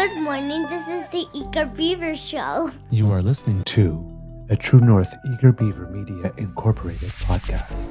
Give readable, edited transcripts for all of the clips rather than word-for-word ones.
Good morning, this is the Eager Beaver Show. You are listening to a True North Eager Beaver Media Incorporated podcast.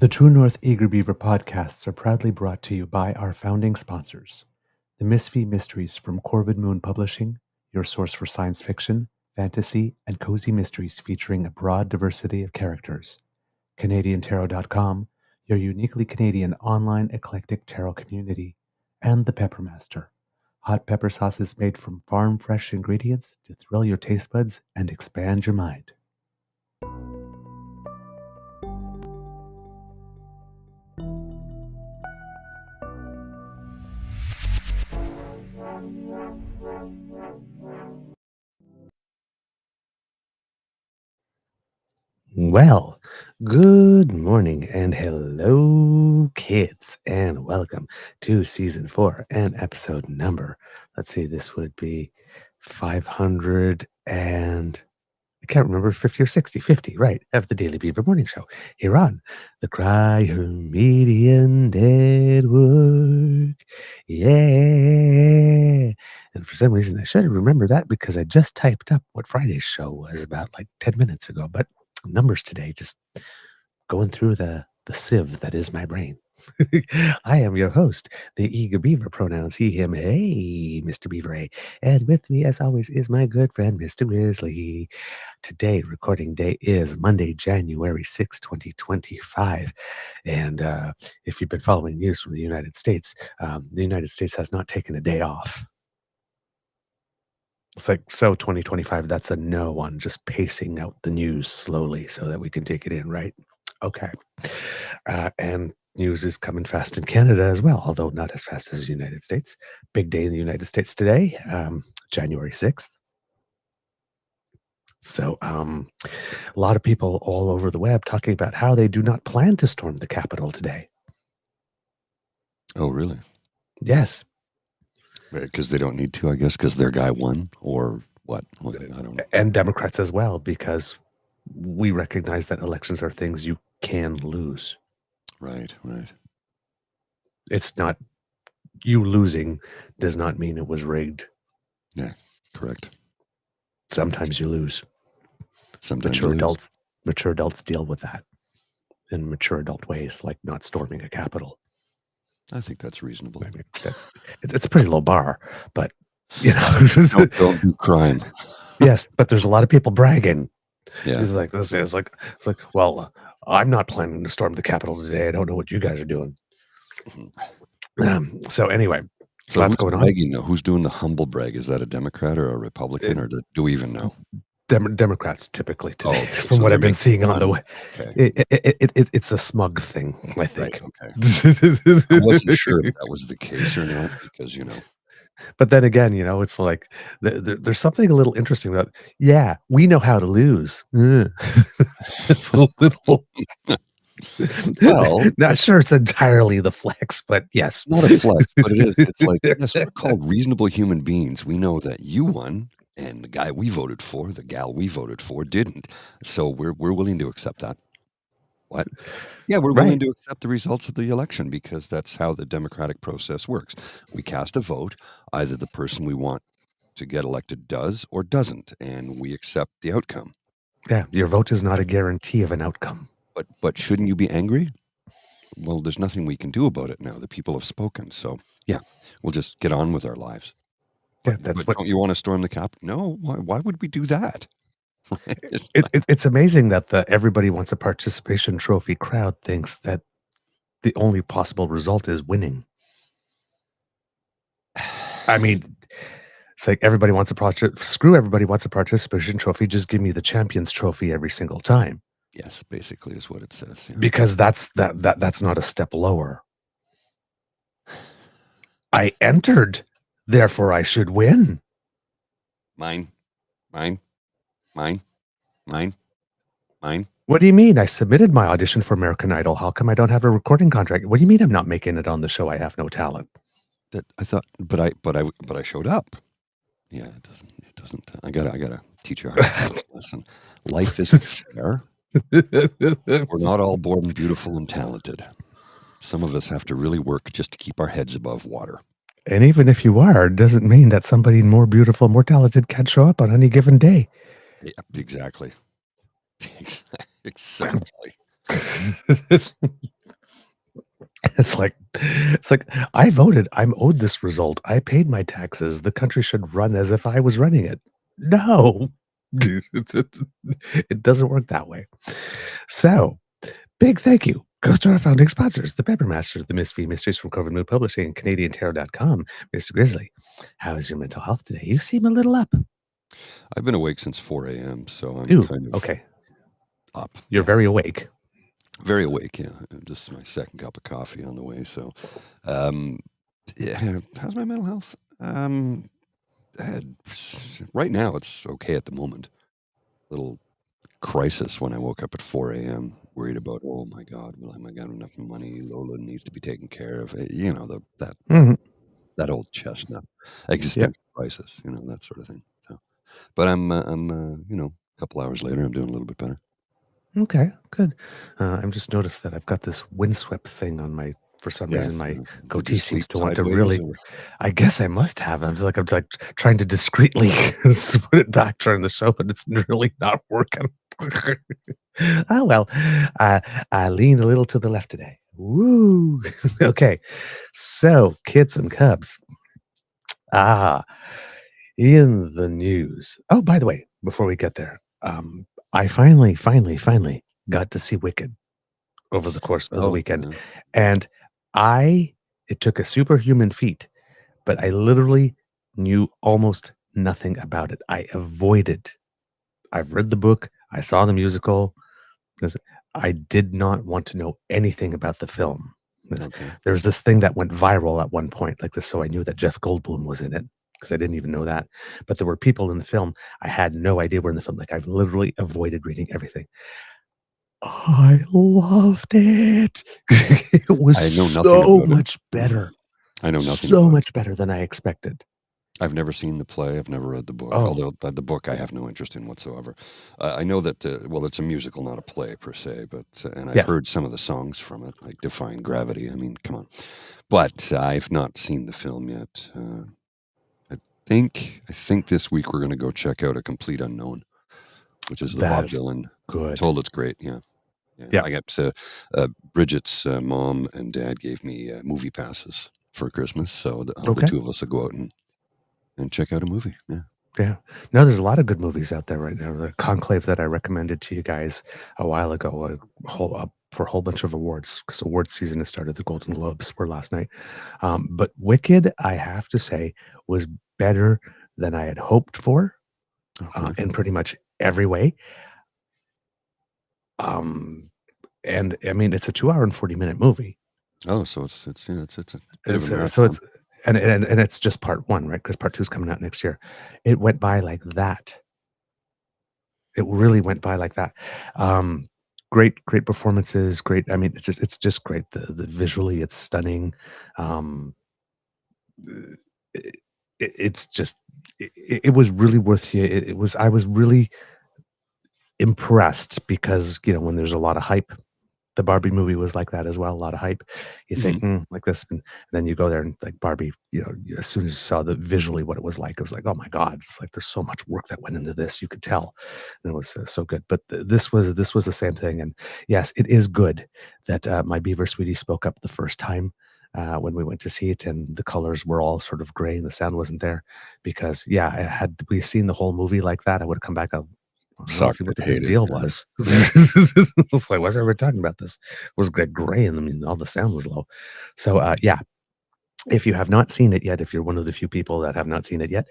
The True North Eager Beaver podcasts are proudly brought to you by our founding sponsors, the Misfit Mysteries from Corvid Moon Publishing, your source for science fiction, fantasy, and cozy mysteries featuring a broad diversity of characters, CanadianTarot.com, your uniquely Canadian online eclectic tarot community, and the Peppermaster, hot pepper sauces made from farm-fresh ingredients to thrill your taste buds and expand your mind. Well, good morning and hello, kids, and welcome to season 4 and episode number. Let's see, this would be 500 and I can't remember 50 or 50, right? Of the Daily Beaver Morning Show here on the Cry-Median Dead Work. Yeah. And for some reason, I should remember that because I just typed up what Friday's show was about like 10 minutes ago. But numbers today, just going through the sieve that is my brain. I am your host, the Eager Beaver, pronouns he, him, hey, Mr. Beaver, hey. And with me, as always, is my good friend, Mr. Grizzly. Today, recording day is Monday, January 6, 2025. And if you've been following news from the United States has not taken a day off. It's like, so 2025, that's a no on just pacing out the news slowly so that we can take it in, right? Okay. And news is coming fast in Canada as well, although not as fast as the United States. Big day in the United States today, January 6th. So a lot of people all over the web talking about how they do not plan to storm the Capitol today. Oh, really? Yes. Because they don't need to, I guess, because their guy won, or what? Well, I don't know. And Democrats as well, because we recognize that elections are things you can lose. Right. It's not, you losing does not mean it was rigged. Yeah, correct. Sometimes you lose. Sometimes Mature adults deal with that in mature adult ways, like not storming a Capitol. I think that's reasonable. I mean, it's a pretty low bar, but you know, don't do crime. Yes, but there's a lot of people bragging. Yeah, It's like, well, I'm not planning to storm the Capitol today. I don't know what you guys are doing. So anyway, so lots who's going on. bragging now? Who's doing the humble brag? Is that a Democrat or a Republican, or do we even know? Democrats typically today, okay. from So what I've been seeing on the way. Okay. It's a smug thing, I think. Right, okay. I wasn't sure if that was the case or not, because, you know. But then again, you know, it's like there's something a little interesting about, yeah, we know how to lose. It's a little... Well, not sure it's entirely the flex, but yes. Not a flex, but it is. It's like, yes, we're called reasonable human beings. We know that you won, and the guy we voted for, the gal we voted for, didn't. So we're willing to accept that. What? Yeah, we're willing to accept the results of the election because that's how the democratic process works. We cast a vote. Either the person we want to get elected does or doesn't, and we accept the outcome. Yeah, your vote is not a guarantee of an outcome. But shouldn't you be angry? Well, there's nothing we can do about it now. The people have spoken. So, yeah, we'll just get on with our lives. Yeah, but don't you want to storm the Capitol? No, why would we do that? It's amazing that the everybody wants a participation trophy crowd thinks that the only possible result is winning. I mean, It's like everybody wants screw everybody wants a participation trophy. Just give me the champions trophy every single time. Yes, basically is what it says. Yeah. Because that's not a step lower. I entered, therefore I should win. Mine. What do you mean? I submitted my audition for American Idol. How come I don't have a recording contract? What do you mean I'm not making it on the show? I have no talent. That I thought, but I showed up. Yeah, it doesn't. I gotta teach you a lesson. Life isn't fair. We're not all born beautiful and talented. Some of us have to really work just to keep our heads above water. And even if you are, it doesn't mean that somebody more beautiful, more talented can't show up on any given day. Yeah, exactly. Exactly. It's like I voted. I'm owed this result. I paid my taxes. The country should run as if I was running it. No, it doesn't work that way. So, big thank you goes to our founding sponsors, the Pepper Masters, the Miss V Mysteries from Covered Mood Publishing, and CanadianTarot.com. Mr. Grizzly, how is your mental health today? You seem a little up. I've been awake since 4 a.m., so I'm kind of okay. Up. You're very awake. Very awake, yeah. This is my second cup of coffee on the way. So, yeah, how's my mental health? Right now, it's okay at the moment. Little crisis when I woke up at 4 a.m. worried about, oh my God, will I got enough money? Lola needs to be taken care of. You know, that old chestnut existential crisis. You know, that sort of thing. So, but I'm a couple hours later, I'm doing a little bit better. Okay, good. I've just noticed that I've got this windswept thing on my, for some reason, my goatee seems to want to really, I guess I must have. I'm like trying to discreetly put it back during the show, but it's really not working. Oh, well, I lean a little to the left today. Woo. Okay. So, kids and cubs. In the news. Oh, by the way, before we get there, I finally got to see Wicked over the course of the weekend. And it took a superhuman feat, but I literally knew almost nothing about it. I've read the book, I saw the musical, because I did not want to know anything about the film. There was this thing that went viral at one point, like this, so I knew that Jeff Goldblum was in it, because I didn't even know that. But there were people in the film. I had no idea were in the film. Like, I've literally avoided reading everything. I loved it. It was so much better. I know nothing. So much better than I expected. I've never seen the play. I've never read the book. Although the book I have no interest in whatsoever. I know that, it's a musical, not a play per se, but and I've heard some of the songs from it, like Defying Gravity. I mean, come on. But I've not seen the film yet. I think this week we're going to go check out A Complete Unknown, which is the Bob Dylan. Good. Told it's great. Yeah. I got Bridget's mom and dad gave me movie passes for Christmas, so the two of us will go out and check out a movie. Yeah. No, there's a lot of good movies out there right now. The Conclave that I recommended to you guys a while ago, for a whole bunch of awards, because award season has started. The Golden Globes were last night. But Wicked, I have to say, was better than I had hoped for in pretty much every way. And I mean, it's a 2-hour and 40-minute movie. Oh, so it's a bit of a marathon. So it's and it's just part one, right? Because part 2 is coming out next year. It went by like that. It really went by like that. Great performances. Great. I mean, it's just great. The visually, it's stunning. It was really worth you. I was really impressed because, when there's a lot of hype, the Barbie movie was like that as well. A lot of hype. You think like this, and then you go there and like Barbie, as soon as you saw visually what it was like, oh my God, it's like there's so much work that went into this. You could tell, and it was so good. But this was the same thing. And yes, it is good that my beaver sweetie spoke up the first time when we went to see it, and the colors were all sort of gray and the sound wasn't there. Because had we seen the whole movie like that, I would have come back. See what the big deal was. It's like, why is everybody talking about this? It was gray, and I mean, all the sound was low. So, If you have not seen it yet, if you're one of the few people that have not seen it yet,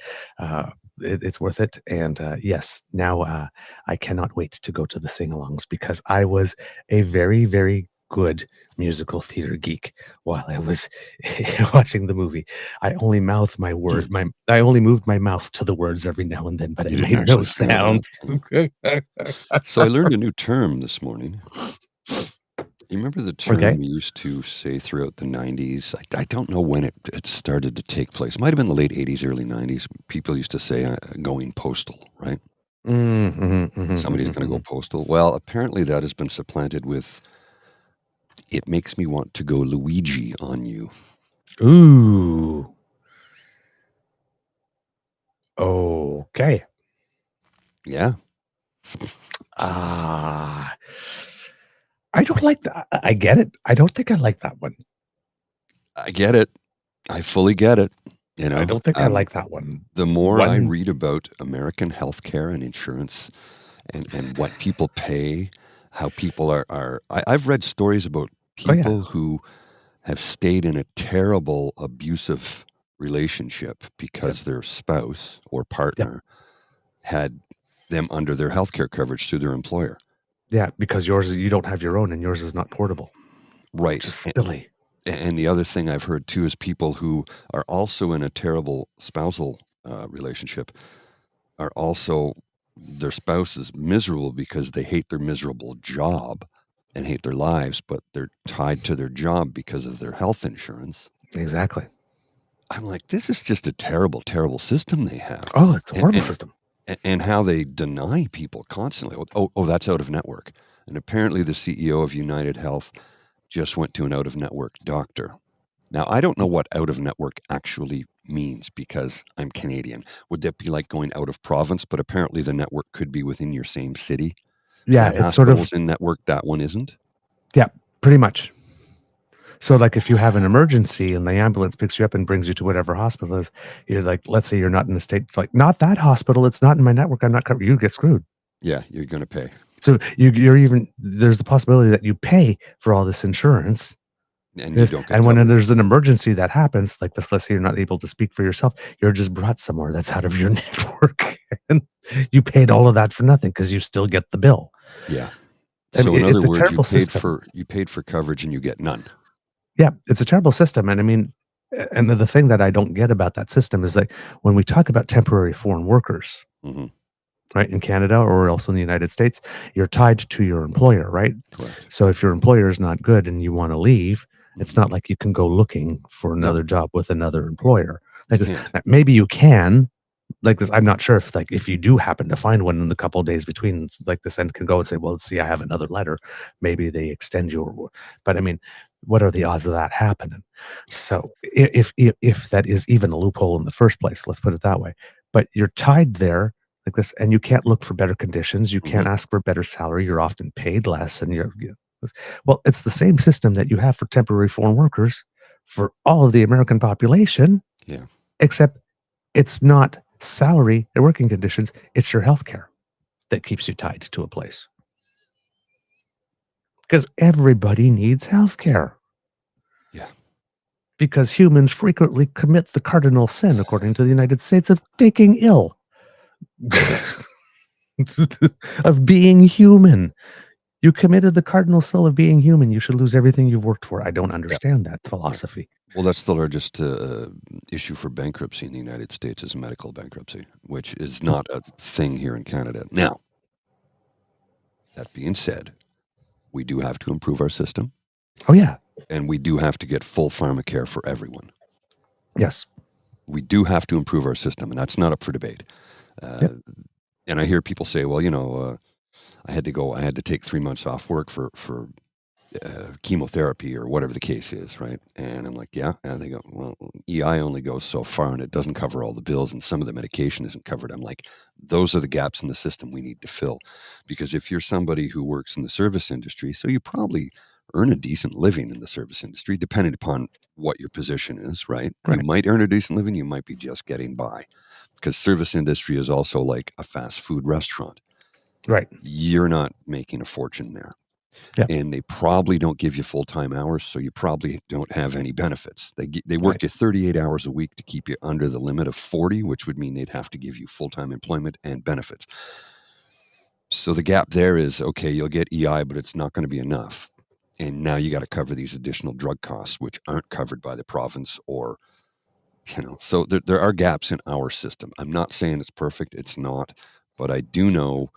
it's worth it. And yes, now I cannot wait to go to the sing-alongs because I was a very, very good musical theater geek while I was watching the movie. I only I only moved my mouth to the words every now and then, but You it didn't made no actually sing along. sound. So I learned a new term this morning. You remember the term Okay. we used to say throughout the 90s? I don't know when it started to take place. It might have been the late 80s, early 90s. People used to say going postal, right? Somebody's going to go postal. Well, apparently that has been supplanted with it makes me want to go Luigi on you. Ooh. Okay. Yeah. I don't like that. I get it. I don't think I like that one. I get it. I fully get it. You know, I don't think I like that one. The more I read about American healthcare and insurance and what people pay, how people I've read stories about people who have stayed in a terrible abusive relationship because their spouse or partner had them under their healthcare coverage through their employer. Yeah, because you don't have your own and yours is not portable. Right. Just silly. And the other thing I've heard too is people who are also in a terrible spousal relationship are also their spouse is miserable because they hate their miserable job and hate their lives, but they're tied to their job because of their health insurance. Exactly. I'm like, this is just a terrible, terrible system they have. Oh, it's a horrible system. And how they deny people constantly. Oh, that's out of network. And apparently the CEO of United Health just went to an out-of-network doctor. Now, I don't know what out-of-network actually means because I'm Canadian. Would that be like going out of province? But apparently the network could be within your same city. Yeah, that it's sort of in network, that one isn't? Yeah, pretty much. So, like, if you have an emergency and the ambulance picks you up and brings you to whatever hospital is, you're like, let's say you're not in a state, like, not that hospital, it's not in my network, I'm not covered, you get screwed. Yeah, you're going to pay. So there's the possibility that you pay for all this insurance. And you don't get and when covered. there's an emergency that happens, like this, let's say you're not able to speak for yourself, you're just brought somewhere that's out of your network. And you paid all of that for nothing because you still get the bill. Yeah. So in other words, you paid for coverage and you get none. Yeah, it's a terrible system. And I mean, and the thing that I don't get about that system is like when we talk about temporary foreign workers, right, in Canada or else in the United States, you're tied to your employer, right? Correct. So if your employer is not good and you want to leave, it's not like you can go looking for another job with another employer. Like maybe you can, like this. I'm not sure if you do happen to find one in the couple of days between, like this, and can go and say, well, let's see, I have another letter. Maybe they extend you. But I mean, what are the odds of that happening? So if that is even a loophole in the first place, let's put it that way. But you're tied there like this, and you can't look for better conditions. You can't ask for better salary. You're often paid less, and well, it's the same system that you have for temporary foreign workers for all of the American population. Yeah. Except it's not salary and working conditions. It's your health care that keeps you tied to a place. Because everybody needs health care. Yeah. Because humans frequently commit the cardinal sin, according to the United States, of taking ill. Of being human. You committed the cardinal sin of being human. You should lose everything you've worked for. I don't understand that philosophy. Well, that's the largest issue for bankruptcy in the United States is medical bankruptcy, which is not a thing here in Canada. Now, that being said, we do have to improve our system. Oh, yeah. And we do have to get full pharmacare for everyone. Yes. We do have to improve our system, and that's not up for debate. And I hear people say, well, I had to take 3 months off work for chemotherapy or whatever the case is, right? And I'm like, yeah. And they go, well, EI only goes so far and it doesn't cover all the bills and some of the medication isn't covered. I'm like, those are the gaps in the system we need to fill. Because if you're somebody who works in the service industry, so you probably earn a decent living in the service industry, depending upon what your position is, right? You might earn a decent living, you might be just getting by. Because service industry is also like a fast food restaurant. Right. You're not making a fortune there. Yeah. And they probably don't give you full-time hours, so you probably don't have any benefits. They work Right. you 38 hours a week to keep you under the limit of 40, which would mean they'd have to give you full-time employment and benefits. So the gap there is, okay, you'll get EI, but it's not going to be enough. And now you got to cover these additional drug costs, which aren't covered by the province or, so there are gaps in our system. I'm not saying it's perfect. It's not. But I do know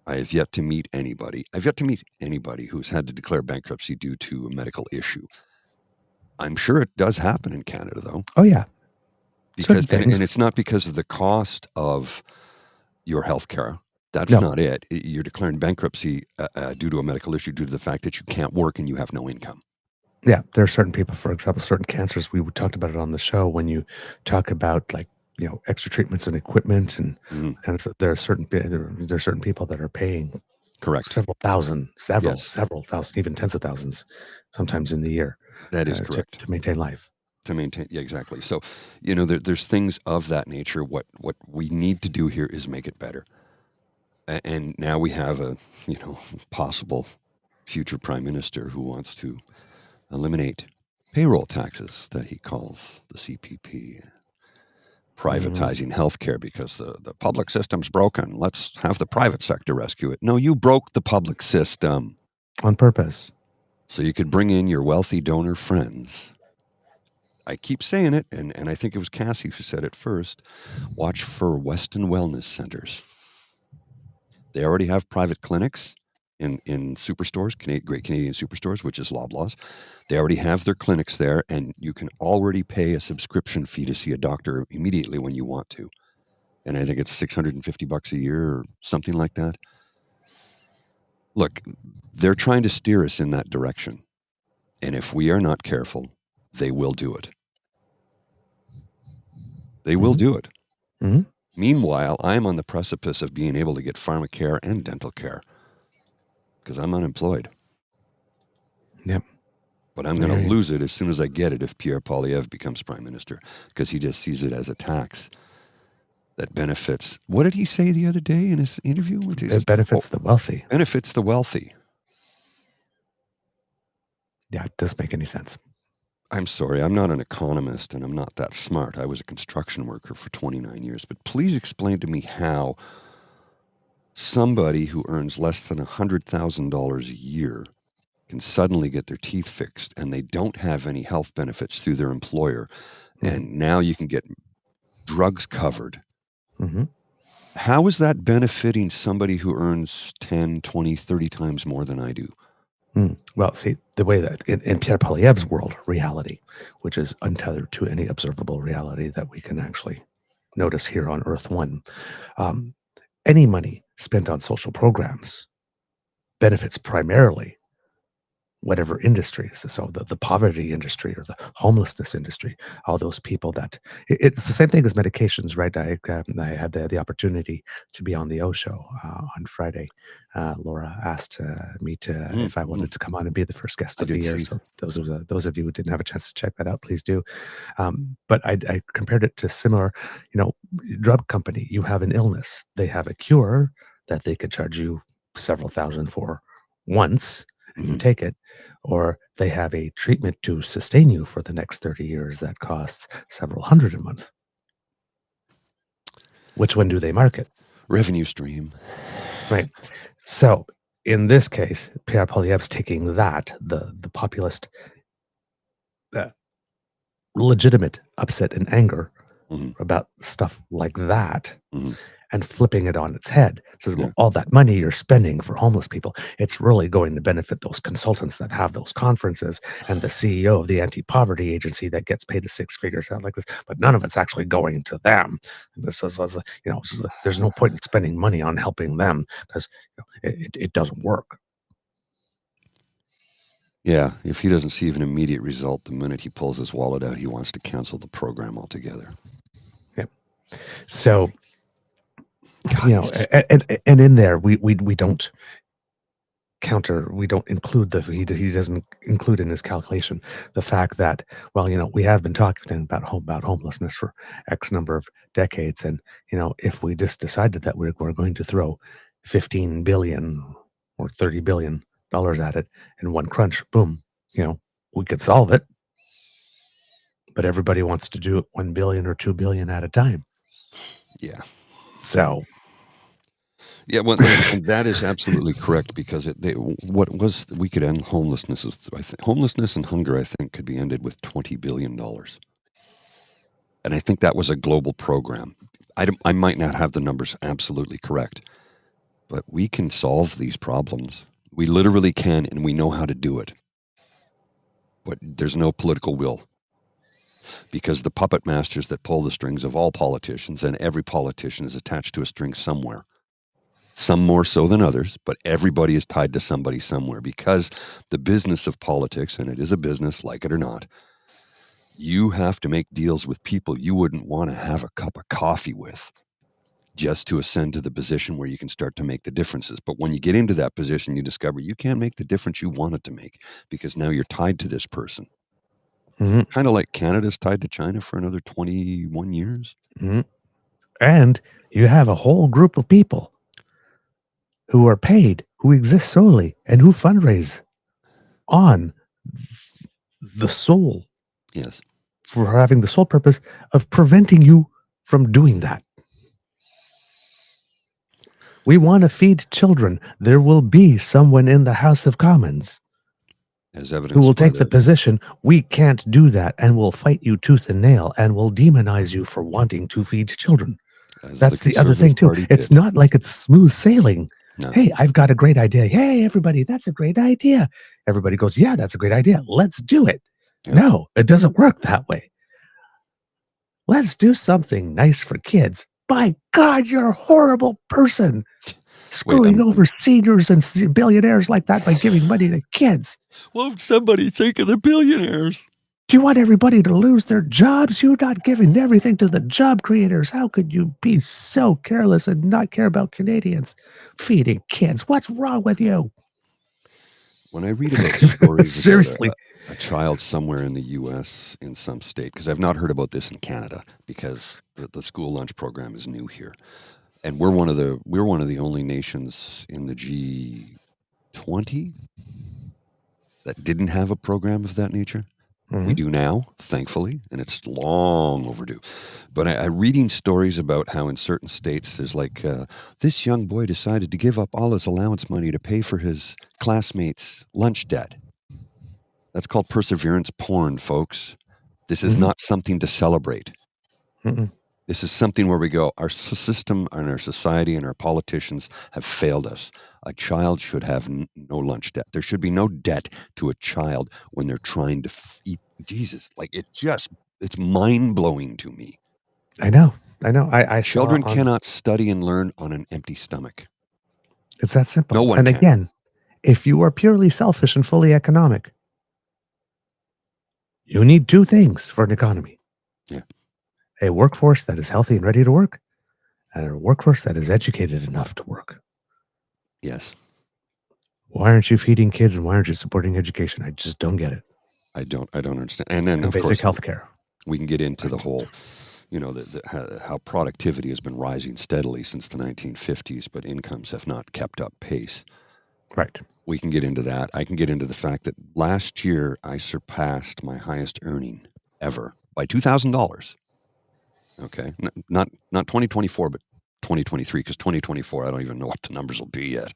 I have yet to meet anybody. I've yet to meet anybody who's had to declare bankruptcy due to a medical issue. I'm sure it does happen in Canada, though. Oh, yeah. Because and it's not because of the cost of your health care. That's not it. You're declaring bankruptcy due to a medical issue, due to the fact that you can't work and you have no income. Yeah, there are certain people, for example, certain cancers. We talked about it on the show when you talk about extra treatments and equipment and kind of. There are certain people that are paying correct several thousand, even tens of thousands, sometimes in the year. That is correct to maintain life. To maintain, yeah, exactly. So, there's things of that nature. What we need to do here is make it better. And now we have a possible future prime minister who wants to eliminate payroll taxes that he calls the CPP, privatizing healthcare because the public system's broken. Let's have the private sector rescue it. No, you broke the public system on purpose, so you could bring in your wealthy donor friends. I keep saying it, and I think it was Cassie who said it first. Watch for Weston Wellness Centers. They already have private clinics in superstores, Great Canadian Superstores, which is Loblaws. They already have their clinics there, and you can already pay a subscription fee to see a doctor immediately when you want to. And I think it's $650 a year or something like that. Look, they're trying to steer us in that direction. And if we are not careful, they will do it. They will do it. Mm-hmm. Meanwhile, I'm on the precipice of being able to get pharmacare and dental care because I'm unemployed. Yep. But I'm going to lose it as soon as I get it if Pierre Poilievre becomes prime minister because he just sees it as a tax that benefits. What did he say the other day in his interview? It benefits the wealthy. Benefits the wealthy. Yeah, it doesn't make any sense. I'm sorry, I'm not an economist and I'm not that smart. I was a construction worker for 29 years. But please explain to me how somebody who earns less than $100,000 a year can suddenly get their teeth fixed and they don't have any health benefits through their employer. And now you can get drugs covered. How is that benefiting somebody who earns 10, 20, 30 times more than I do? Well, see, the way that in Pierre Poilievre's world, reality, which is untethered to any observable reality that we can actually notice here on Earth 1, any money spent on social programs benefits primarily whatever industry. So the poverty industry or the homelessness industry, all those people that it's the same thing as medications, right? I had the opportunity to be on the O Show on Friday. Laura asked me if I wanted to come on and be the first guest of the year. So those of you who didn't have a chance to check that out, please do. But I compared it to similar, drug company. You have an illness, they have a cure that they could charge you several thousand for once. And you take it, or they have a treatment to sustain you for the next 30 years that costs several hundred a month. Which one do they market? Revenue stream. Right. So in this case, Pierre Poilievre's taking that, the populist legitimate upset and anger about stuff like that, and flipping it on its head. It says, well, all that money you're spending for homeless people, it's really going to benefit those consultants that have those conferences and the CEO of the anti-poverty agency that gets paid a six figures out like this, but none of it's actually going to them. And this is, there's no point in spending money on helping them because it doesn't work. Yeah, if he doesn't see an immediate result, the minute he pulls his wallet out, he wants to cancel the program altogether. Yeah. So, and in there we don't include he doesn't include in his calculation the fact that, well, we have been talking about homelessness for X number of decades, and if we just decided that we're going to throw 15 billion or 30 billion at it in one crunch. Boom. We could solve it. But everybody wants to do it 1 billion or 2 billion at a time. Yeah. So. Yeah, well, and that is absolutely correct, because we could end homelessness. Homelessness and hunger, I think, could be ended with $20 billion. And I think that was a global program. I might not have the numbers absolutely correct, but we can solve these problems. We literally can, and we know how to do it. But there's no political will, because the puppet masters that pull the strings of all politicians, and every politician is attached to a string somewhere. Some more so than others, but everybody is tied to somebody somewhere, because the business of politics, and it is a business, like it or not, you have to make deals with people you wouldn't want to have a cup of coffee with, just to ascend to the position where you can start to make the differences. But when you get into that position, you discover you can't make the difference you wanted to make, because now you're tied to this person. Mm-hmm. Kind of like Canada's tied to China for another 21 years. Mm-hmm. And you have a whole group of people who are paid, who exist solely, and who fundraise on the sole. Yes. For having the sole purpose of preventing you from doing that. We want to feed children. There will be someone in the House of Commons who will take the position, we can't do that, and will fight you tooth and nail, and will demonize you for wanting to feed children. That's the other thing, too. It's not like it's smooth sailing. No. Hey, I've got a great idea. Hey, everybody, that's a great idea. Everybody goes, yeah, that's a great idea. Let's do it. Yeah. No, it doesn't work that way. Let's do something nice for kids. By God, you're a horrible person. Screwing over seniors and billionaires like that by giving money to kids. Won't somebody think of the billionaires? Do you want everybody to lose their jobs? You're not giving everything to the job creators. How could you be so careless and not care about Canadians feeding kids? What's wrong with you? When I read about stories seriously, about a child somewhere in the U.S. in some state, because I've not heard about this in Canada, because the school lunch program is new here, and we're one of the only nations in the G20 that didn't have a program of that nature. Mm-hmm. We do now, thankfully, and it's long overdue. But I'm reading stories about how in certain states there's like, this young boy decided to give up all his allowance money to pay for his classmates' lunch debt. That's called perseverance porn, folks. This is not something to celebrate. Mm-mm. This is something where we go, our system and our society and our politicians have failed us. A child should have no lunch debt. There should be no debt to a child when they're trying to eat. Jesus, like it's mind-blowing to me. I know. Children cannot study and learn on an empty stomach. It's that simple. No one and can. Again, if you are purely selfish and fully economic, you need two things for an economy. Yeah. A workforce that is healthy and ready to work, and a workforce that is educated enough to work. Yes. Why aren't you feeding kids and why aren't you supporting education? I just don't get it. I don't understand. And then, of basic course, healthcare. We can get into the whole, how productivity has been rising steadily since the 1950s, but incomes have not kept up pace. Right. We can get into that. I can get into the fact that last year I surpassed my highest earning ever by $2,000. Okay, not 2024, but 2023, because 2024, I don't even know what the numbers will be yet.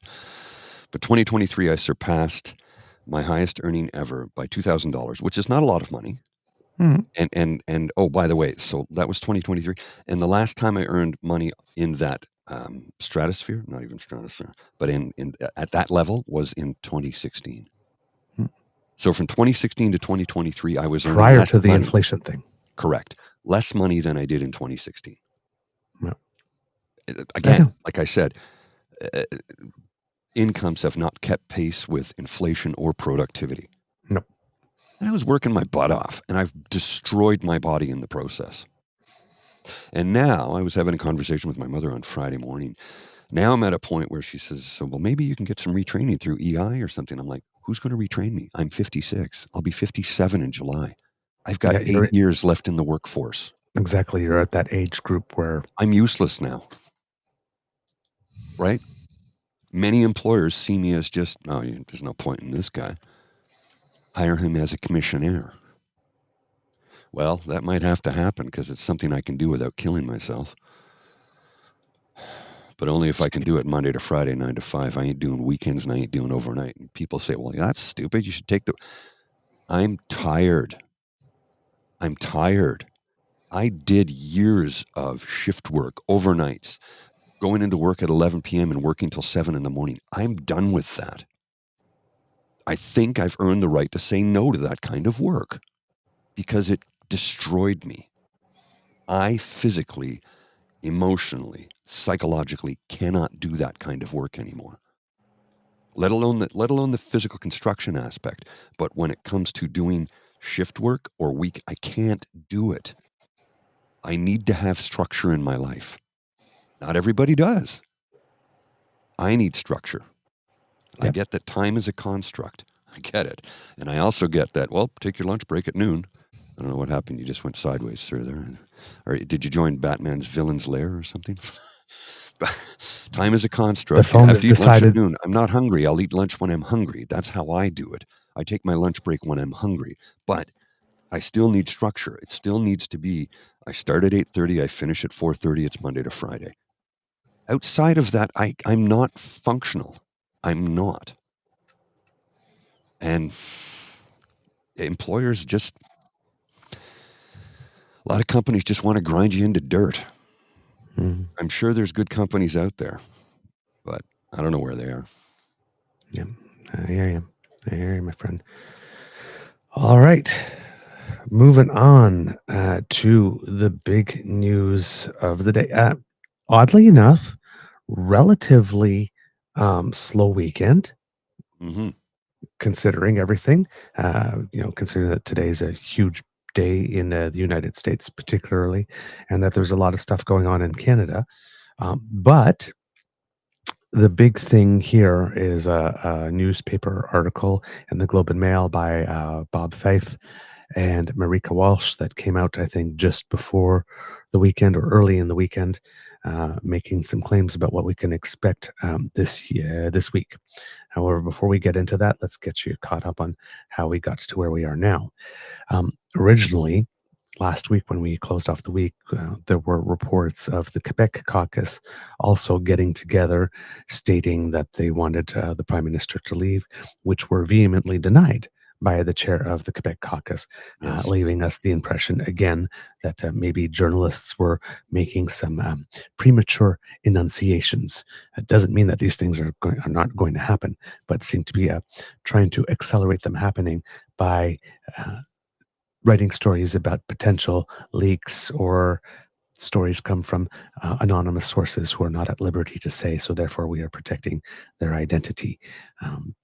But 2023, I surpassed my highest earning ever by $2,000, which is not a lot of money. Mm-hmm. And oh, by the way, so that was 2023. And the last time I earned money in that stratosphere, not even stratosphere, but at that level was in 2016. Mm-hmm. So from 2016 to 2023, I was earning prior to the money. Inflation thing. Correct. Less money than I did in 2016. Yeah. Again, like I said, incomes have not kept pace with inflation or productivity. No. And I was working my butt off, and I've destroyed my body in the process. And now I was having a conversation with my mother on Friday morning. Now I'm at a point where she says, so, well, maybe you can get some retraining through EI or something. I'm like, who's going to retrain me? I'm 56. I'll be 57 in July. I've got 8 years left in the workforce. Exactly. You're at that age group where I'm useless now. Right? Many employers see me as just, oh, there's no point in this guy. Hire him as a commissionaire. Well, that might have to happen because it's something I can do without killing myself. But only if I can do it Monday to Friday, 9 to 5. I ain't doing weekends and I ain't doing overnight. And people say, well, that's stupid. You should take the... I'm tired. I'm tired. I did years of shift work, overnights, going into work at 11 p.m. and working till 7 in the morning. I'm done with that. I think I've earned the right to say no to that kind of work because it destroyed me. I physically, emotionally, psychologically cannot do that kind of work anymore. Let alone the physical construction aspect. But when it comes to doing shift work or week, I can't do it. I need to have structure in my life. Not everybody does. I need structure. Yep. I get that time is a construct. I get it. And I also get that, well, take your lunch break at noon. I don't know what happened. You just went sideways, sir, there. Or did you join Batman's villain's lair or something? Time is a construct. The phone has decided. Lunch at noon. I'm not hungry. I'll eat lunch when I'm hungry. That's how I do it. I take my lunch break when I'm hungry. But I still need structure. It still needs to be, I start at 8:30, I finish at 4:30, it's Monday to Friday. Outside of that, I'm not functional. I'm not. And employers just, a lot of companies just want to grind you into dirt. Mm-hmm. I'm sure there's good companies out there, but I don't know where they are. Yeah, I hear you. I hear you, my friend. All right. Moving on to the big news of the day. Oddly enough, relatively slow weekend, considering everything. Considering that today's a huge day in the United States, particularly, and that there's a lot of stuff going on in Canada. But the big thing here is a newspaper article in the Globe and Mail by Bob Fife and Marika Walsh that came out, I think, just before the weekend or early in the weekend, making some claims about what we can expect this week. However, before we get into that, let's get you caught up on how we got to where we are now. Originally, last week when we closed off the week, there were reports of the Quebec caucus also getting together, stating that they wanted the Prime Minister to leave, which were vehemently denied by the chair of the Quebec caucus, yes. Leaving us the impression again that maybe journalists were making some premature enunciations. It doesn't mean that these things are not going to happen, but seem to be trying to accelerate them happening by writing stories about potential leaks, or stories come from anonymous sources who are not at liberty to say, so therefore we are protecting their identity.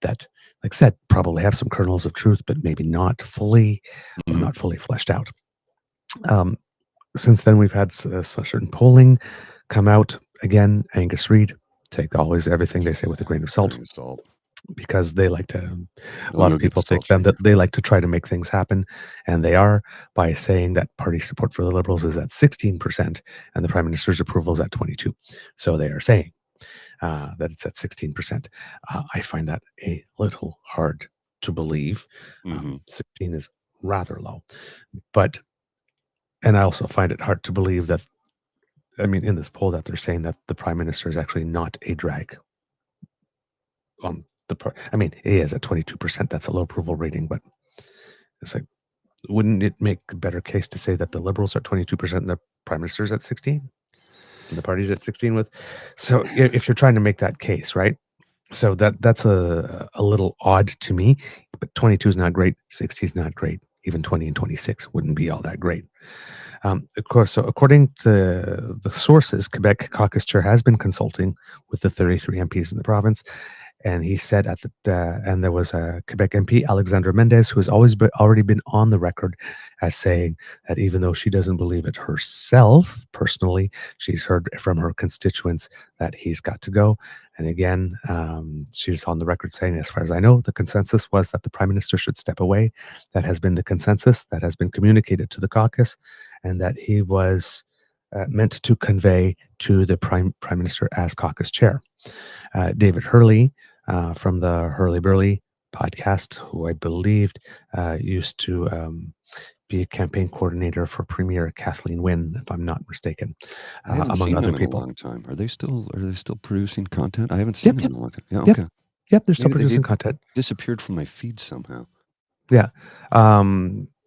That, like I said, probably have some kernels of truth, but maybe not fully, or not fully fleshed out. Since then, we've had certain polling come out. Again, Angus Reid, take always everything they say with a grain of salt. Because they like to, a lot of people think that they like to try to make things happen, and they are, by saying that party support for the Liberals is at 16% and the Prime Minister's approval is at 22%. So they are saying that it's at 16%. I find that a little hard to believe. 16 is rather low, and I also find it hard to believe that, in this poll, that they're saying that the Prime Minister is actually not a drag. It is at 22%. That's a low approval rating, but it's like, wouldn't it make a better case to say that the Liberals are 22% and the Prime Minister's at 16, and the party's at 16 with? So if you're trying to make that case, right? So that's a little odd to me. But 22 is not great. 60 is not great. Even 20 and 26 wouldn't be all that great. Of course, so according to the sources, Quebec caucus chair has been consulting with the 33 MPs in the province. And he said and there was a Quebec MP, Alexandra Mendez, who has already been on the record as saying that even though she doesn't believe it herself personally, she's heard from her constituents that he's got to go. And again, she's on the record saying, as far as I know, the consensus was that the Prime Minister should step away. That has been the consensus that has been communicated to the caucus, and that he was meant to convey to the Prime Minister as caucus chair. David Hurley from the Hurley Burley podcast, who I believed used to be a campaign coordinator for Premier Kathleen Wynne, if I'm not mistaken, I haven't among seen other them people. in a long time. Are they still producing content? I haven't seen them in a long time. Yeah, Yep. okay. Yep, they're still Maybe producing content. Disappeared from my feed somehow. Yeah.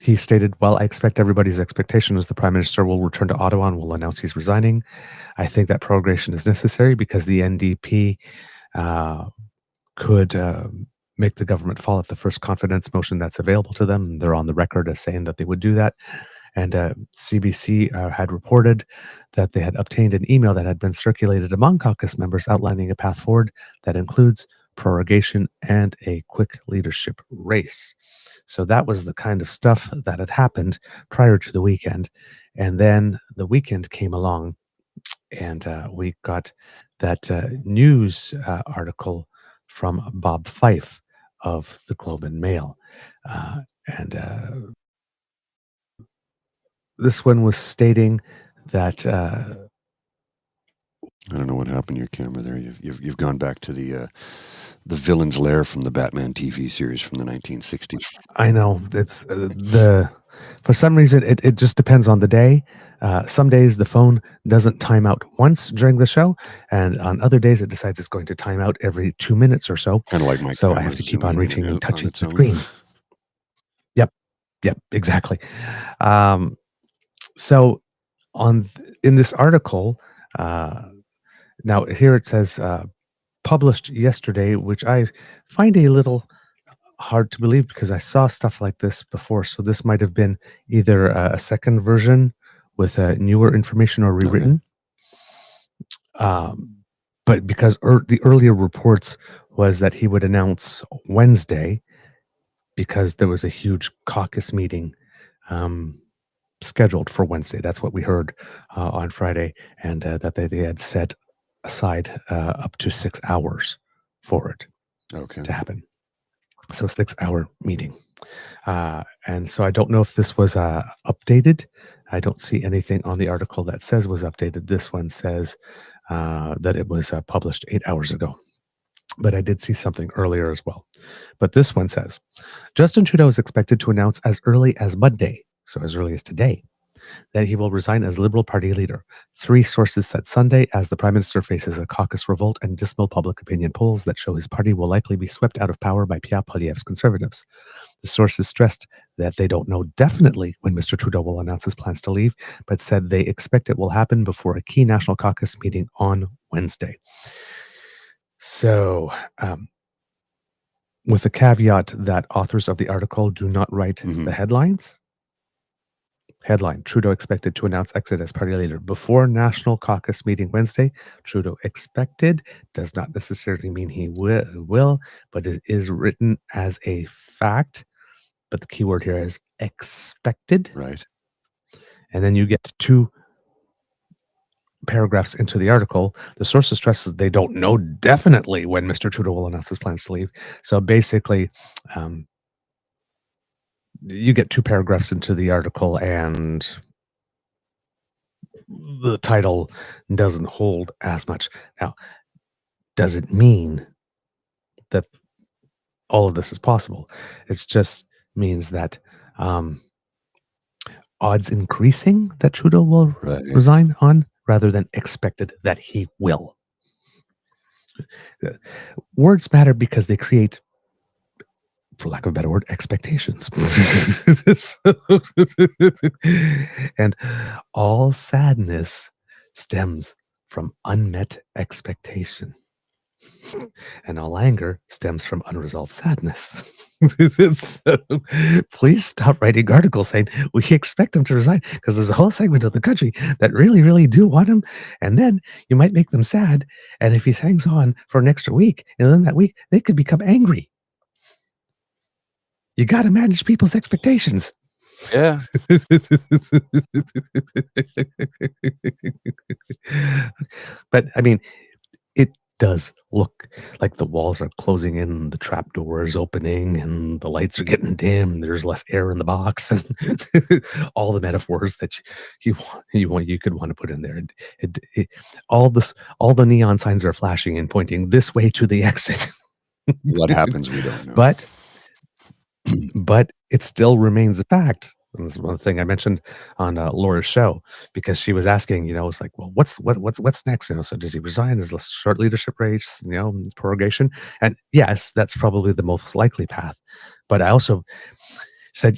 He stated, well, I expect everybody's expectation is the Prime Minister will return to Ottawa and will announce he's resigning. I think that progression is necessary because the NDP could make the government fall at the first confidence motion that's available to them. They're on the record as saying that they would do that. And CBC had reported that they had obtained an email that had been circulated among caucus members outlining a path forward that includes prorogation and a quick leadership race. So that was the kind of stuff that had happened prior to the weekend. And then the weekend came along and we got that news article from Bob Fife of the Globe and Mail. This one was stating that I don't know what happened to your camera there. You've gone back to the villain's lair from the Batman TV series from the 1960s. I know it's for some reason it just depends on the day. Some days the phone doesn't time out once during the show, and on other days it decides it's going to time out every 2 minutes or so. Kind of like my so I camera have to keep on zooming in reaching and and out touching on the its own. screen. Yep, exactly. So in this article, now here it says published yesterday, which I find a little hard to believe because I saw stuff like this before. So this might have been either a second version with newer information or rewritten. But because the earlier reports was that he would announce Wednesday because there was a huge caucus meeting scheduled for Wednesday. That's what we heard on Friday, and that they had set aside up to 6 hours for it to happen. So 6-hour meeting. And so I don't know if this was updated. I don't see anything on the article that says was updated. This one says that it was published 8 hours ago. But I did see something earlier as well. But this one says, Justin Trudeau is expected to announce as early as Monday, so as early as today, that he will resign as Liberal Party leader. 3 sources said Sunday as the Prime Minister faces a caucus revolt and dismal public opinion polls that show his party will likely be swept out of power by Pierre Poilievre's Conservatives. The sources stressed that they don't know definitely when Mr. Trudeau will announce his plans to leave, but said they expect it will happen before a key National Caucus meeting on Wednesday. So, with the caveat that authors of the article do not write the headlines. Headline, Trudeau expected to announce exit as party leader before National Caucus meeting Wednesday. Trudeau expected does not necessarily mean he will, but it is written as a fact. But the key word here is expected. Right. And then you get 2 paragraphs into the article. The sources stresses they don't know definitely when Mr. Trudeau will announce his plans to leave. So basically, you get 2 paragraphs into the article and the title doesn't hold as much. Now, does it mean that all of this is possible? It just means that odds increasing that Trudeau will resign on rather than expected that he will. Words matter because they create, for lack of a better word, expectations. And all sadness stems from unmet expectation. And all anger stems from unresolved sadness. So, please stop writing articles saying we expect him to resign because there's a whole segment of the country that really, really do want him. And then you might make them sad. And if he hangs on for an extra week, and then that week, they could become angry. You got to manage people's expectations. Yeah. But I mean, does look like the walls are closing in, the trap door is opening, and the lights are getting dim. There's less air in the box, and all the metaphors that you could want to put in there. All the neon signs are flashing and pointing this way to the exit. What happens, we don't know. But it still remains a fact. And this is one thing I mentioned on Laura's show, because she was asking, it's like, well, what's next? So does he resign? Is this short leadership race, prorogation? And yes, that's probably the most likely path. But I also said,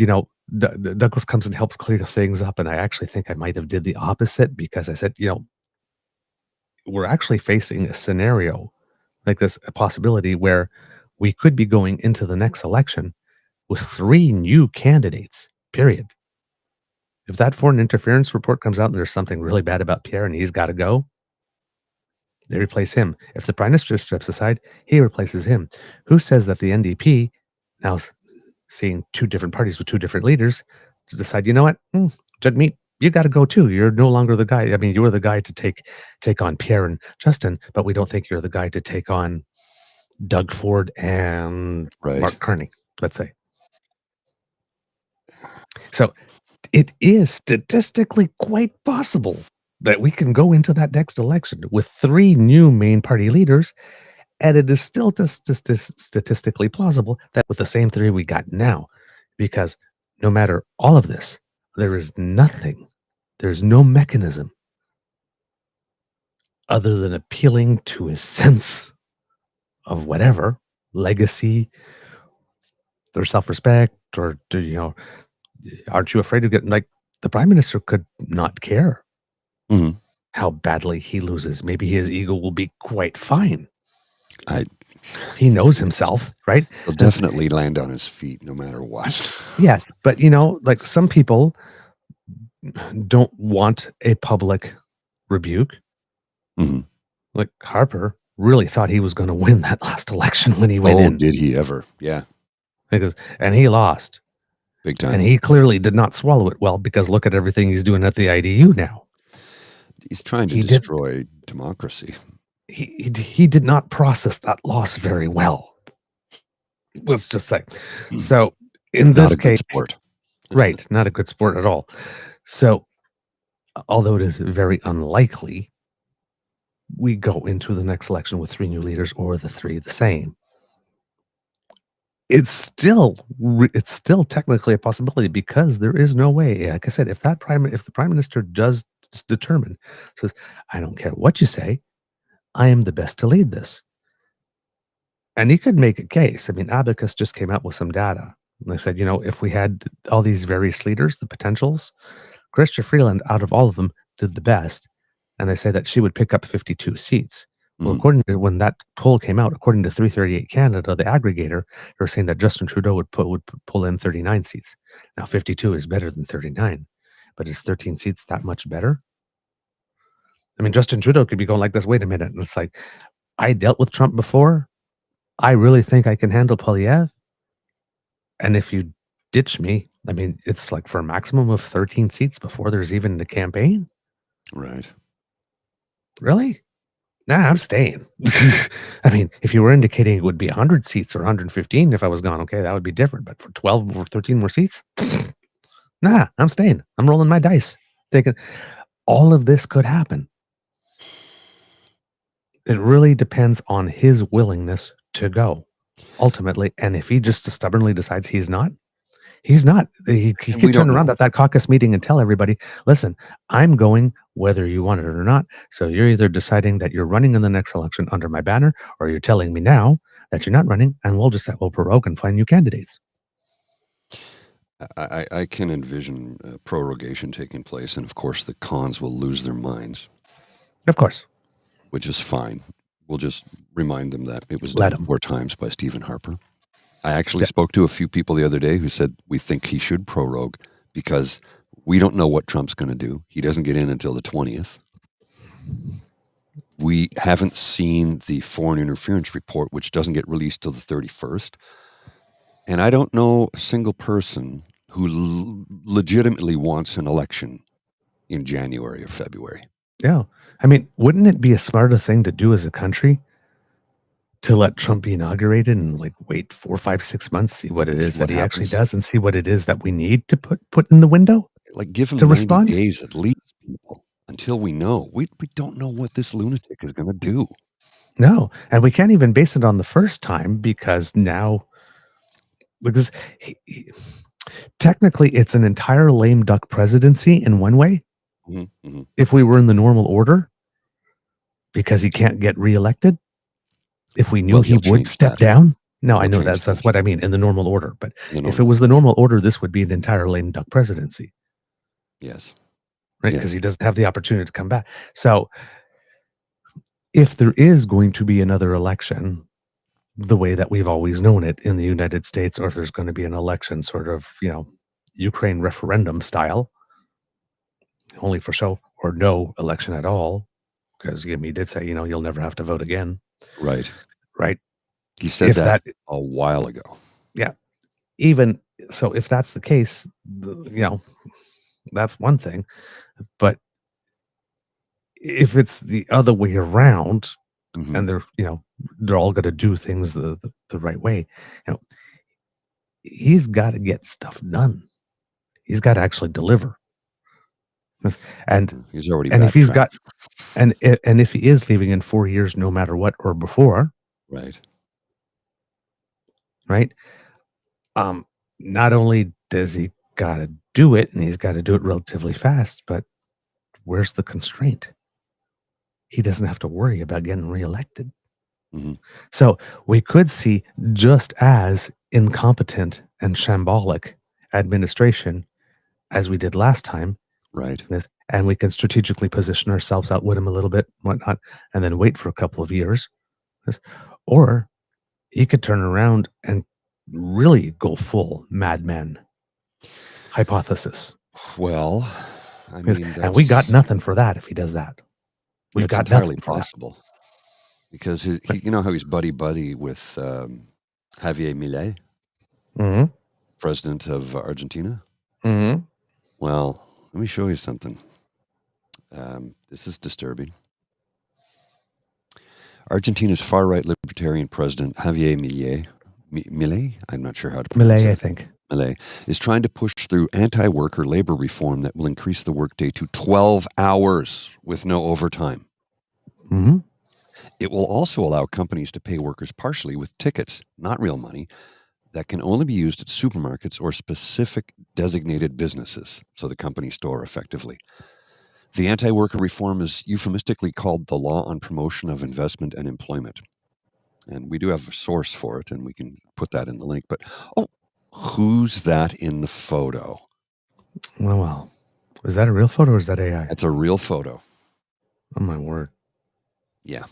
Douglas comes and helps clear things up. And I actually think I might have did the opposite, because I said, we're actually facing a scenario like this, a possibility where we could be going into the next election with 3 new candidates, period. If that foreign interference report comes out and there's something really bad about Pierre and he's got to go, they replace him. If the Prime Minister steps aside, he replaces him. Who says that the NDP, now seeing 2 different parties with 2 different leaders, to decide, you know what, Jagmeet, you got to go too. You're no longer the guy. I mean, you were the guy to take on Pierre and Justin, but we don't think you're the guy to take on Doug Ford and Mark Carney, let's say. So it is statistically quite possible that we can go into that next election with 3 new main party leaders, and it is still statistically plausible that with the same 3 we got now, because no matter all of this, there's no mechanism other than appealing to his sense of whatever, legacy or self-respect, or aren't you afraid of getting, like, the Prime Minister could not care how badly he loses. Maybe his ego will be quite fine. He knows himself, right? He'll definitely land on his feet no matter what. Yes, but like, some people don't want a public rebuke. Like Harper really thought he was going to win that last election when he went in. Did he ever? Yeah. And he lost. Big time. And he clearly did not swallow it well, because look at everything he's doing at the IDU now. He's trying to destroy democracy. He did not process that loss very well. Let's just say. So in this case, sport. Right, not a good sport at all. So although it is very unlikely we go into the next election with 3 new leaders or the 3 the same, it's still technically a possibility, because there is no way, like I said, if the Prime Minister does determine, says, I don't care what you say, I am the best to lead this. And he could make a case. I mean, Abacus just came out with some data. And they said, if we had all these various leaders, the potentials, Chrystia Freeland, out of all of them, did the best. And they say that she would pick up 52 seats. Well, according to when that poll came out, according to 338 Canada, the aggregator, they were saying that Justin Trudeau would pull in 39 seats. Now, 52 is better than 39, but is 13 seats that much better? I mean, Justin Trudeau could be going like this, wait a minute. And it's like, I dealt with Trump before. I really think I can handle Poilievre. And if you ditch me, I mean, it's like for a maximum of 13 seats before there's even the campaign. Right. Really? Nah, I'm staying. I mean, if you were indicating it would be 100 seats or 115 if I was gone, okay, that would be different. But for 12 or 13 more seats, nah, I'm staying. I'm rolling my dice. Thinking all of this could happen. It really depends on his willingness to go, ultimately. And if he just stubbornly decides he's not, he could turn around at that caucus meeting and tell everybody, listen, I'm going whether you want it or not. So you're either deciding that you're running in the next election under my banner, or you're telling me now that you're not running, and we'll prorogue and find new candidates. I can envision prorogation taking place, and of course the cons will lose their minds. Of course. Which is fine. We'll just remind them that it was done 4 times by Stephen Harper. I actually spoke to a few people the other day who said we think he should prorogue because we don't know what Trump's going to do. He doesn't get in until the 20th. We haven't seen the foreign interference report, which doesn't get released till the 31st. And I don't know a single person who legitimately wants an election in January or February. Yeah. I mean, wouldn't it be a smarter thing to do as a country to let Trump be inaugurated and like wait 4, 5, 6 months, see what it See is what that he actually happens. does, and see what it is that we need to put in the window Like, give him to 90 respond? days at least, people, until we know. We don't know what this lunatic is going to do. No, and we can't even base it on the first time because now, because technically it's an entire lame duck presidency in one way. If we were in the normal order, because he can't get reelected, if we knew Well, he he'll would change step that. down. No, I He'll know change that's that. what I mean in the normal order. But The if it was the normal order, this would be an entire lame duck presidency, Yes. right? Yes. Because he doesn't have the opportunity to come back. So if there is going to be another election, the way that we've always known it in the United States, or if there's going to be an election sort of, Ukraine referendum style, only for show, or no election at all, because he did say, you'll never have to vote again. Right. Right. He said that a while ago. Yeah. Even so, if that's the case, that's one thing. But if it's the other way around, and they're all going to do things the right way, he's got to get stuff done. He's got to actually deliver. And he's already and if he's got and if he is leaving in 4 years, no matter what, or before, right. Not only does he got to do it, and he's got to do it relatively fast, but where's the constraint? He doesn't have to worry about getting reelected. So we could see just as incompetent and shambolic administration as we did last time. Right. And we can strategically position ourselves, outwit him a little bit, whatnot, and then wait for a couple of years. Or he could turn around and really go full madman hypothesis. Well, I mean, and we got nothing for that if he does that. We've got entirely nothing possible. Because he, you know how he's buddy with Javier Milei, president of Argentina. Well, let me show you something. This is disturbing. Argentina's far-right libertarian president Javier Milei, I'm not sure how to pronounce it. Milei, I think. Milei is trying to push through anti-worker labor reform that will increase the workday to 12 hours with no overtime. It will also allow companies to pay workers partially with tickets, not real money, that can only be used at supermarkets or specific designated businesses, so the company store effectively. The anti-worker reform is euphemistically called the Law on Promotion of Investment and Employment. And we do have a source for it, and we can put that in the link. But, who's that in the photo? Well, is that a real photo or is that AI? That's a real photo. Oh, my word. Yeah.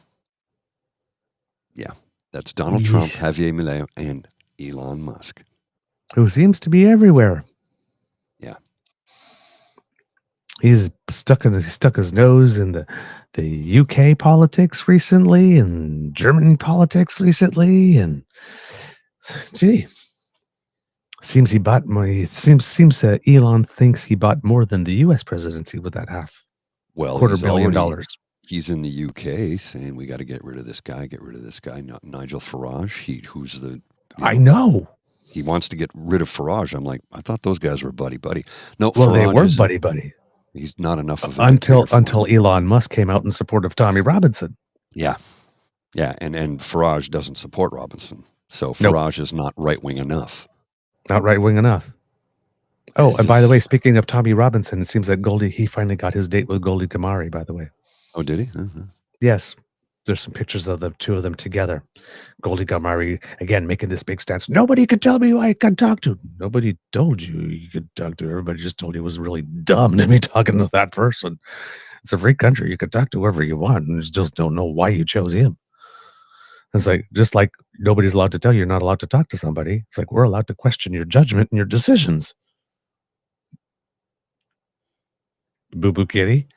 Yeah. That's Donald Trump, Javier Milei, and Elon Musk. Who seems to be everywhere. Yeah. He's stuck his nose in the UK politics recently, and German politics recently, and gee, seems he bought more. Seems Elon thinks he bought more than the U.S. presidency with that $250 million. He's in the UK saying we got to get rid of this guy, Not Nigel Farage. Who's the? I know. He wants to get rid of Farage. I'm like, I thought those guys were buddy. No, well, Farage they were buddy. He's not enough of a until Elon Musk came out in support of Tommy Robinson. Yeah, and Farage doesn't support Robinson, so Farage is not right wing enough. Not right wing enough. Oh, and by the way, speaking of Tommy Robinson, it seems that he finally got his date with Goldie Gamari. By the way. Oh, did he? Yes. There's some pictures of the two of them together. Goldie Gamari, again, making this big stance. Nobody could tell me who I could talk to. Nobody told you could talk to. Everybody just told you it was really dumb to be talking to that person. It's a free country. You could talk to whoever you want, and you just don't know why you chose him. It's like, just like nobody's allowed to tell you you're not allowed to talk to somebody. It's like we're allowed to question your judgment and your decisions. Boo-boo kitty.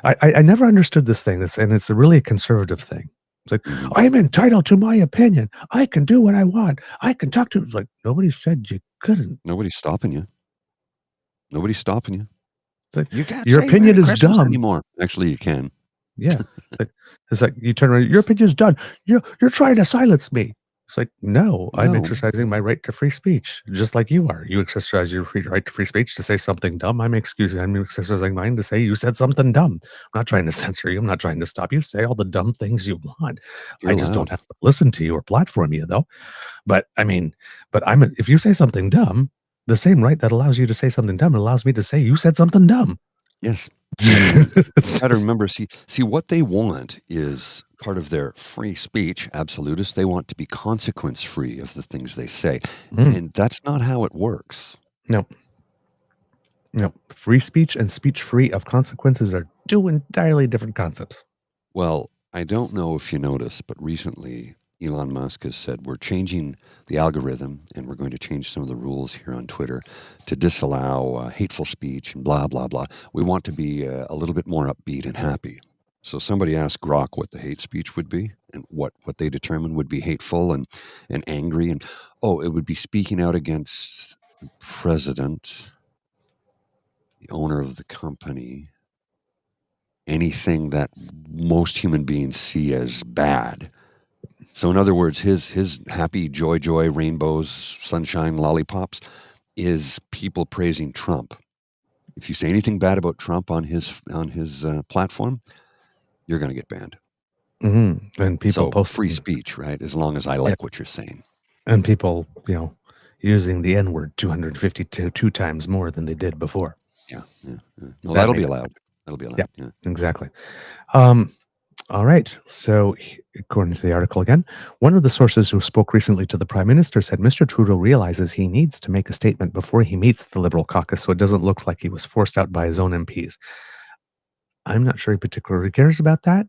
I never understood this thing. And it's a really conservative thing. It's like, I'm entitled to my opinion. I can do what I want. I can talk to. It's like, nobody said you couldn't. Nobody's stopping you. Like, you can't. Your opinion is dumb anymore. Actually, you can. Yeah. It's like you turn around, your opinion's done. You're trying to silence me. It's like, no, I'm No. exercising my right to free speech, just like you are. You exercise your right to free speech to say something dumb. I'm exercising mine to say you said something dumb. I'm not trying to censor you. I'm not trying to stop you. Say all the dumb things you want. You're I just don't allowed. have to listen to you or platform you, though. But I mean, if you say something dumb, the same right that allows you to say something dumb allows me to say you said something dumb. Yes. And It's you got to just- remember, see, what they want is part of their free speech, absolutists. They want to be consequence free of the things they say. Mm. And that's not how it works. No. Free speech and speech free of consequences are two entirely different concepts. Well, I don't know if you noticed, but recently Elon Musk has said we're changing the algorithm and we're going to change some of the rules here on Twitter to disallow hateful speech and blah, blah, blah. We want to be a little bit more upbeat and happy. So somebody asked Grok what the hate speech would be and what they determined would be hateful and angry. And, it would be speaking out against the president, the owner of the company, anything that most human beings see as bad. So in other words, his happy joy, rainbows, sunshine, lollipops is people praising Trump. If you say anything bad about Trump on his platform, you're going to get banned. Mm-hmm. And people So free speech, right? As long as I like what you're saying. And people, using the N word 252 times more than they did before. Yeah. No, that'll be allowed. That'll be allowed. Yeah, exactly. All right. So, according to the article again, one of the sources who spoke recently to the Prime Minister said Mr. Trudeau realizes he needs to make a statement before he meets the Liberal caucus, so it doesn't look like he was forced out by his own MPs. I'm not sure he particularly cares about that,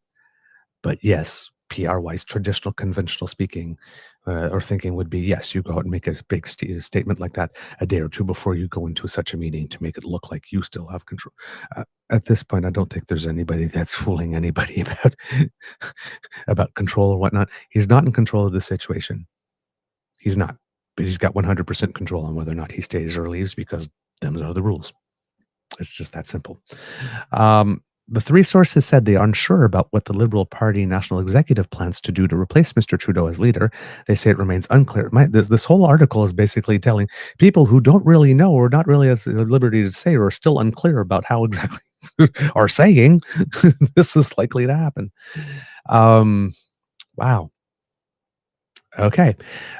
but yes, PR-wise, traditional, conventional speaking or thinking would be, yes, you go out and make a big statement like that a day or two before you go into such a meeting to make it look like you still have control. At this point, I don't think there's anybody that's fooling anybody about control or whatnot. He's not in control of the situation. He's not, but he's got 100% control on whether or not he stays or leaves because them's are the rules. It's just that simple. The three sources said they are unsure about what the Liberal Party National Executive plans to do to replace Mr. Trudeau as leader. They say it remains unclear. This whole article is basically telling people who don't really know or not really at liberty to say or are still unclear about how exactly are saying this is likely to happen. Wow. Okay.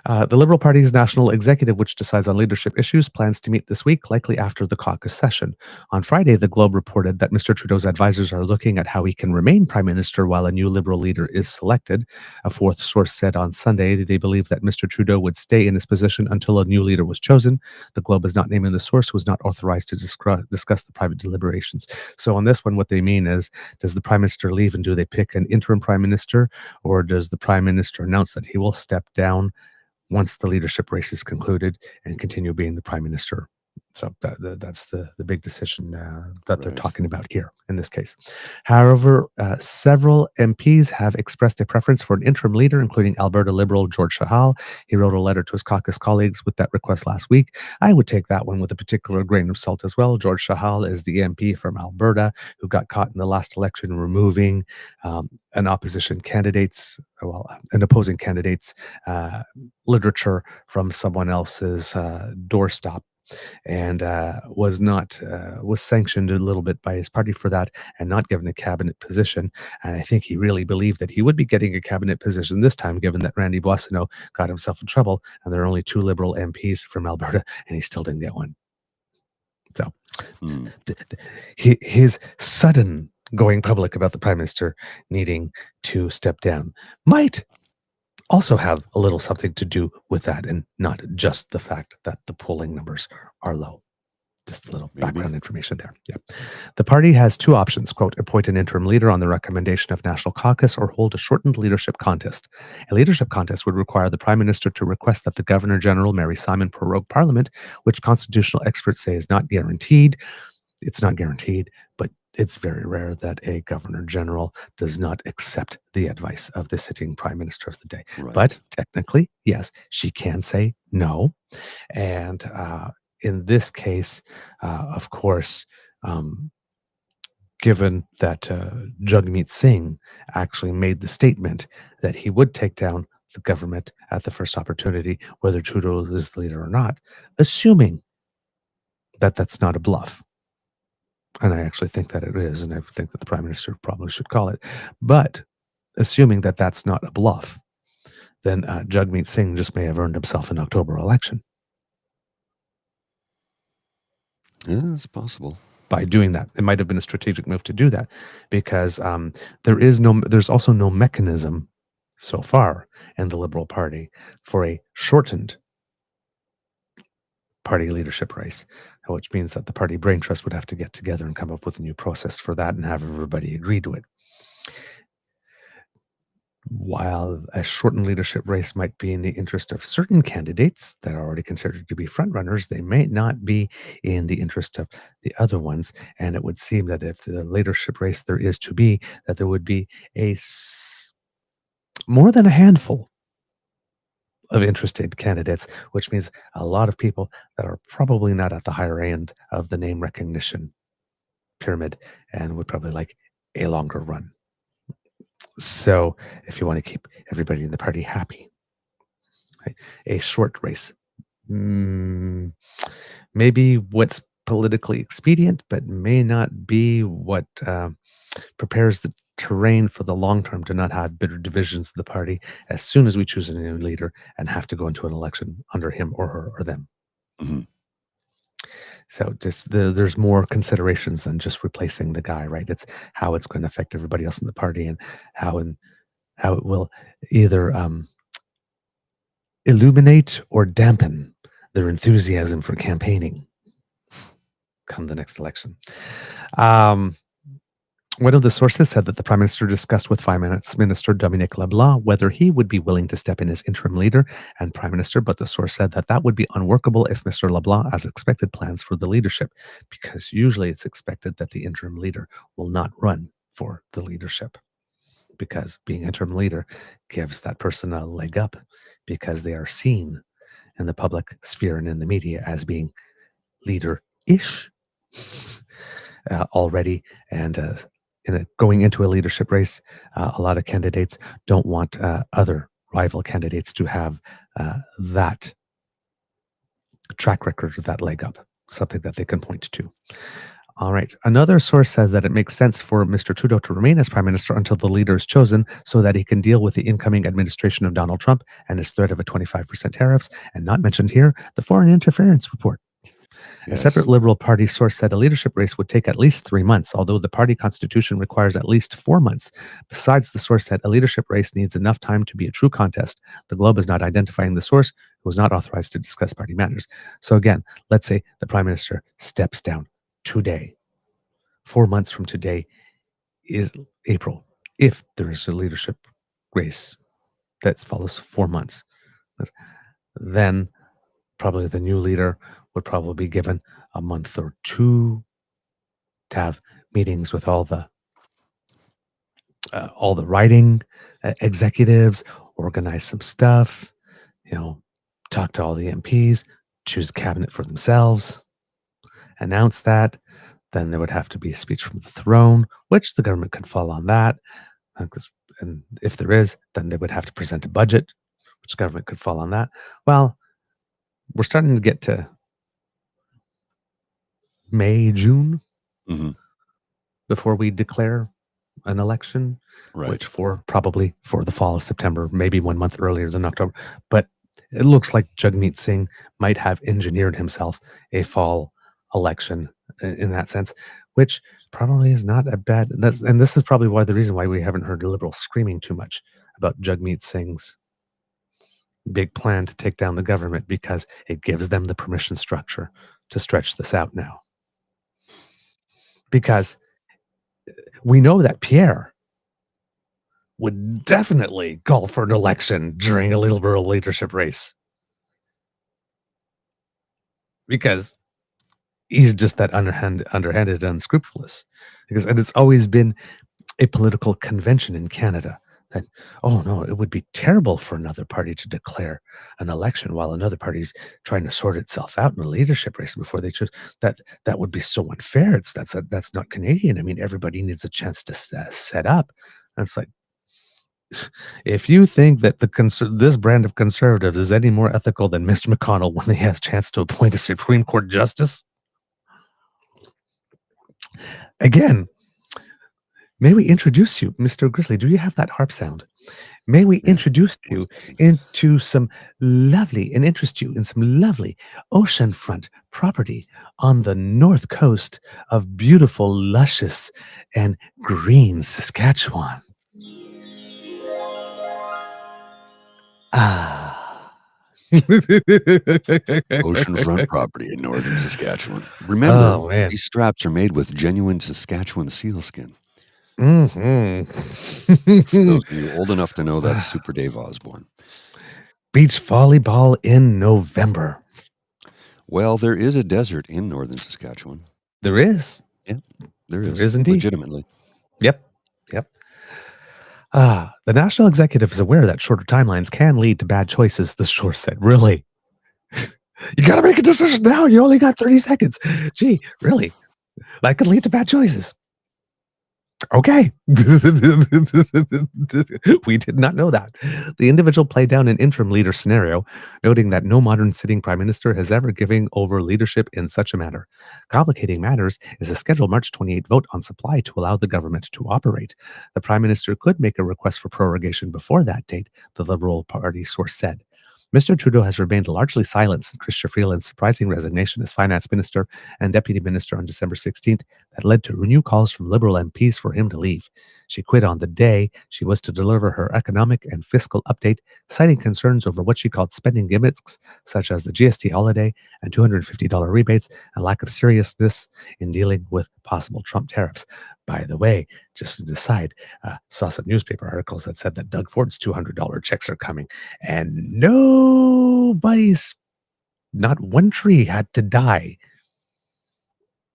The Liberal Party's national executive, which decides on leadership issues, plans to meet this week, likely after the caucus session. On Friday, the Globe reported that Mr. Trudeau's advisors are looking at how he can remain prime minister while a new Liberal leader is selected. A fourth source said on Sunday that they believe that Mr. Trudeau would stay in his position until a new leader was chosen. The Globe is not naming the source, who was not authorized to discuss the private deliberations. So on this one, what they mean is, does the prime minister leave and do they pick an interim prime minister, or does the prime minister announce that he will step down once the leadership race is concluded and continue being the prime minister? So that's the big decision that they're talking about here in this case. However, several MPs have expressed a preference for an interim leader, including Alberta Liberal George Chahal. He wrote a letter to his caucus colleagues with that request last week. I would take that one with a particular grain of salt as well. George Chahal is the MP from Alberta who got caught in the last election removing an opposition candidate's, an opposing candidate's literature from someone else's doorstop, and was sanctioned a little bit by his party for that and not given a cabinet position. And I think he really believed that he would be getting a cabinet position this time, given that Randy Boissonnault got himself in trouble and there are only two Liberal MPs from Alberta and he still didn't get one. So his sudden going public about the prime minister needing to step down might also have a little something to do with that, and not just the fact that the polling numbers are low. Just a little background information there. Yeah. The party has two options, quote, appoint an interim leader on the recommendation of National Caucus or hold a shortened leadership contest. A leadership contest would require the Prime Minister to request that the Governor General Mary Simon prorogue Parliament, which constitutional experts say is not guaranteed. It's not guaranteed, but it's very rare that a Governor General does not accept the advice of the sitting Prime Minister of the day. Right. But technically, yes, she can say no. And in this case, of course, given that Jagmeet Singh actually made the statement that he would take down the government at the first opportunity, whether Trudeau is the leader or not, assuming that that's not a bluff. And I actually think that it is, and I think that the Prime Minister probably should call it. But assuming that that's not a bluff, then Jagmeet Singh just may have earned himself an October election. Yeah, it's possible. By doing that, it might have been a strategic move to do that, because there's also no mechanism so far in the Liberal Party for a shortened party leadership race, which means that the party brain trust would have to get together and come up with a new process for that and have everybody agree to it. While a shortened leadership race might be in the interest of certain candidates that are already considered to be frontrunners, they may not be in the interest of the other ones. And it would seem that if the leadership race there is to be, that there would be more than a handful of interested candidates, which means a lot of people that are probably not at the higher end of the name recognition pyramid and would probably like a longer run. So if you want to keep everybody in the party happy, right, a short race, maybe what's politically expedient, but may not be what prepares the terrain for the long term to not have bitter divisions in the party as soon as we choose a new leader and have to go into an election under him or her or them. Mm-hmm. So just there's more considerations than just replacing the guy, right? It's how it's going to affect everybody else in the party and how it will either illuminate or dampen their enthusiasm for campaigning come the next election. One of the sources said that the Prime Minister discussed with Finance Minister Dominic LeBlanc whether he would be willing to step in as interim leader and Prime Minister, but the source said that that would be unworkable if Mr. LeBlanc has expected plans for the leadership, because usually it's expected that the interim leader will not run for the leadership, because being interim leader gives that person a leg up because they are seen in the public sphere and in the media as being leader-ish already, and going into a leadership race, a lot of candidates don't want other rival candidates to have that track record or that leg up, something that they can point to. All right. Another source says that it makes sense for Mr. Trudeau to remain as Prime Minister until the leader is chosen so that he can deal with the incoming administration of Donald Trump and his threat of a 25% tariffs, and not mentioned here, the foreign interference report. Yes. A separate Liberal Party source said a leadership race would take at least 3 months, although the party constitution requires at least 4 months. Besides, the source said a leadership race needs enough time to be a true contest. The Globe is not identifying the source, who was not authorized to discuss party matters. So again, let's say the Prime Minister steps down today. 4 months from today is April. If there is a leadership race that follows 4 months, then probably the new leader would probably be given a month or two to have meetings with all the writing executives, organize some stuff, talk to all the MPs, choose cabinet for themselves, announce that. Then there would have to be a speech from the throne, which the government could fall on that. And if there is, then they would have to present a budget, which the government could fall on that. Well, we're starting to get to May, June, before we declare an election, right, which probably for the fall of September, maybe 1 month earlier than October. But it looks like Jagmeet Singh might have engineered himself a fall election in that sense, which probably is not a bad. And this is probably the reason why we haven't heard the Liberals screaming too much about Jagmeet Singh's big plan to take down the government, because it gives them the permission structure to stretch this out now. Because we know that Pierre would definitely call for an election during a Liberal leadership race, because he's just that underhanded and unscrupulous. And it's always been a political convention in Canada that, oh no, it would be terrible for another party to declare an election while another party's trying to sort itself out in a leadership race before they choose. That would be so unfair. That's not Canadian. I mean, everybody needs a chance to set up. And it's like, if you think that this brand of conservatives is any more ethical than Mr. McConnell when he has a chance to appoint a Supreme Court justice, again, may we introduce you, Mr. Grizzly? Do you have that harp sound? May we introduce you into some lovely and interest you in some lovely oceanfront property on the north coast of beautiful, luscious, and green Saskatchewan. Oceanfront property in northern Saskatchewan. Remember, these straps are made with genuine Saskatchewan sealskin. Mm-hmm. For those of you old enough to know, that's Super Dave Osborne. Beach volleyball in November. Well, there is a desert in northern Saskatchewan. There is. Yeah, there is. There is indeed. Legitimately. Yep. The national executive is aware that shorter timelines can lead to bad choices, the source said. Really? You got to make a decision now. You only got 30 seconds. Gee, really? That could lead to bad choices. Okay. We did not know that. The individual played down an interim leader scenario, noting that no modern sitting prime minister has ever given over leadership in such a manner. Complicating matters is a scheduled March 28 vote on supply to allow the government to operate. The prime minister could make a request for prorogation before that date, the Liberal Party source said. Mr. Trudeau has remained largely silent since Chrystia Freeland's surprising resignation as finance minister and deputy minister on December 16th that led to renewed calls from Liberal MPs for him to leave. She quit on the day she was to deliver her economic and fiscal update, citing concerns over what she called spending gimmicks, such as the GST holiday and $250 rebates, and lack of seriousness in dealing with possible Trump tariffs. By the way, just to decide, saw some newspaper articles that said that Doug Ford's $200 checks are coming, and not one tree had to die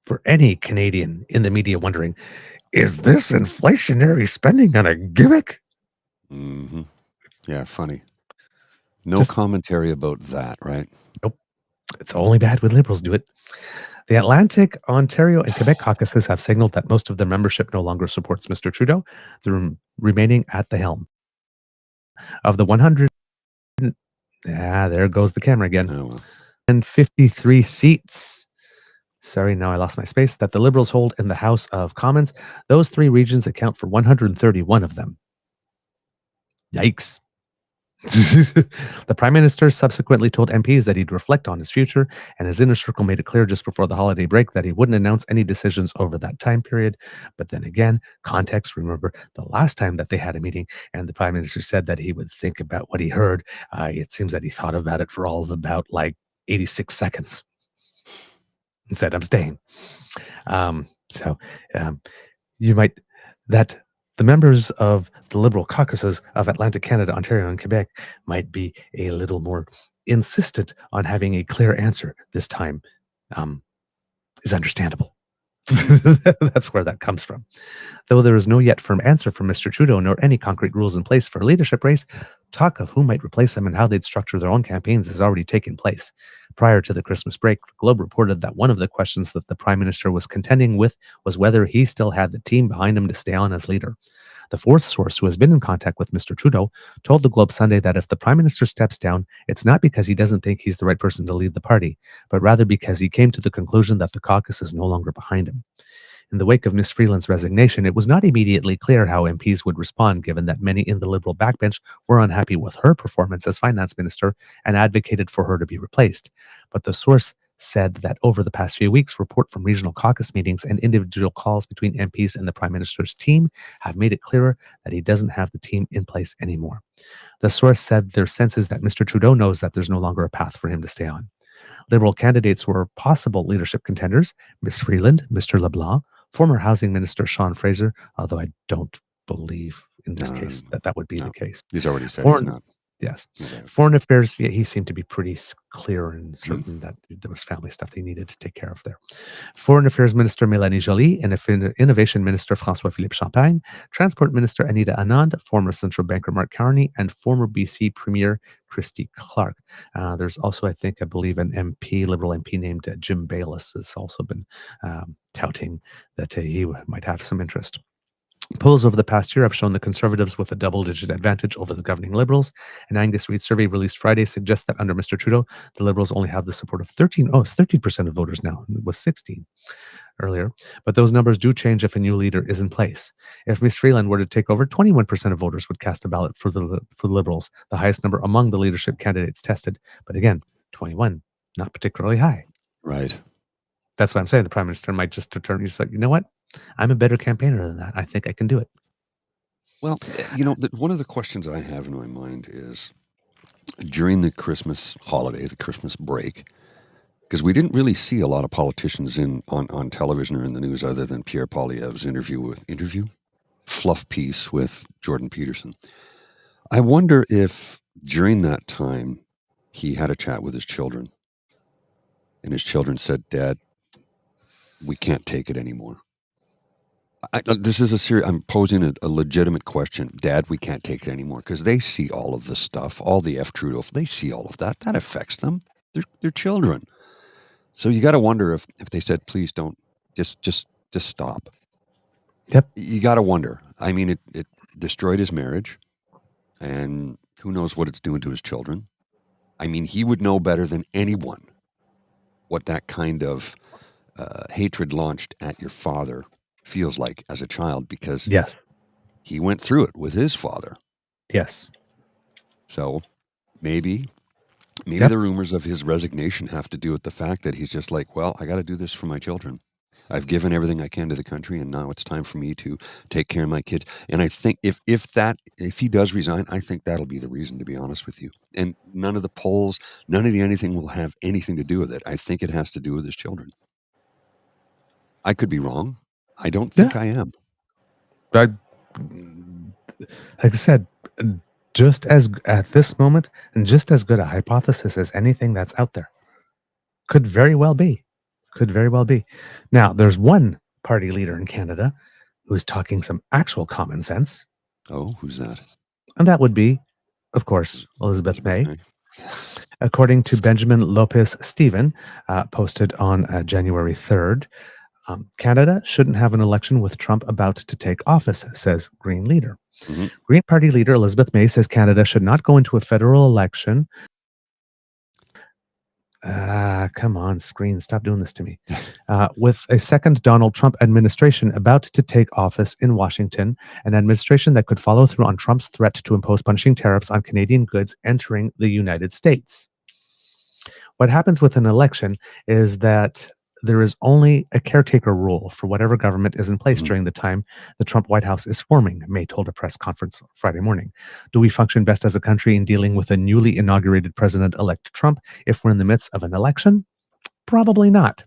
for any Canadian in the media wondering, is this inflationary spending on a gimmick? Mm-hmm. Yeah, funny. No commentary about that, right? Nope. It's only bad when Liberals do it. The Atlantic, Ontario, and Quebec caucuses have signaled that most of their membership no longer supports Mr. Trudeau, remaining at the helm. Of the 100, there goes the camera again, Oh, well. And 53 seats. Sorry, now I lost my space. That the Liberals hold in the House of Commons. Those three regions account for 131 of them. Yikes. The Prime Minister subsequently told MPs that he'd reflect on his future, and his inner circle made it clear just before the holiday break that he wouldn't announce any decisions over that time period. But then again, context, remember the last time that they had a meeting and the Prime Minister said that he would think about what he heard. It seems that he thought about it for all of about 86 seconds and said, I'm staying. You might, that the members of the Liberal caucuses of Atlantic Canada, Ontario, and Quebec might be a little more insistent on having a clear answer this time is understandable. That's where that comes from. Though there is no yet firm answer from Mr. Trudeau nor any concrete rules in place for a leadership race, talk of who might replace them and how they'd structure their own campaigns has already taken place. Prior to the Christmas break, the Globe reported that one of the questions that the Prime Minister was contending with was whether he still had the team behind him to stay on as leader. The fourth source, who has been in contact with Mr. Trudeau, told the Globe Sunday that if the Prime Minister steps down, it's not because he doesn't think he's the right person to lead the party, but rather because he came to the conclusion that the caucus is no longer behind him. In the wake of Ms. Freeland's resignation, it was not immediately clear how MPs would respond, given that many in the Liberal backbench were unhappy with her performance as finance minister and advocated for her to be replaced. But the source said that over the past few weeks, report from regional caucus meetings and individual calls between MPs and the Prime Minister's team have made it clearer that he doesn't have the team in place anymore. The source said their sense is that Mr. Trudeau knows that there's no longer a path for him to stay on. Liberal candidates were possible leadership contenders: Ms. Freeland, Mr. LeBlanc, former Housing Minister Sean Fraser, although I don't believe in this case that would be the case. He's already said he's not. Yes. Okay. Foreign affairs, yeah, he seemed to be pretty clear and certain that there was family stuff he needed to take care of there. Foreign Affairs Minister Mélanie Joly and Innovation Minister François-Philippe Champagne, Transport Minister Anita Anand, former central banker Mark Carney, and former BC Premier Christy Clark. There's also, I believe, an MP, Liberal MP named Jim Bayless that's also been touting that he might have some interest. Polls over the past year have shown the Conservatives with a double-digit advantage over the governing Liberals. An Angus Reid survey released Friday suggests that under Mr. Trudeau, the Liberals only have the support of 13% of voters now. It was 16 earlier. But those numbers do change if a new leader is in place. If Ms. Freeland were to take over, 21% of voters would cast a ballot for the Liberals, the highest number among the leadership candidates tested. But again, 21, not particularly high. Right. That's what I'm saying. The Prime Minister might just return. He's like, you know what? I'm a better campaigner than that. I think I can do it. Well, one of the questions I have in my mind is during the Christmas holiday, the Christmas break, because we didn't really see a lot of politicians on television or in the news other than Pierre Poilievre's fluff piece with Jordan Peterson. I wonder if during that time he had a chat with his children and his children said, "Dad, we can't take it anymore." This is I'm posing a legitimate question. Dad, we can't take it anymore, because they see all of the stuff, all the Trudeau. They see all of that. That affects them. They're children. So you got to wonder if they said, please don't, just stop. Yep. You got to wonder. I mean, it destroyed his marriage, and who knows what it's doing to his children. I mean, he would know better than anyone what that kind of hatred launched at your father feels like as a child, because yes, he went through it with his father. Yes. So maybe the rumors of his resignation have to do with the fact that he's just like, well, I got to do this for my children. I've given everything I can to the country, and now it's time for me to take care of my kids. And I think if he does resign, I think that'll be the reason, to be honest with you. And none of the polls, none of the anything will have anything to do with it. I think it has to do with his children. I could be wrong. I don't think I am. Like I said, just as at this moment, and just as good a hypothesis as anything that's out there. Could very well be. Now, there's one party leader in Canada who's talking some actual common sense. Oh, who's that? And that would be, of course, Elizabeth May. According to Benjamin Lopez-Steven, posted on January 3rd, Canada shouldn't have an election with Trump about to take office, says Green leader. Mm-hmm. Green Party leader Elizabeth May says Canada should not go into a federal election. Come on, screen, stop doing this to me. With a second Donald Trump administration about to take office in Washington, an administration that could follow through on Trump's threat to impose punishing tariffs on Canadian goods entering the United States. What happens with an election is that there is only a caretaker rule for whatever government is in place during the time the Trump White House is forming, May told a press conference Friday morning. Do we function best as a country in dealing with a newly inaugurated President-elect Trump if we're in the midst of an election? Probably not.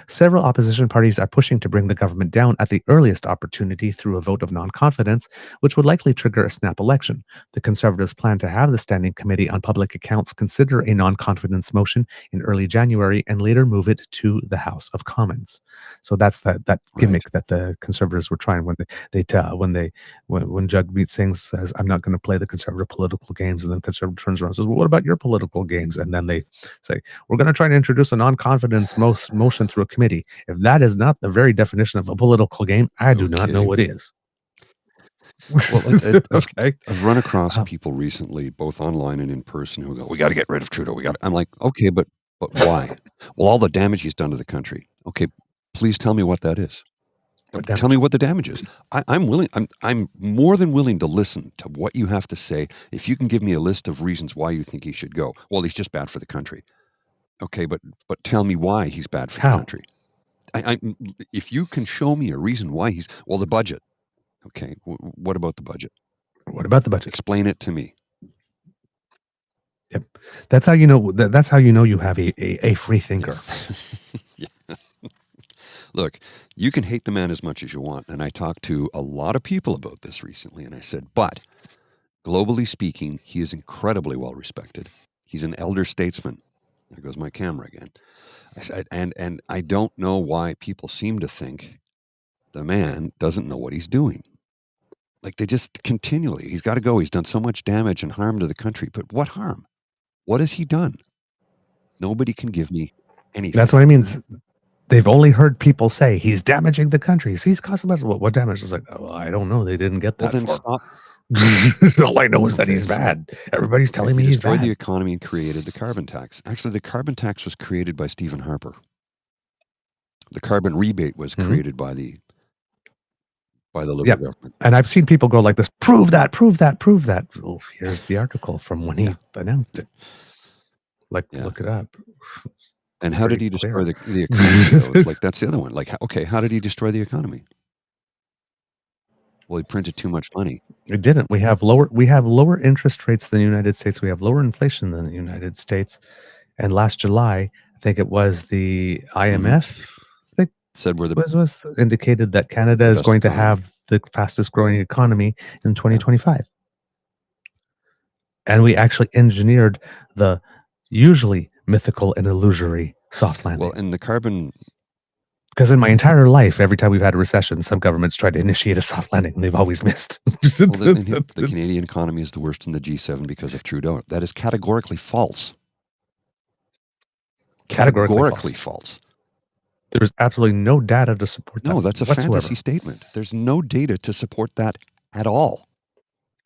Several opposition parties are pushing to bring the government down at the earliest opportunity through a vote of non-confidence, which would likely trigger a snap election. The Conservatives plan to have the Standing Committee on Public Accounts consider a non-confidence motion in early January and later move it to the House of Commons. So that's that gimmick that the Conservatives were trying when Jagmeet Singh says, "I'm not going to play the Conservative political games," and then Conservative turns around and says, "Well, what about your political games?" And then they say, "We're going to try to introduce a non-confidence motion through a committee." If that is not the very definition of a political game, I do not know what is. Well, I've run across people recently, both online and in person, who go, "We got to get rid of Trudeau. I'm like, okay, but why? Well, all the damage he's done to the country. Okay, please tell me what that is. Tell me what the damage is. I'm willing. I'm more than willing to listen to what you have to say. If you can give me a list of reasons why you think he should go. Well, he's just bad for the country. Okay, but tell me why he's bad for the country. If you can show me a reason why the budget. Okay, what about the budget? What about the budget? Explain it to me. Yep, that's how you know. That's how you know you have a free thinker. Yeah. Look, you can hate the man as much as you want, and I talked to a lot of people about this recently, and I said, but Globally speaking, he is incredibly well respected. He's an elder statesman. There goes my camera again. And I don't know why people seem to think the man doesn't know what he's doing. Like they just continually, he's got to go. He's done so much damage and harm to the country. But what harm? What has he done? Nobody can give me anything. That's what I mean. They've only heard people say he's damaging the country. So he's causing much. What damage? Is like, oh, I don't know. They didn't get that then far. Stop. All I know is that he's bad. Everybody's telling me he he's destroyed bad. the economy and created the carbon tax. Actually, the carbon tax was created by Stephen Harper. The carbon rebate was created by the Liberal government. And I've seen people go like this, prove that. Oh, here's the article from when he announced it. Look it up. And how did he destroy the economy? It's like, that's the other one. Like, okay, how did he destroy the economy? Well, he printed too much money. It didn't. We have lower interest rates than the United States. We have lower inflation than the United States. And last July, I think it was the IMF said where was indicated that Canada is going to have the fastest growing economy in 2025. And we actually engineered the usually mythical and illusory soft landing. Well, and the carbon... Because in my entire life, every time we've had a recession, some governments try to initiate a soft landing, and they've always missed. The Canadian economy is the worst in the G7 because of Trudeau. That is categorically false. Categorically false. There's absolutely no data to support that. No, that's a fantasy statement. There's no data to support that at all.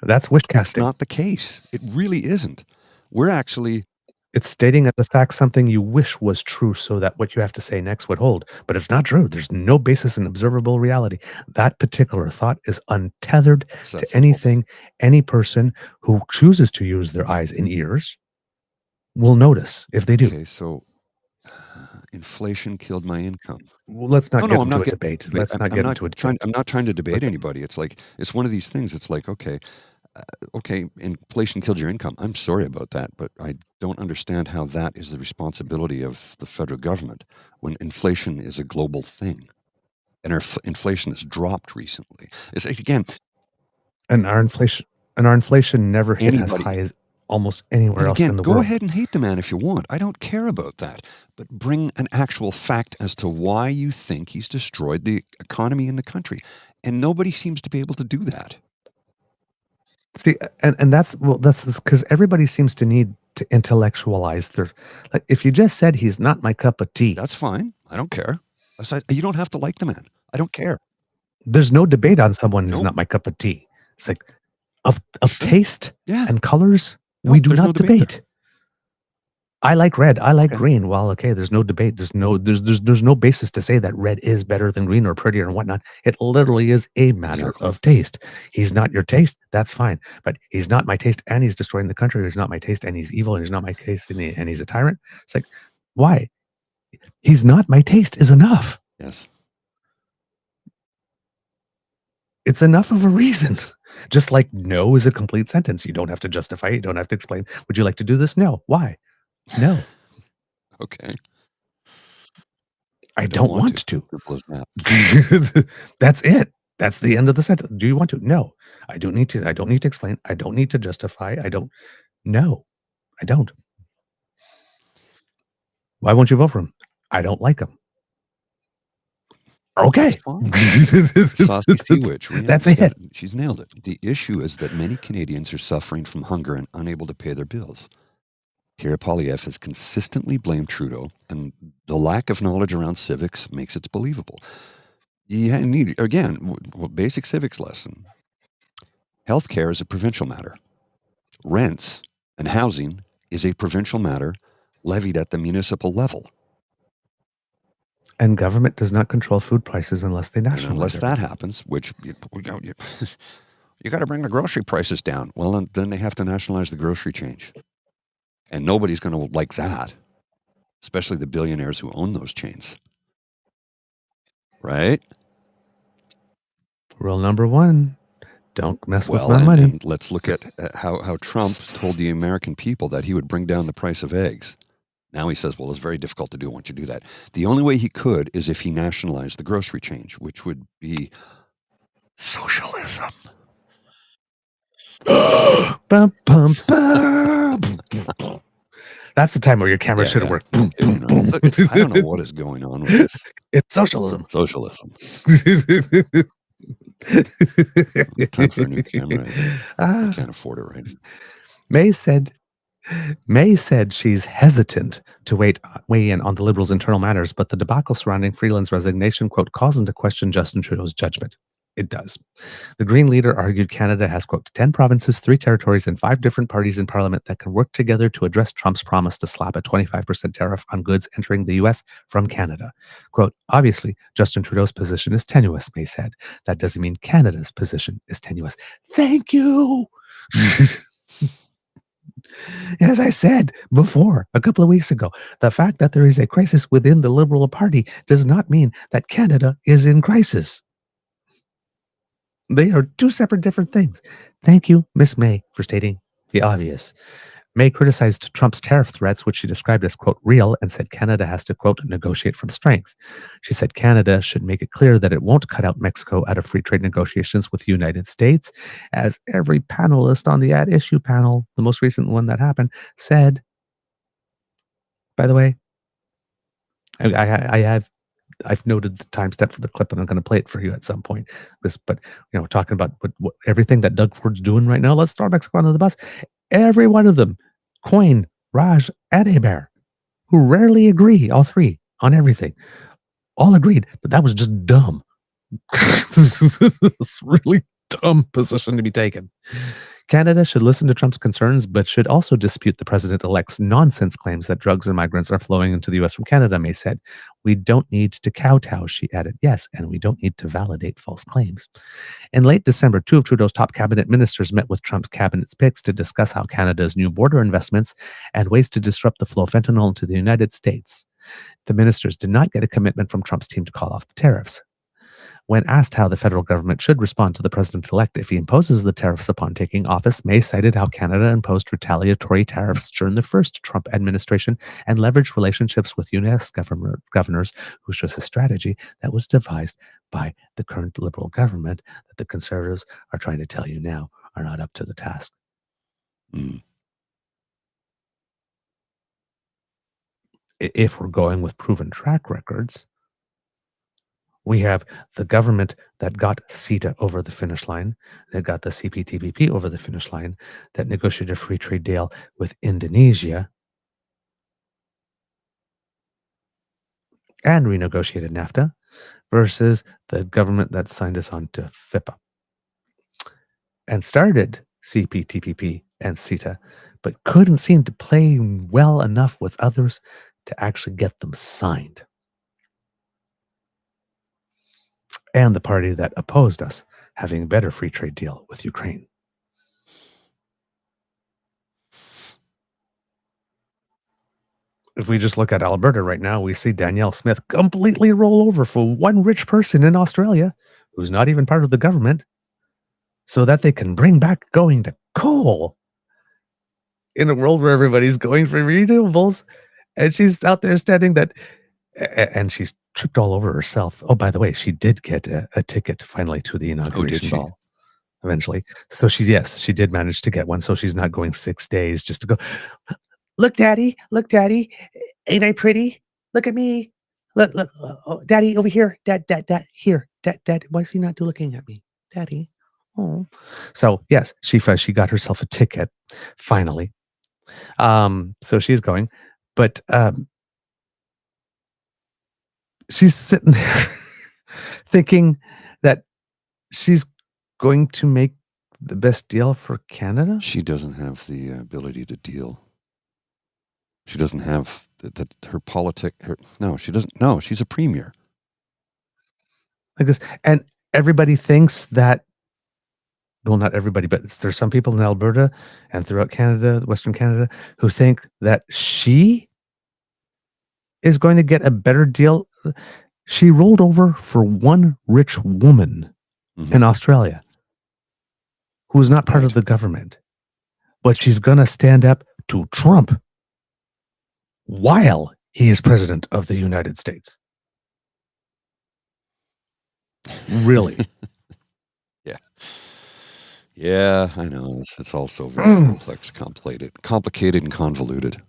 That's wish casting. That's not the case. It really isn't. We're actually... It's stating as a fact something you wish was true so that what you have to say next would hold. But it's not true. There's no basis in observable reality. That particular thought is untethered to anything. Any person who chooses to use their eyes and ears will notice if they do. Okay, so inflation killed my income. Well, let's not get into a debate. Let's not get into a debate. I'm not trying to debate anybody. It's like, it's one of these things. It's like, okay, inflation killed your income. I'm sorry about that, but I don't understand how that is the responsibility of the federal government when inflation is a global thing. And our inflation has dropped recently. It's again, and our inflation never hit as high as almost anywhere else in the world. Go ahead and hate the man if you want. I don't care about that. But bring an actual fact as to why you think he's destroyed the economy in the country. And nobody seems to be able to do that. See, and that's because everybody seems to need to intellectualize their. Like, if you just said he's not my cup of tea, that's fine. I don't care. You don't have to like the man. I don't care. There's no debate on someone who's not my cup of tea. It's like of taste and colors. We do not debate. I like red. I like green. Well, okay, there's no debate. There's no basis to say that red is better than green or prettier and whatnot. It literally is a matter of taste. He's not your taste. That's fine. But he's not my taste and he's destroying the country. He's not my taste and he's evil and he's not my taste and he's a tyrant. It's like, why? He's not my taste is enough. Yes. It's enough of a reason. Just like no is a complete sentence. You don't have to justify it. You don't have to explain. Would you like to do this? No. Why? No. Okay. I don't want to. That's it. That's the end of the sentence. Do you want to? No. I don't need to. I don't need to explain. I don't need to justify. I don't. No. I don't. Why won't you vote for him? I don't like him. Okay. Saucy Sea Witch. That's it. She's nailed it. The issue is that many Canadians are suffering from hunger and unable to pay their bills. Pierre Poilievre has consistently blamed Trudeau, and the lack of knowledge around civics makes it believable. You need, again, basic civics lesson. Healthcare is a provincial matter. Rents and housing is a provincial matter levied at the municipal level. And government does not control food prices unless they nationalize. Unless that happens, which you got to bring the grocery prices down. Well, then they have to nationalize the grocery change. And nobody's going to like that, especially the billionaires who own those chains. Right? Rule number one, don't mess with my money. And let's look at how Trump told the American people that he would bring down the price of eggs. Now he says, well, it's very difficult to do once you do that. The only way he could is if he nationalized the grocery change, which would be socialism. Bum, bum, bum. That's the time where your camera should have worked. Boom, boom, boom. I don't know what is going on with this. It's socialism. Socialism. Time for a new camera. I can't afford it right now. May said she's hesitant to weigh in on the Liberals' internal matters, but the debacle surrounding Freeland's resignation, quote, calls into question Justin Trudeau's judgment. It does. The Green leader argued Canada has, quote, 10 provinces, 3 territories, and 5 different parties in Parliament that can work together to address Trump's promise to slap a 25% tariff on goods entering the U.S. from Canada. Quote, obviously, Justin Trudeau's position is tenuous, May said. That doesn't mean Canada's position is tenuous. Thank you. As I said before, a couple of weeks ago, the fact that there is a crisis within the Liberal Party does not mean that Canada is in crisis. They are 2 separate different things. Thank you, Miss May, for stating the obvious. May criticized Trump's tariff threats, which she described as, quote, real, and said Canada has to, quote, negotiate from strength. She said Canada should make it clear that it won't cut out Mexico out of free trade negotiations with the United States, as every panelist on the At Issue panel, the most recent one that happened, said. By the way, I've noted the timestamp for the clip, and I'm going to play it for you at some point. But talking about what everything that Doug Ford's doing right now, let's throw Mexico under the bus. Every one of them, Coyne, Raj, and Hebert, who rarely agree, all 3, on everything, all agreed that that was just dumb. It's really dumb position to be taken. Canada should listen to Trump's concerns, but should also dispute the president-elect's nonsense claims that drugs and migrants are flowing into the U.S. from Canada, May said. We don't need to kowtow, she added. Yes, and we don't need to validate false claims. In late December, 2 of Trudeau's top cabinet ministers met with Trump's cabinet's picks to discuss how Canada's new border investments and ways to disrupt the flow of fentanyl into the United States. The ministers did not get a commitment from Trump's team to call off the tariffs. When asked how the federal government should respond to the president-elect if he imposes the tariffs upon taking office, May cited how Canada imposed retaliatory tariffs during the first Trump administration and leveraged relationships with U.S. governors, which was a strategy that was devised by the current Liberal government that the Conservatives are trying to tell you now are not up to the task. If we're going with proven track records, we have the government that got CETA over the finish line, that got the CPTPP over the finish line, that negotiated a free trade deal with Indonesia, and renegotiated NAFTA, versus the government that signed us on to FIPA and started CPTPP and CETA, but couldn't seem to play well enough with others to actually get them signed. And the party that opposed us having a better free trade deal with Ukraine. If we just look at Alberta right now, we see Danielle Smith completely roll over for one rich person in Australia who's not even part of the government so that they can bring back going to coal in a world where everybody's going for renewables. And she's out there standing that, and she's tripped all over herself. Oh, by the way, she did get a ticket finally to the inauguration ball eventually. So she did manage to get one. So she's not going 6 days just to go, look, Daddy, ain't I pretty? Look at me. Look, oh, Daddy, over here. Dad, here. Dad, why is he not looking at me? Daddy. Oh. So yes, she got herself a ticket finally. So she's going, but she's sitting there thinking that she's going to make the best deal for Canada. She doesn't have the ability to deal. She doesn't have that. Her politic. She doesn't. No, she's a premier. I guess, and everybody thinks that. Well, not everybody, but there's some people in Alberta and throughout Canada, Western Canada, who think that she is going to get a better deal. She rolled over for one rich woman in Australia who is not part of the government, but she's going to stand up to Trump while he is president of the United States. Really? Yeah. Yeah, I know. It's also very complex, complicated and convoluted.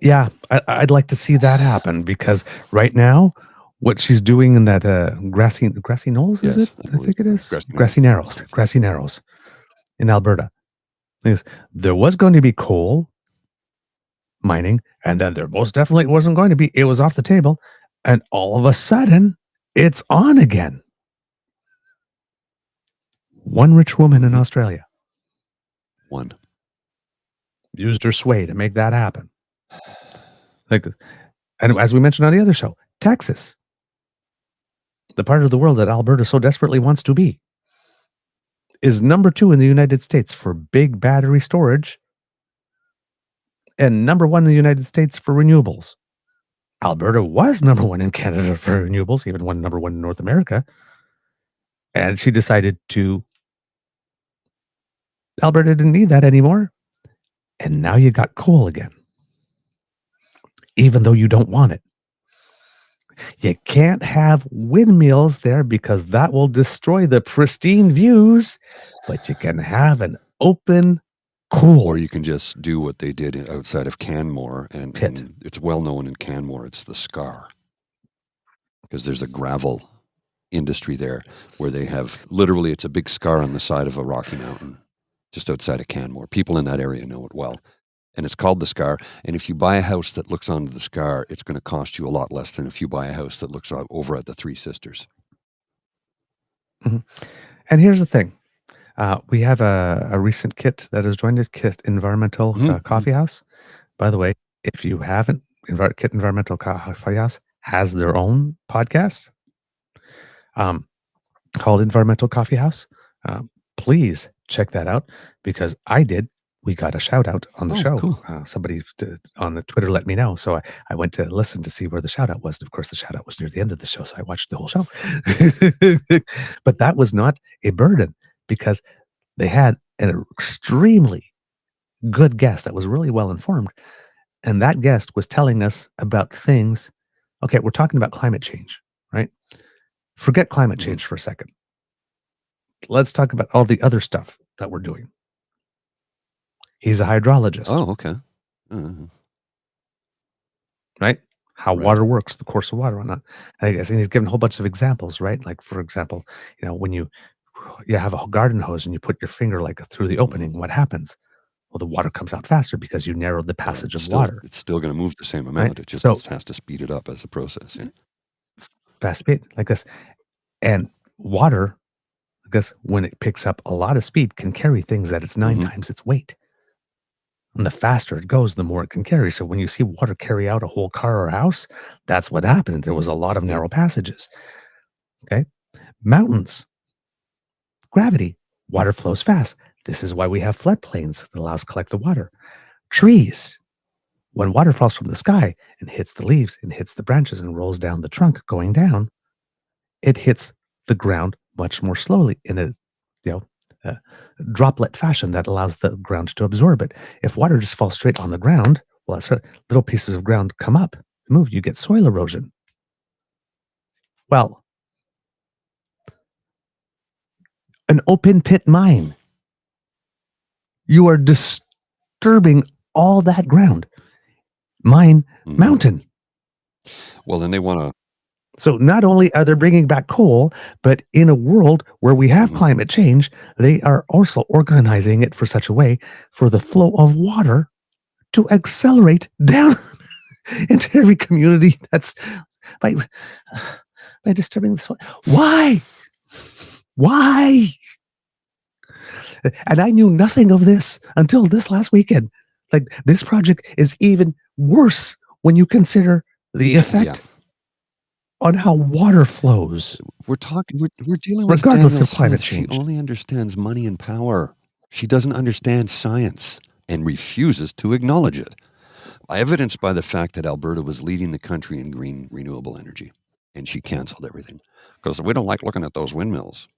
Yeah, I'd like to see that happen because right now, what she's doing in that grassy knolls, is Yes, it? I I believe think it is Grassy Narrows. grassy narrows in Alberta. Is there was going to be coal mining, and then there most definitely wasn't going to be. It was off the table, and all of a sudden, it's on again. One rich woman in Australia One. used her sway to make that happen. Like, and as we mentioned on the other show, Texas, the part of the world that Alberta so desperately wants to be, is number 2 in the United States for big battery storage and number 1 in the United States for renewables. Alberta was number 1 in Canada for renewables, even number 1 in North America. And she decided Alberta didn't need that anymore. And now you got coal again, even though you don't want it. You can't have windmills there because that will destroy the pristine views, but you can have an open cool. Or you can just do what they did outside of Canmore, and it's well known in Canmore. It's the scar, because there's a gravel industry there where they have literally, it's a big scar on the side of a rocky mountain just outside of Canmore. People in that area know it well. And it's called the scar. And if you buy a house that looks onto the scar, it's going to cost you a lot less than if you buy a house that looks over at the Three Sisters. Mm-hmm. And here's the thing. We have a recent kit that has joined us, Kit Environmental Coffee House. By the way, if you haven't, Kit Environmental Coffee House has their own podcast called Environmental Coffee House. Please check that out, because I did. We got a shout out on the show. Cool. Somebody on the Twitter let me know. So I went to listen to see where the shout out was. And of course, the shout out was near the end of the show. So I watched the whole show. But that was not a burden, because they had an extremely good guest that was really well informed. And that guest was telling us about things. Okay, we're talking about climate change, right? Forget climate change for a second. Let's talk about all the other stuff that we're doing. He's a hydrologist. Oh, okay. Right? How water works, the course of water, whatnot. And he's given a whole bunch of examples, right? Like, for example, when you have a garden hose and you put your finger through the opening, what happens? Well, the water comes out faster because you narrowed the passage of water. It's still going to move the same amount. Right? It just has to speed it up as a process. Yeah. Fast speed, like this. And water, I guess, when it picks up a lot of speed, can carry things that it's 9 times its weight. And the faster it goes, the more it can carry. So when you see water carry out a whole car or a house, that's what happened. There was a lot of narrow passages. Okay. Mountains, gravity, water flows fast. This is why we have floodplains that allows collect the water. Trees, when water falls from the sky and hits the leaves and hits the branches and rolls down the trunk going down, it hits the ground much more slowly in a droplet fashion that allows the ground to absorb it. If water just falls straight on the ground, well, that's right, little pieces of ground come up, move, you get soil erosion. Well, an open pit mine, you are disturbing all that ground. Mine, mountain. Well, then they want to. So not only are they bringing back coal, but in a world where we have climate change, they are also organizing it for such a way for the flow of water to accelerate down into every community that's by disturbing the soil. Why? And I knew nothing of this until this last weekend. Like, this project is even worse when you consider the effect on how water flows. We're dealing with regardless of climate change. She only understands money and power. She doesn't understand science and refuses to acknowledge it. Evidenced by the fact that Alberta was leading the country in green renewable energy, and she canceled everything because we don't like looking at those windmills.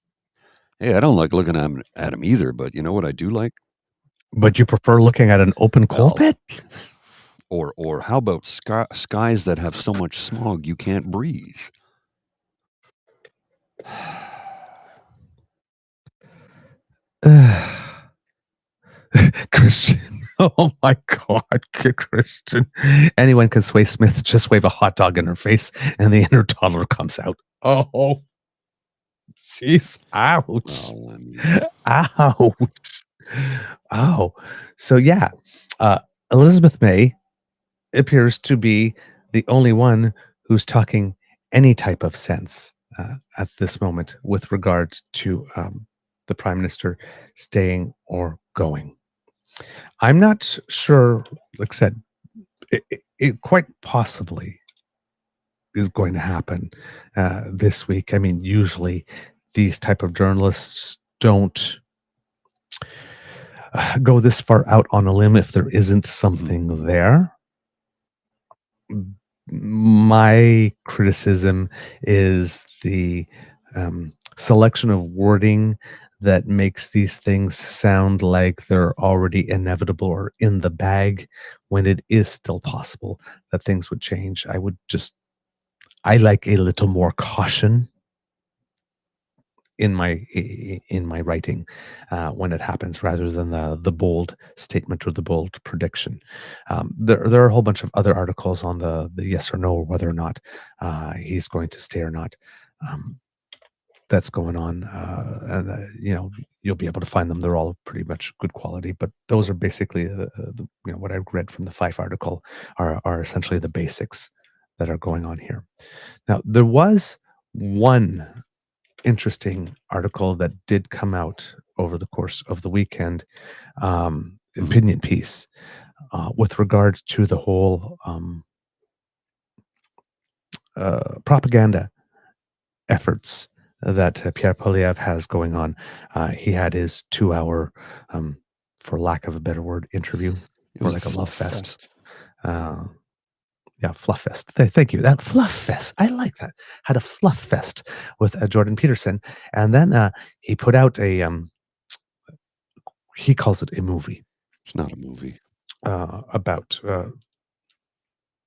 Hey, I don't like looking at them either, but you know what I do like? But you prefer looking at an open coal pit? Or how about skies that have so much smog you can't breathe? Christian. Oh my God, Christian. Anyone can sway Smith. Just wave a hot dog in her face and the inner toddler comes out. Oh, jeez. Ouch. Well, I mean, Ouch. Oh, so yeah. Elizabeth May appears to be the only one who's talking any type of sense at this moment with regard to the Prime Minister staying or going. I'm not sure, like I said, it quite possibly is going to happen this week. I mean, usually these type of journalists don't go this far out on a limb if there isn't something there. My criticism is the selection of wording that makes these things sound like they're already inevitable or in the bag when it is still possible that things would change. I like a little more caution in my writing when it happens, rather than the bold statement or the bold prediction. There are a whole bunch of other articles on the yes or no, or whether or not he's going to stay or not. That's going on, and you'll be able to find them. They're all pretty much good quality, but those are basically what I read from the Fife article are essentially the basics that are going on here. Now, there was one interesting article that did come out over the course of the weekend, opinion piece, with regard to the whole propaganda efforts that Pierre Poilievre has going on. He had his 2-hour, for lack of a better word, interview, or like a love fest. Yeah, fluff fest. Thank you. That fluff fest. I like that. Had a fluff fest with Jordan Peterson, and then he put out a. He calls it a movie. It's not a movie. About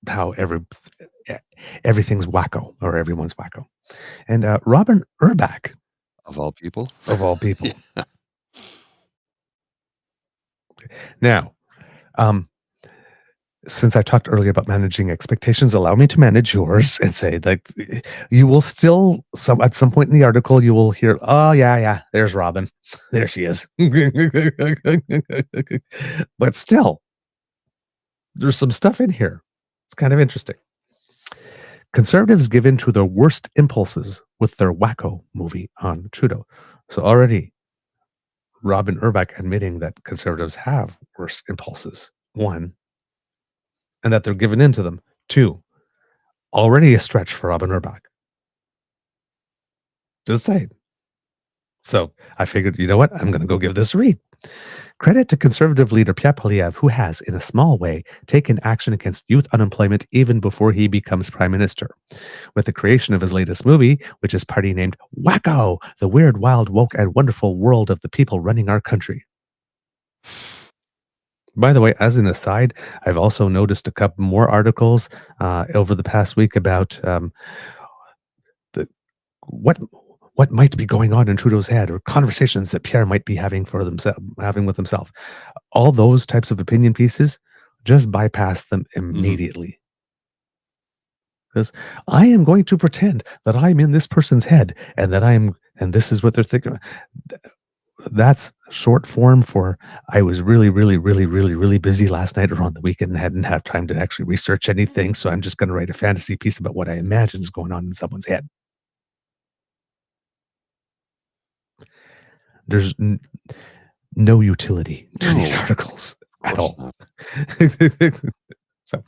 how everything's wacko, or everyone's wacko, and Robin Urbach, of all people. Yeah. Now, since I talked earlier about managing expectations, allow me to manage yours and say that you will still, at some point in the article, you will hear, oh, yeah, there's Robin. There she is. But still, there's some stuff in here. It's kind of interesting. Conservatives give in to their worst impulses with their wacko movie on Trudeau. So already, Robin Urbach admitting that conservatives have worse impulses. 1, and that they're given into them. 2, already a stretch for Robin Urbach. Just saying. So I figured, you know what? I'm going to go give this a read. Credit to Conservative leader Pierre Poilievre, who has, in a small way, taken action against youth unemployment even before he becomes Prime Minister. With the creation of his latest movie, which is partly named Wacko, the weird, wild, woke, and wonderful world of the people running our country. By the way, as an aside, I've also noticed a couple more articles over the past week about what might be going on in Trudeau's head, or conversations that Pierre might be having with himself. All those types of opinion pieces, just bypass them immediately. Because I am going to pretend that I'm in this person's head and this is what they're thinking. That's short form for I was really, really, really, really, really busy last night or on the weekend and hadn't had time to actually research anything. So I'm just going to write a fantasy piece about what I imagine is going on in someone's head. There's no utility to these articles at all. So,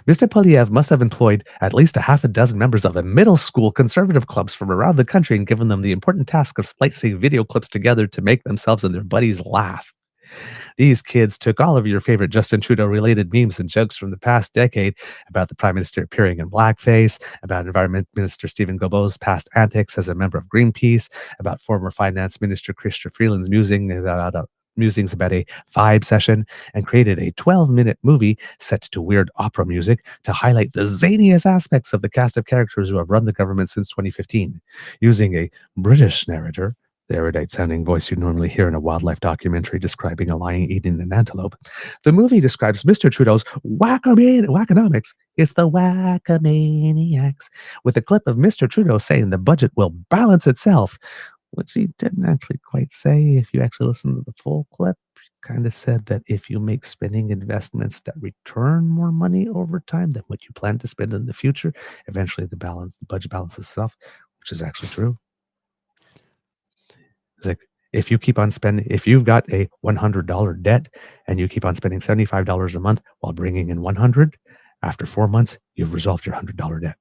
Mr. Poilievre must have employed at least a half a dozen members of a middle school conservative clubs from around the country and given them the important task of splicing video clips together to make themselves and their buddies laugh. These kids took all of your favorite Justin Trudeau related memes and jokes from the past decade about the Prime Minister appearing in blackface, about Environment Minister Stephen Guilbeault's past antics as a member of Greenpeace, about former Finance Minister Chrystia Freeland's musings about a vibe session, and created a 12-minute movie set to weird opera music to highlight the zaniest aspects of the cast of characters who have run the government since 2015, using a British narrator, the erudite-sounding voice you normally hear in a wildlife documentary describing a lion eating an antelope. The movie describes Mr. Trudeau's whackonomics. It's the whackamaniacs, with a clip of Mr. Trudeau saying the budget will balance itself, which he didn't actually quite say. If you actually listen to the full clip, he kind of said that if you make spending investments that return more money over time than what you plan to spend in the future, eventually the budget balances itself, which is actually true. It's like, if you keep on spending, if you've got a $100 debt and you keep on spending $75 a month while bringing in $100, after 4 months, you've resolved your $100 debt.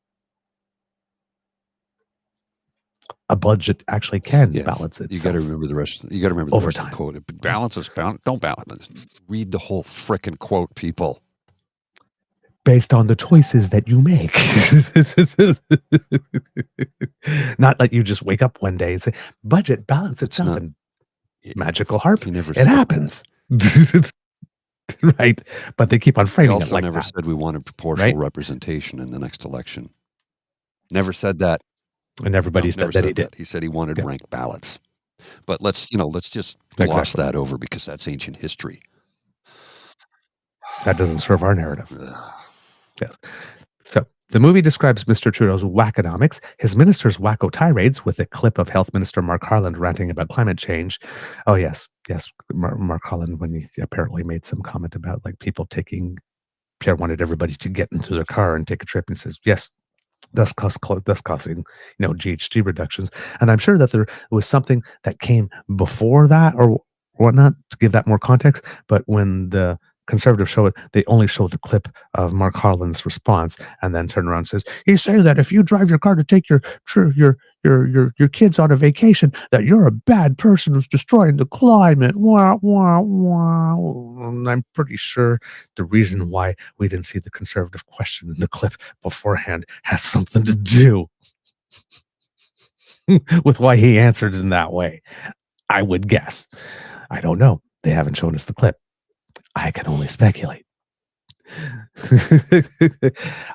A budget actually can balance itself. You got to remember the rest. You got to remember the over rest time. of the quote. It balances, don't balance. Read the whole frickin' quote, people. Based on the choices that you make. Not like you just wake up one day and say, budget balance itself, and magical harp. It happens. Right. But they keep on framing it like that. Also never said we wanted proportional representation in the next election. Never said that. And everybody said that he did. He said he wanted ranked ballots. But let's just gloss that over because that's ancient history. That doesn't serve our narrative. Yes. So the movie describes Mr. Trudeau's whackonomics, his minister's wacko tirades, with a clip of Health Minister Mark Harland ranting about climate change. Oh, yes. Mark Harland, when he apparently made some comment about like people Pierre wanted everybody to get into their car and take a trip, and says, yes, thus causing, GHG reductions. And I'm sure that there was something that came before that or whatnot to give that more context. But when the Conservative show it, they only show the clip of Mark Harland's response and then turn around and says, he's saying that if you drive your car to take your kids on a vacation, that you're a bad person who's destroying the climate. Wah, wah, wah. And I'm pretty sure the reason why we didn't see the Conservative question in the clip beforehand has something to do with why he answered in that way. I would guess. I don't know. They haven't shown us the clip. I can only speculate.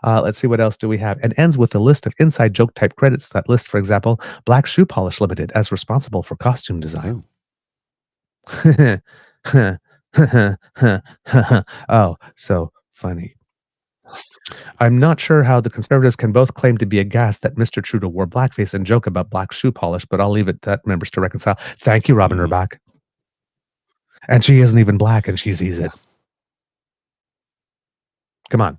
Let's see, what else do we have? And ends with a list of inside joke type credits. That list, for example, Black Shoe Polish Limited as responsible for costume design. Oh, so funny. I'm not sure how the Conservatives can both claim to be aghast that Mr. Trudeau wore blackface and joke about black shoe polish, but I'll leave it to members to reconcile. Thank you, Robin Urbach. And she isn't even black, and she sees it. Come on.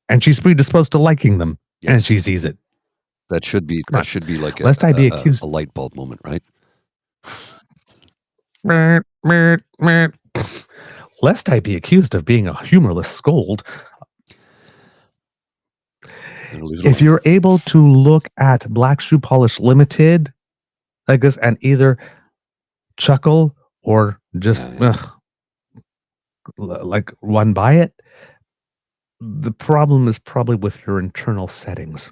And she's predisposed to liking them, and she sees it. That should be like Lest I be accused. A light bulb moment, right? Lest I be accused of being a humorless scold. If you're able to look at Black Shoe Polish Limited like this and either chuckle or just like run by it, the problem is probably with your internal settings.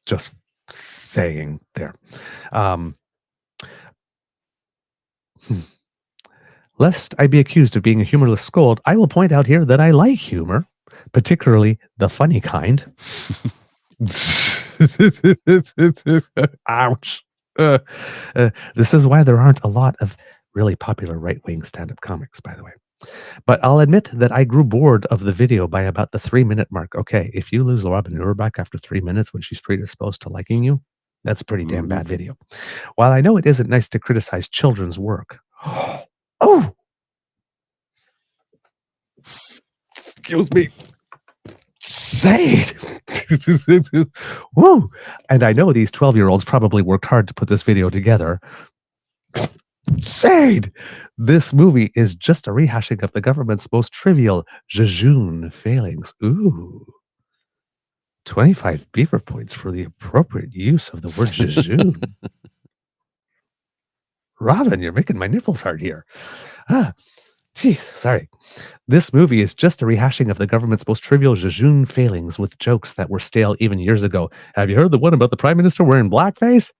Just saying there. Lest I be accused of being a humorless scold, I will point out here that I like humor, particularly the funny kind. Ouch. This is why there aren't a lot of really popular right-wing stand-up comics, by the way. But I'll admit that I grew bored of the video by about the 3-minute mark. Okay, if you lose Robin Urbach after 3 minutes when she's predisposed to liking you, that's a pretty damn bad video. While I know it isn't nice to criticize children's work. Oh! Excuse me. Sade! Woo! And I know these 12-year-olds probably worked hard to put this video together. Sade! This movie is just a rehashing of the government's most trivial jejune failings. Ooh. 25 beaver points for the appropriate use of the word jejune. Robin, you're making my nipples hard here. Jeez, sorry. This movie is just a rehashing of the government's most trivial jejune failings with jokes that were stale even years ago. Have you heard the one about the Prime Minister wearing blackface?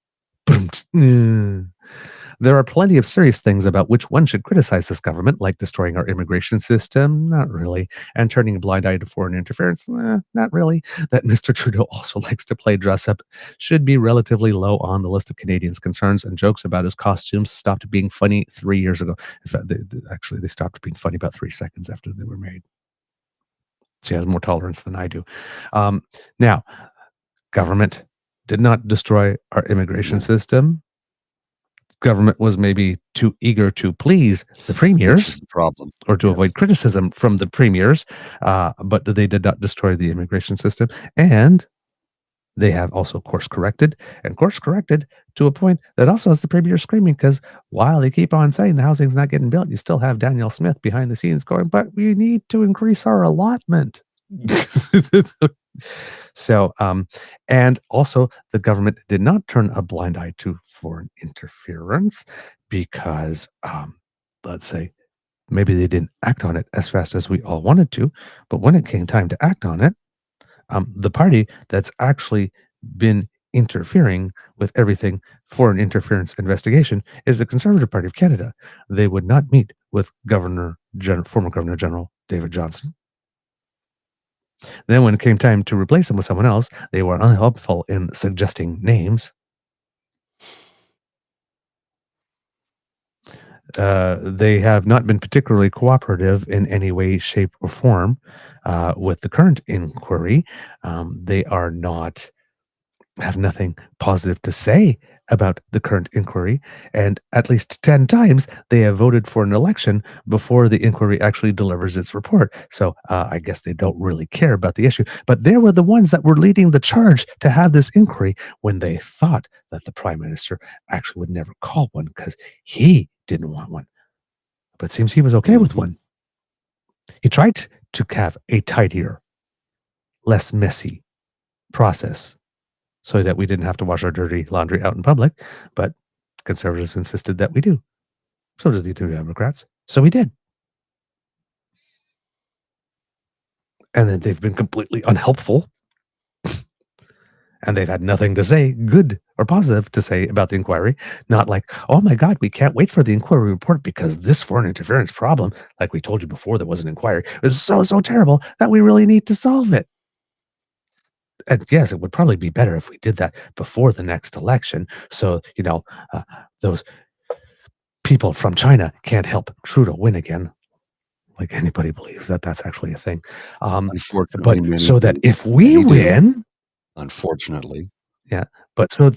There are plenty of serious things about which one should criticize this government, like destroying our immigration system, not really, and turning a blind eye to foreign interference, not really. That Mr. Trudeau also likes to play dress up should be relatively low on the list of Canadians' concerns, and jokes about his costumes stopped being funny 3 years ago. In fact, they stopped being funny about 3 seconds after they were made. She has more tolerance than I do. Now, government did not destroy our immigration system. Government was maybe too eager to please the premiers, problem, or to avoid criticism from the premiers, but they did not destroy the immigration system. And they have also course corrected to a point that also has the premier screaming, because while they keep on saying the housing's not getting built, you still have Danielle Smith behind the scenes going, but we need to increase our allotment. So, and also the government did not turn a blind eye to foreign interference because, let's say, maybe they didn't act on it as fast as we all wanted to, but when it came time to act on it, the party that's actually been interfering with everything foreign interference investigation is the Conservative Party of Canada. They would not meet with former Governor General David Johnston. Then when it came time to replace him with someone else, they were unhelpful in suggesting names. They have not been particularly cooperative in any way, shape, or form with the current inquiry. They have nothing positive to say about the current inquiry, and at least 10 times they have voted for an election before the inquiry actually delivers its report. So I guess they don't really care about the issue, but they were the ones that were leading the charge to have this inquiry when they thought that the Prime Minister actually would never call one because he didn't want one. But it seems he was okay with one. He tried to have a tidier, less messy process so that we didn't have to wash our dirty laundry out in public, but Conservatives insisted that we do. So did the New Democrats. So we did. And then they've been completely unhelpful. And they've had nothing to say, good or positive, to say about the inquiry. Not like, oh my God, we can't wait for the inquiry report because this foreign interference problem, like we told you before, there was an inquiry, is so terrible that we really need to solve it. And yes, it would probably be better if we did that before the next election. So, those people from China can't help Trudeau win again. Like anybody believes that that's actually a thing. Unfortunately, but so that if we win, unfortunately, yeah, but so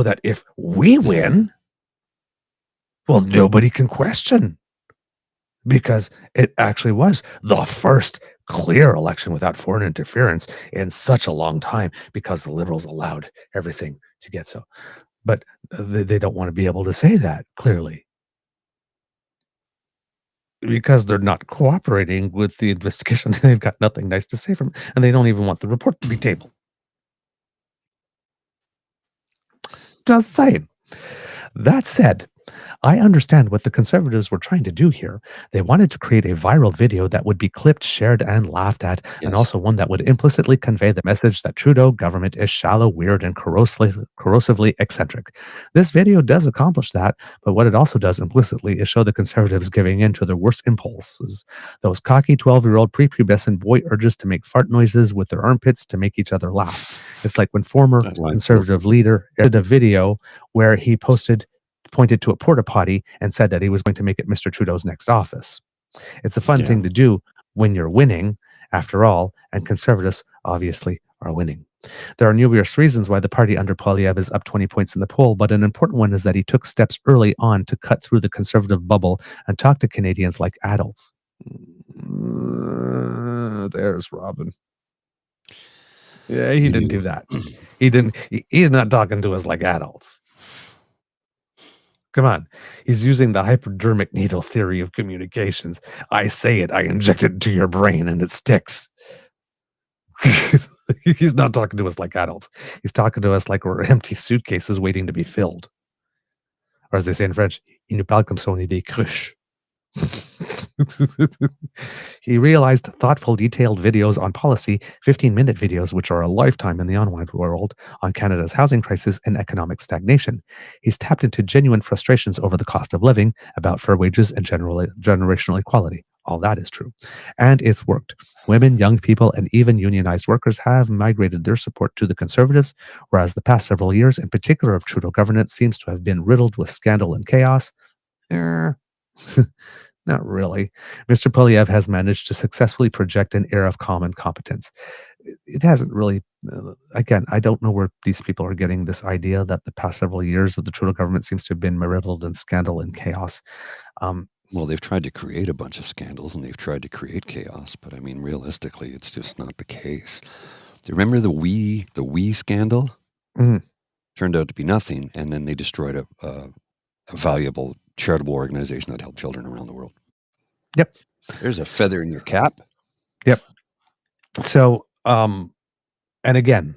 that if we win, well, nobody can question, because it actually was the first clear election without foreign interference in such a long time, because the Liberals allowed everything to get so. But they don't want to be able to say that clearly, because they're not cooperating with the investigation. They've got nothing nice to say from, and they don't even want the report to be tabled. Just saying. That said, I understand what the Conservatives were trying to do here. They wanted to create a viral video that would be clipped, shared, and laughed at, and also one that would implicitly convey the message that Trudeau government is shallow, weird, and corrosively eccentric. This video does accomplish that, but what it also does implicitly is show the Conservatives giving in to their worst impulses. Those cocky 12-year-old prepubescent boy urges to make fart noises with their armpits to make each other laugh. It's like when former Conservative leader did a video where he pointed to a porta potty and said that he was going to make it Mr. Trudeau's next office. It's a fun thing to do when you're winning, after all, and Conservatives obviously are winning. There are numerous reasons why the party under Poilievre is up 20 points in the poll, but an important one is that he took steps early on to cut through the Conservative bubble and talk to Canadians like adults. There's Robin. Yeah, he didn't do that. He's not talking to us like adults. Come on. He's using the hypodermic needle theory of communications. I say it, I inject it into your brain, and it sticks. He's not talking to us like adults. He's talking to us like we're empty suitcases waiting to be filled. Or as they say in French, il nous parle comme si on était des cruches. He realized thoughtful, detailed videos on policy, 15-minute videos, which are a lifetime in the online world, on Canada's housing crisis and economic stagnation. He's tapped into genuine frustrations over the cost of living, about fair wages and generational equality. All that is true. And it's worked. Women, young people, and even unionized workers have migrated their support to the Conservatives, whereas the past several years, in particular of Trudeau government, seems to have been riddled with scandal and chaos. Not really. Mr. Poilievre has managed to successfully project an air of calm and competence. It hasn't really, again, I don't know where these people are getting this idea that the past several years of the Trudeau government seems to have been riddled in scandal and chaos. Well, they've tried to create a bunch of scandals and they've tried to create chaos, but I mean, realistically, it's just not the case. Do you remember the we scandal? Mhm. Turned out to be nothing, and then they destroyed a valuable charitable organization that helped children around the world. Yep. There's a feather in your cap. Yep. So, and again,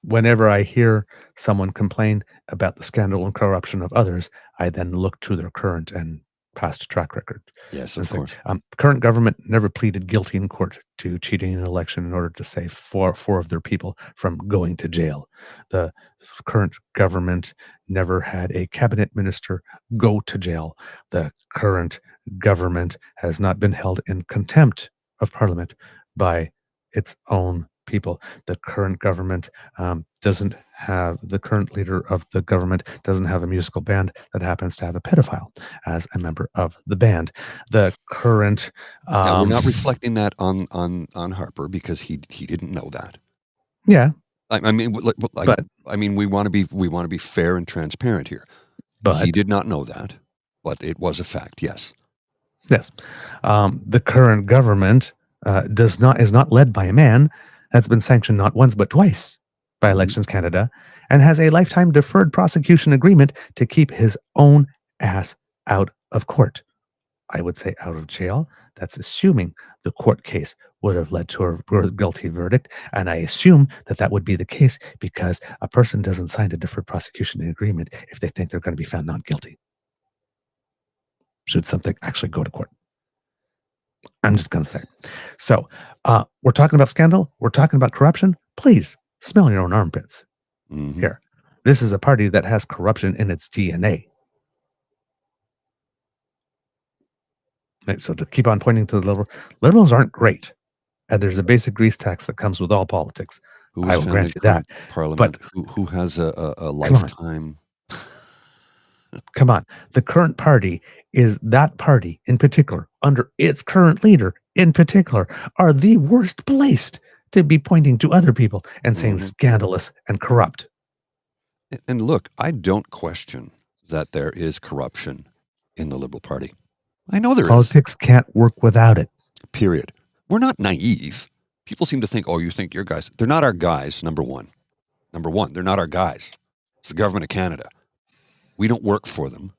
whenever I hear someone complain about the scandal and corruption of others, I then look to their current and past track record. Yes, And of it's like, course. the current government never pleaded guilty in court to cheating in an election in order to save four of their people from going to jail. The current government never had a cabinet minister go to jail. The current government has not been held in contempt of Parliament by its own people. The current government doesn't have, the current leader of the government doesn't have a musical band that happens to have a pedophile as a member of the band. The current Now, we're not reflecting that on Harper because he didn't know that. yeah, I mean, but I mean, we want to be fair and transparent here. but He did not know that, but it was a fact. Yes. yes, the current government is not led by a man that's been sanctioned not once but twice by Elections Canada, and has a lifetime deferred prosecution agreement to keep his own ass out of court. I would say out of jail. That's assuming the court case would have led to a guilty verdict. And I assume that that would be the case because a person doesn't sign a deferred prosecution agreement if they think they're going to be found not guilty. Should something actually go to court? I'm just going to say. So we're talking about scandal. We're talking about corruption. Please smell your own armpits. Here. This is a party that has corruption in its DNA. Right, so to keep on pointing to the liberals aren't great. And there's a basic grease tax that comes with all politics. I will grant you that. Parliament, but who has a lifetime. Come on. The current party is that party in particular, under its current leader in particular, are the worst placed to be pointing to other people and saying scandalous and corrupt. And look, I don't question that there is corruption in the Liberal Party. I know there is. Politics can't work without it. Period. We're not naive. People seem to think, oh, you think your guys. They're not our guys, number one. Number one, they're not our guys. It's the government of Canada. We don't work for them.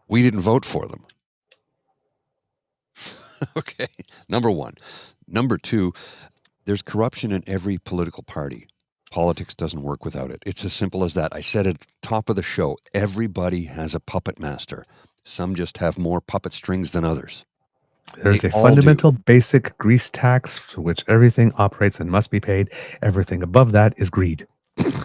We didn't vote for them. Okay, number one. Number two, there's corruption in every political party. Politics doesn't work without it. It's as simple as that. I said at the top of the show, everybody has a puppet master. Some just have more puppet strings than others. There's a fundamental basic grease tax for which everything operates and must be paid. Everything above that is greed.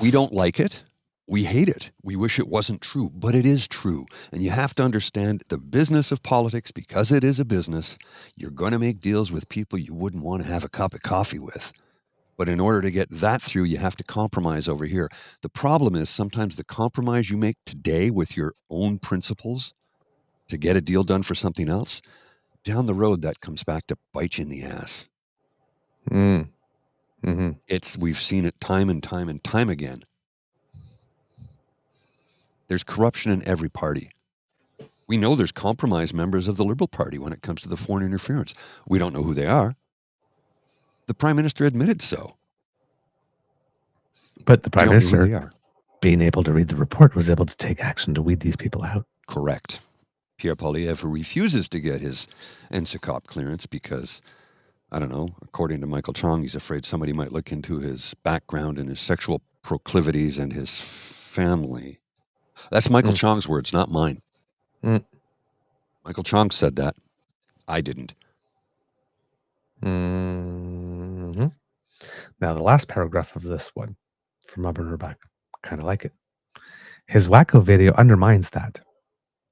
We don't like it. We hate it. We wish it wasn't true, but it is true. And you have to understand the business of politics, because it is a business. You're going to make deals with people you wouldn't want to have a cup of coffee with. But in order to get that through, you have to compromise over here. The problem is sometimes the compromise you make today with your own principles to get a deal done for something else, down the road, that comes back to bite you in the ass. We've seen it time and time and time again. There's corruption in every party. We know there's compromised members of the Liberal Party when it comes to the foreign interference. We don't know who they are. The Prime Minister admitted so. But the Prime Minister, being able to read the report, was able to take action to weed these people out. Correct. Pierre Poilievre refuses to get his NSICOP clearance because, I don't know, according to Michael Chong, he's afraid somebody might look into his background and his sexual proclivities and his family. That's Michael Chong's words, not mine. Michael Chong said that. I didn't. Mm-hmm. Now, the last paragraph of this one from Robin Urback, kind of like it. His wacko video undermines that.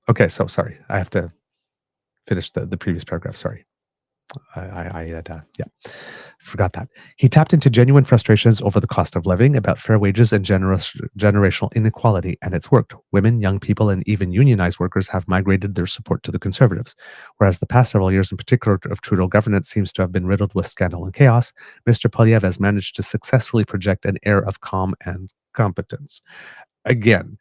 Okay, so sorry. I have to finish the previous paragraph. Sorry. I forgot that. He tapped into genuine frustrations over the cost of living, about fair wages and generational inequality, and it's worked. Women, young people, and even unionized workers have migrated their support to the Conservatives. Whereas the past several years in particular of Trudeau governance seems to have been riddled with scandal and chaos, Mr. Poilievre has managed to successfully project an air of calm and competence. Again,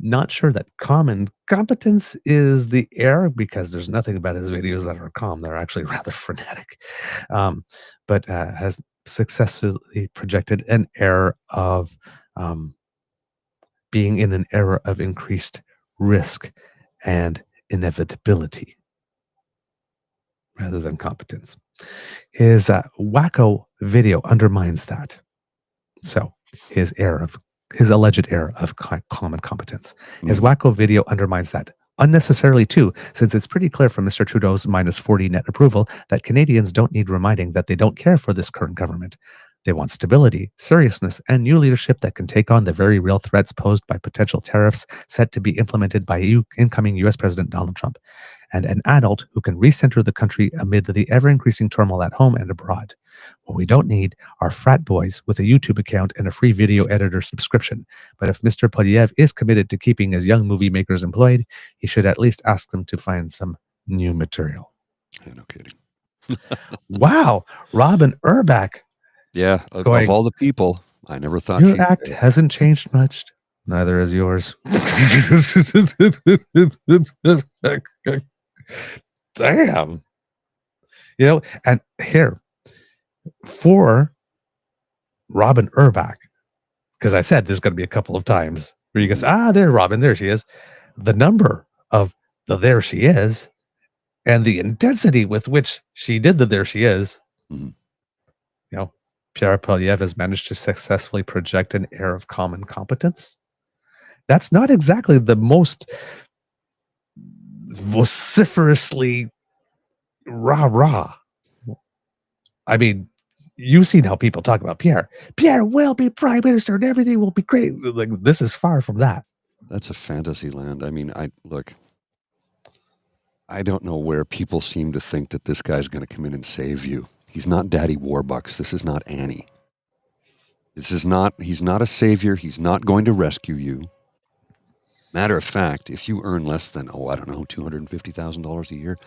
not sure that calm and competence is the air, because there's nothing about his videos that are calm. They're actually rather frenetic. But has successfully projected an air of being in an era of increased risk and inevitability rather than competence. His wacko video undermines that. So his alleged air of calm and competence. His wacko video undermines that. Unnecessarily too, since it's pretty clear from Mr. Trudeau's -40 net approval that Canadians don't need reminding that they don't care for this current government. They want stability, seriousness, and new leadership that can take on the very real threats posed by potential tariffs set to be implemented by incoming U.S. President Donald Trump, and an adult who can recenter the country amid the ever-increasing turmoil at home and abroad. What we don't need are frat boys with a YouTube account and a free video editor subscription. But if Mr. Poilievre is committed to keeping his young movie makers employed, he should at least ask them to find some new material. Yeah, no kidding. Wow. Robin Urback. Yeah, of all the people, I never thought your act hasn't changed much. Neither has yours. Damn. You know, and here, for Robin Urback, because I said there's going to be a couple of times where you guys, there, Robin, there she is. The number of the there she is and the intensity with which she did the there she is, you know, Pierre Poilievre has managed to successfully project an air of calm and competence. That's not exactly the most vociferously rah-rah. I mean, you've seen how people talk about Pierre. Pierre will be Prime Minister and everything will be great. Like, this is far from that. That's a fantasy land. I mean, I don't know where people seem to think that this guy's going to come in and save you. He's not Daddy Warbucks. This is not Annie. He's not a savior. He's not going to rescue you. Matter of fact, if you earn less than, $250,000 a year,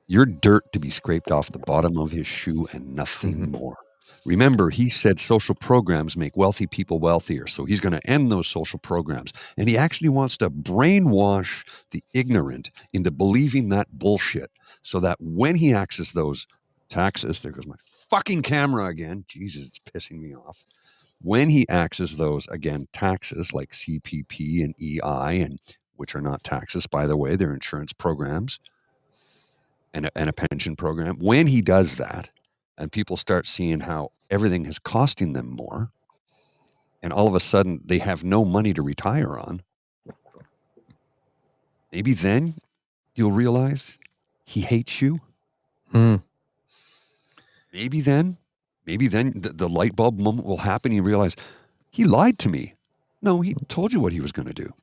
you're dirt to be scraped off the bottom of his shoe and nothing more. Remember, he said social programs make wealthy people wealthier. So he's going to end those social programs. And he actually wants to brainwash the ignorant into believing that bullshit so that when he axes those taxes, there goes my fucking camera again. Jesus, it's pissing me off. When he axes those, again, taxes like CPP and EI, and which are not taxes, by the way, they're insurance programs and a pension program. When he does that, and people start seeing how everything is costing them more, and all of a sudden they have no money to retire on, maybe then you'll realize he hates you. Maybe then the light bulb moment will happen. You realize he lied to me. No, he told you what he was going to do.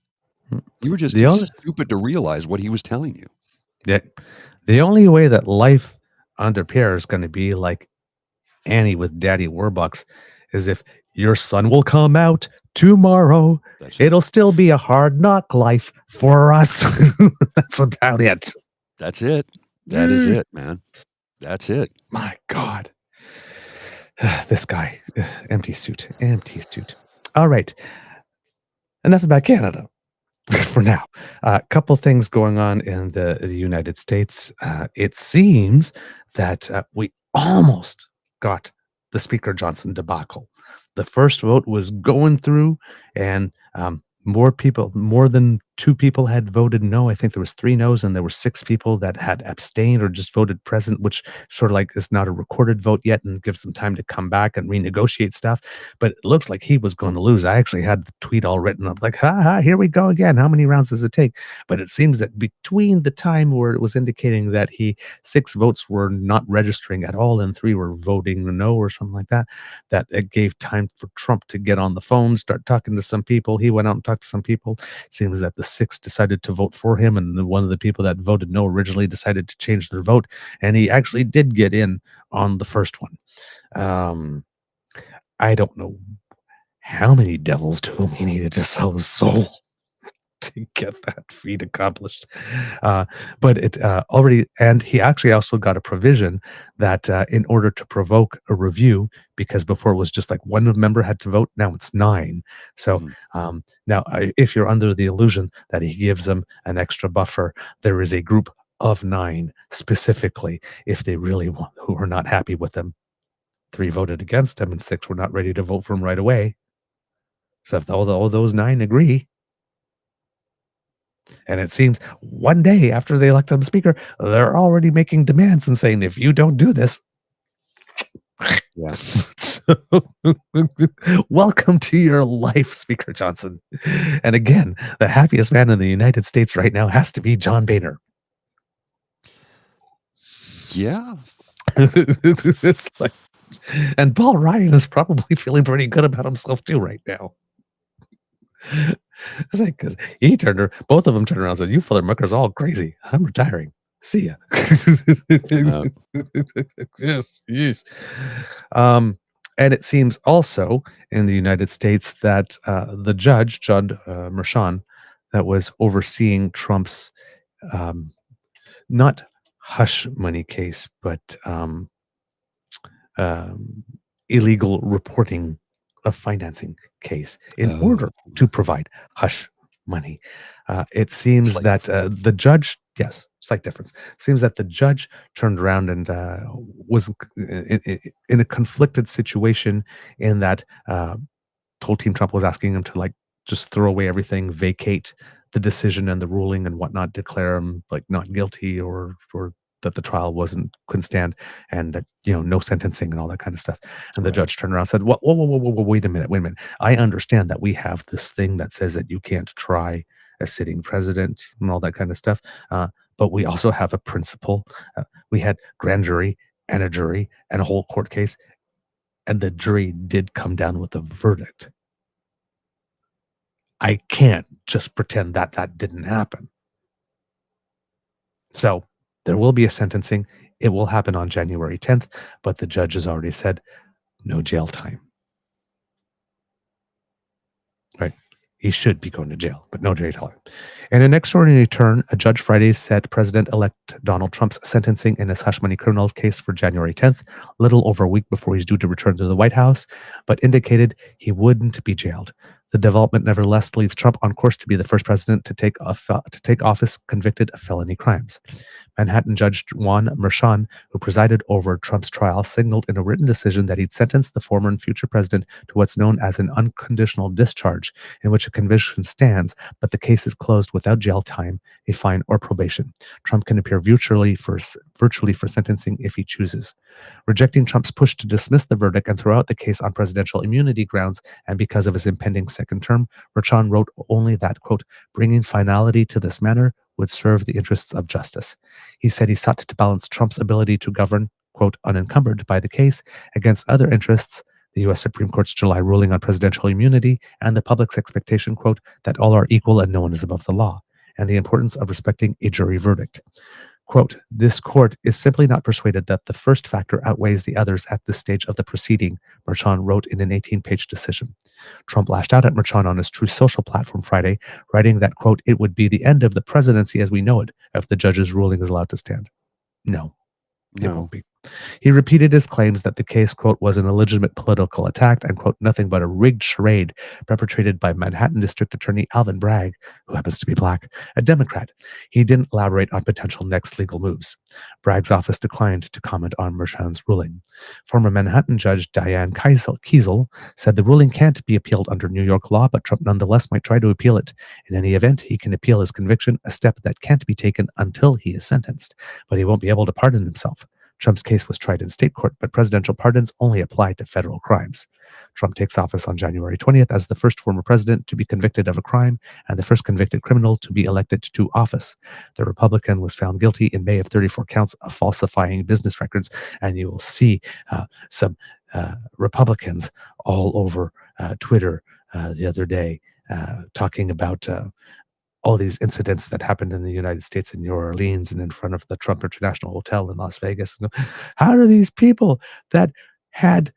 You were just too stupid to realize what he was telling you. Yeah. The only way that life under Pierre is going to be like Annie with Daddy Warbucks is if your son will come out tomorrow. It'll still be a hard knock life for us. That's about it. That's it. That is it, man. That's it. My God. This guy. Empty suit. All right. Enough about Canada for now. A couple things going on in the United States. It seems that we almost got the Speaker Johnson debacle. The first vote was going through, and more than 2 people had voted no. I think there was 3 no's, and there were 6 people that had abstained or just voted present, which sort of like is not a recorded vote yet and gives them time to come back and renegotiate stuff. But it looks like he was going to lose. I actually had the tweet all written up like, ha ha, here we go again. How many rounds does it take? But it seems that between the time where it was indicating that 6 votes were not registering at all and 3 were voting no or something like that, that it gave time for Trump to get on the phone, start talking to some people. He went out and talked to some people. It seems that the 6 decided to vote for him, and one of the people that voted no originally decided to change their vote, and he actually did get in on the first one. I don't know how many devils to whom he needed to sell his soul to get that feat accomplished. But it already, and he actually also got a provision that in order to provoke a review, because before it was just like 1 member had to vote, now it's 9. So now if you're under the illusion that he gives them an extra buffer, there is a group of 9 specifically, if they really want, who are not happy with him. 3 voted against him and 6 were not ready to vote for him right away. So if all those 9 agree, and it seems one day after they elect him speaker, they're already making demands and saying, if you don't do this. Yeah. So, welcome to your life, Speaker Johnson. And again, the happiest man in the United States right now has to be John Boehner. Yeah. It's like, and Paul Ryan is probably feeling pretty good about himself too right now. It's like, because both of them turned around and said, "You filler muckers all crazy. I'm retiring. See ya." Yes. And it seems also in the United States that the judge, Judd Merchan, that was overseeing Trump's not hush money case, but illegal reporting of financing case in order to provide hush money. It seems that the judge, yes, slight difference. Seems that the judge turned around and was in a conflicted situation in that told Team Trump was asking him to like just throw away everything, vacate the decision and the ruling and whatnot, declare him like not guilty or that the trial couldn't stand, and that, no sentencing and all that kind of stuff. And the judge turned around and said, whoa, wait a minute. I understand that we have this thing that says that you can't try a sitting president and all that kind of stuff. But we also have a principle. We had grand jury and a jury and a whole court case, and the jury did come down with a verdict. I can't just pretend that didn't happen. So there will be a sentencing. It will happen on January 10th, but the judge has already said no jail time. Right? He should be going to jail, but no jail time. In an extraordinary turn, a judge Friday set President-elect Donald Trump's sentencing in his hush money criminal case for January 10th, little over a week before he's due to return to the White House, but indicated he wouldn't be jailed. The development nevertheless leaves Trump on course to be the first president to take office convicted of felony crimes. Manhattan Judge Juan Merchan, who presided over Trump's trial, signaled in a written decision that he'd sentenced the former and future president to what's known as an unconditional discharge, in which a conviction stands, but the case is closed without jail time, a fine, or probation. Trump can appear virtually for sentencing if he chooses. Rejecting Trump's push to dismiss the verdict and throw out the case on presidential immunity grounds and because of his impending second term, Merchan wrote only that, quote, bringing finality to this matter would serve the interests of justice. He said he sought to balance Trump's ability to govern, quote, unencumbered by the case against other interests, the U.S. Supreme Court's July ruling on presidential immunity, and the public's expectation, quote, that all are equal and no one is above the law, and the importance of respecting a jury verdict. Quote, this court is simply not persuaded that the first factor outweighs the others at this stage of the proceeding, Merchan wrote in an 18-page decision. Trump lashed out at Merchan on his Truth Social platform Friday, writing that, quote, it would be the end of the presidency as we know it if the judge's ruling is allowed to stand. No, it won't be. He repeated his claims that the case, quote, was an illegitimate political attack and, quote, nothing but a rigged charade perpetrated by Manhattan District Attorney Alvin Bragg, who happens to be black, a Democrat. He didn't elaborate on potential next legal moves. Bragg's office declined to comment on Merchan's ruling. Former Manhattan Judge Diane Kiesel said the ruling can't be appealed under New York law, but Trump nonetheless might try to appeal it. In any event, he can appeal his conviction, a step that can't be taken until he is sentenced, but he won't be able to pardon himself. Trump's case was tried in state court, but presidential pardons only apply to federal crimes. Trump takes office on January 20th as the first former president to be convicted of a crime and the first convicted criminal to be elected to office. The Republican was found guilty in May of 34 counts of falsifying business records, and you will see some Republicans all over Twitter the other day talking about all these incidents that happened in the United States in New Orleans and in front of the Trump International Hotel in Las Vegas. How do these people that had,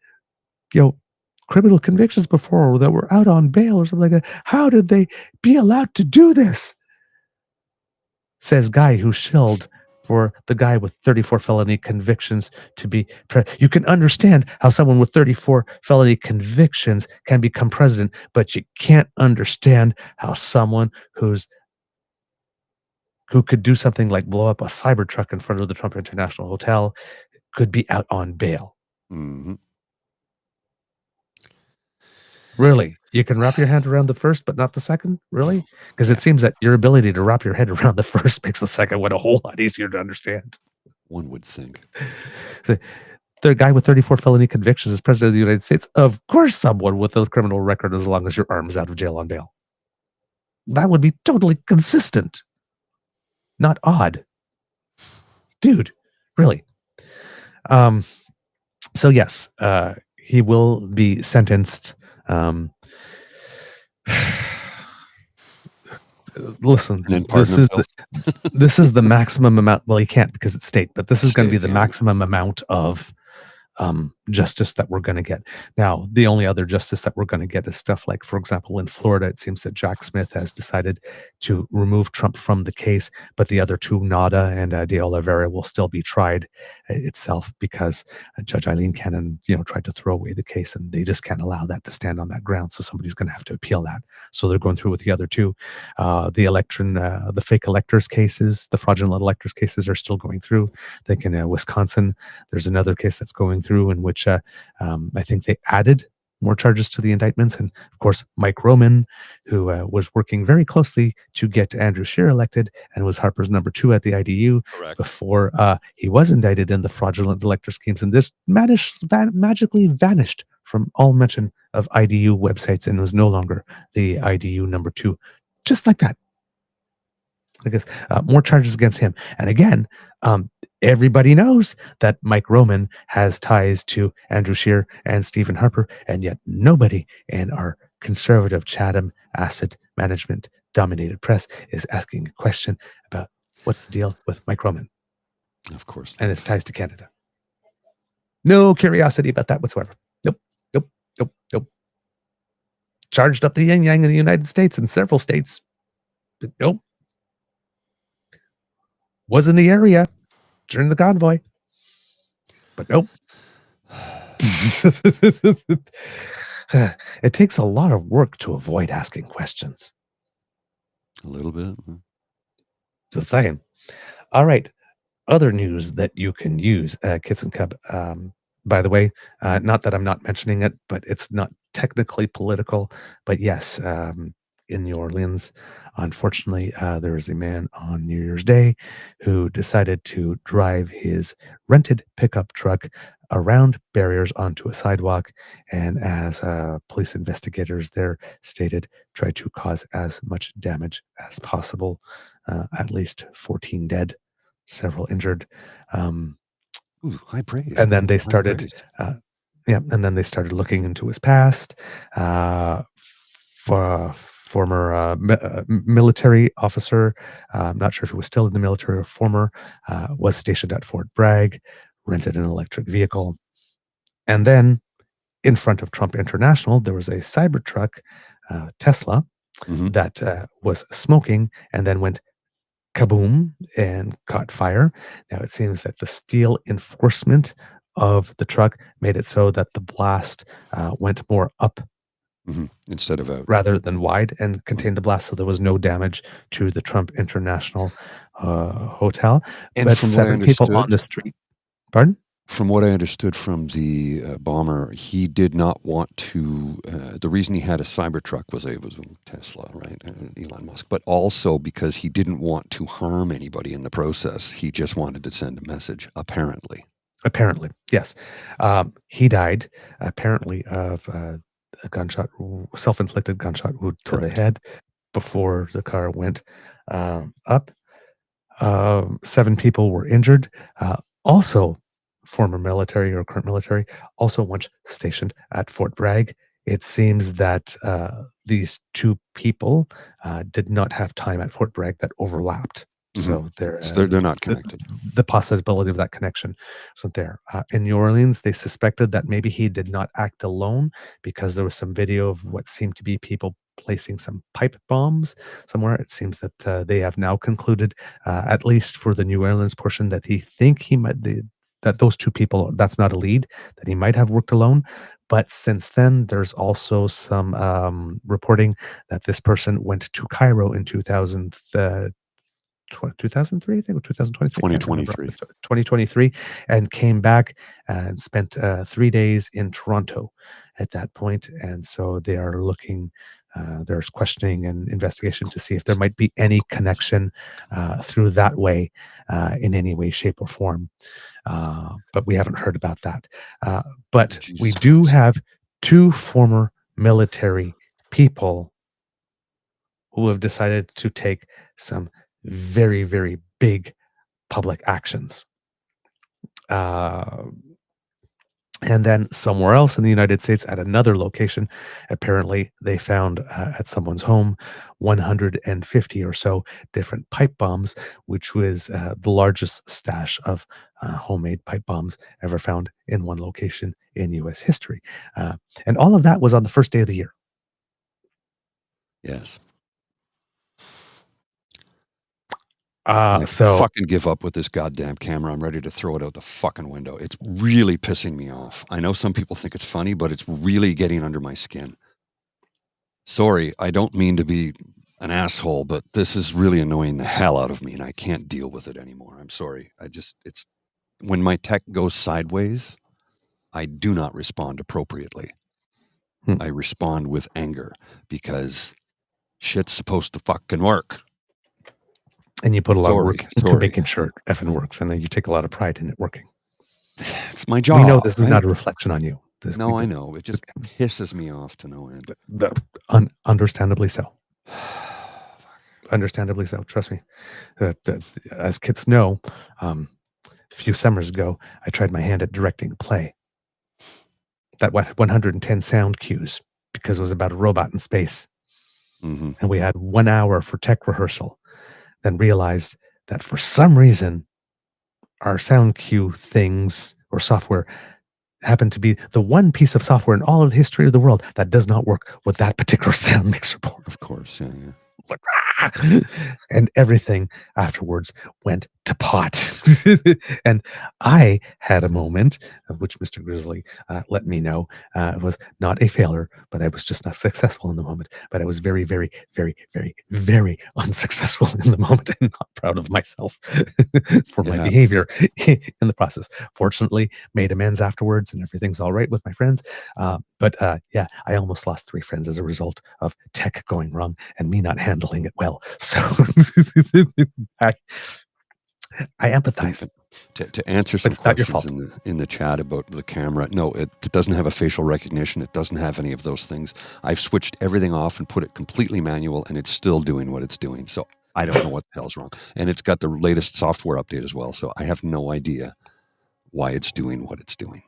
criminal convictions before or that were out on bail or something like that, how did they be allowed to do this? Says guy who shilled for the guy with 34 felony convictions to be you can understand how someone with 34 felony convictions can become president, but you can't understand how someone who could do something like blow up a Cybertruck in front of the Trump International Hotel could be out on bail. Mm-hmm. Really? You can wrap your hand around the first, but not the second? Really? Because it seems that your ability to wrap your head around the first makes the second one a whole lot easier to understand. One would think. The guy with 34 felony convictions is president of the United States. Of course, someone with a criminal record as long as your arm's out of jail on bail. That would be totally consistent. Not odd. Dude, really. So yes, he will be sentenced. Listen, this is the maximum amount. Well, he can't because it's state, but this is going to be the maximum amount of justice that we're going to get. Now, the only other justice that we're going to get is stuff like, for example, in Florida, it seems that Jack Smith has decided to remove Trump from the case, but the other two, Nada and De Oliveira, will still be tried itself because Judge Eileen Cannon, tried to throw away the case, and they just can't allow that to stand on that ground. So somebody's going to have to appeal that. So they're going through with the other two. The fake electors cases, the fraudulent electors cases are still going through. I think in Wisconsin, there's another case that's going through in which I think they added more charges to the indictments. And of course, Mike Roman, who was working very closely to get Andrew Scheer elected and was Harper's number 2 at the IDU before he was indicted in the fraudulent elector schemes. And this magically vanished from all mention of IDU websites and was no longer the IDU number 2. Just like that. I guess more charges against him. And again, everybody knows that Mike Roman has ties to Andrew Scheer and Stephen Harper, and yet nobody in our conservative Chatham asset management dominated press is asking a question about what's the deal with Mike Roman. Of course. And his ties to Canada. No curiosity about that whatsoever. Nope. Charged up the yin-yang in the United States and several states. But nope. Was in the area during the convoy, but nope. It takes a lot of work to avoid asking questions. A little bit. Just saying. All right. Other news that you can use, Kits and Cub. By the way, not that I'm not mentioning it, but it's not technically political. But yes, in New Orleans, unfortunately, there was a man on New Year's Day who decided to drive his rented pickup truck around barriers onto a sidewalk, and as police investigators there stated, tried to cause as much damage as possible. At least 14 dead, several injured. Ooh, high praise. And then they started, looking into his past. Former military officer, I'm not sure if he was still in the military or former, was stationed at Fort Bragg, rented an electric vehicle. And then in front of Trump International, there was a Cybertruck, Tesla, that was smoking and then went kaboom, and caught fire. Now, it seems that the steel enforcement of the truck made it so that the blast went more up Instead of out. rather than wide and contained the blast, so there was no damage to the Trump International Hotel. And But from what I 7 people on understood, the street. Pardon? from what I understood from the bomber, he did not want to. The reason he had a Cybertruck was it was Tesla, right? Elon Musk, but also because he didn't want to harm anybody in the process. He just wanted to send a message, apparently. Apparently, yes. He died apparently of a gunshot, self-inflicted gunshot wound to the Correct. head before the car went up. 7 people were injured. Also, former military or current military, also once stationed at Fort Bragg. It seems that these 2 people did not have time at Fort Bragg that overlapped. So they're not connected. The possibility of that connection wasn't there. In New Orleans, they suspected that maybe he did not act alone because there was some video of what seemed to be people placing some pipe bombs somewhere. It seems that they have now concluded, at least for the New Orleans portion, that that those 2 people, that's not a lead, that he might have worked alone. But since then, there's also some reporting that this person went to Cairo in 2003, I think, or 2023. 2023, and came back and spent 3 days in Toronto at that point. And so they are looking, there's questioning and investigation to see if there might be any connection through that way, in any way, shape, or form. But we haven't heard about that. But we do have 2 former military people who have decided to take some very, very big public actions. And then somewhere else in the United States, at another location, apparently they found at someone's home 150 or so different pipe bombs, which was the largest stash of homemade pipe bombs ever found in one location in U.S. history. And all of that was on the first day of the year. Yes. So fucking give up with this goddamn camera. I'm ready to throw it out the fucking window. It's really pissing me off. I know some people think it's funny, but it's really getting under my skin. Sorry, I don't mean to be an asshole, but this is really annoying the hell out of me, and I can't deal with it anymore. I'm sorry. It's when my tech goes sideways, I do not respond appropriately. I respond with anger because shit's supposed to fucking work. And you put a lot of work into making sure it effing works, and then you take a lot of pride in it working. It's my job. We know this is not a reflection on you. No, I know. It just pisses me off to no end. Understandably so. Understandably so. Trust me. As kids know, a few summers ago, I tried my hand at directing a play. That 110 sound cues, because it was about a robot in space. And we had 1 hour for tech rehearsal. Then realized that for some reason, our sound cue things or software happened to be the one piece of software in all of the history of the world that does not work with that particular sound mixer board. Of course, yeah. It's like, and everything afterwards went to pot. And I had a moment, which Mr. Grizzly let me know was not a failure, but I was just not successful in the moment. But I was very, very, very, very, very unsuccessful in the moment and not proud of myself for my behavior in the process. Fortunately, made amends afterwards and everything's all right with my friends. But I almost lost 3 friends as a result of tech going wrong and me not handling it well. So I empathize. To answer some questions in the chat about the camera, no, it doesn't have a facial recognition. It doesn't have any of those things. I've switched everything off and put it completely manual, and it's still doing what it's doing. So I don't know what the hell's wrong. And it's got the latest software update as well. So I have no idea why it's doing what it's doing.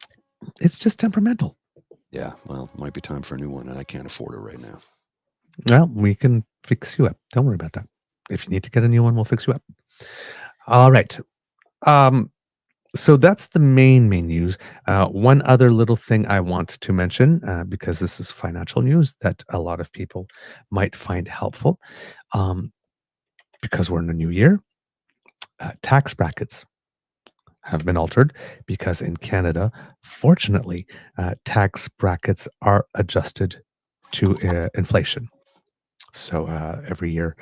It's just temperamental. Yeah, well, it might be time for a new one, and I can't afford it right now. Well, we can fix you up. Don't worry about that. If you need to get a new one, we'll fix you up. All right. So that's the main news. One other little thing I want to mention, because this is financial news that a lot of people might find helpful, because we're in a new year. tax brackets have been altered because in Canada, fortunately, tax brackets are adjusted to inflation. So every year,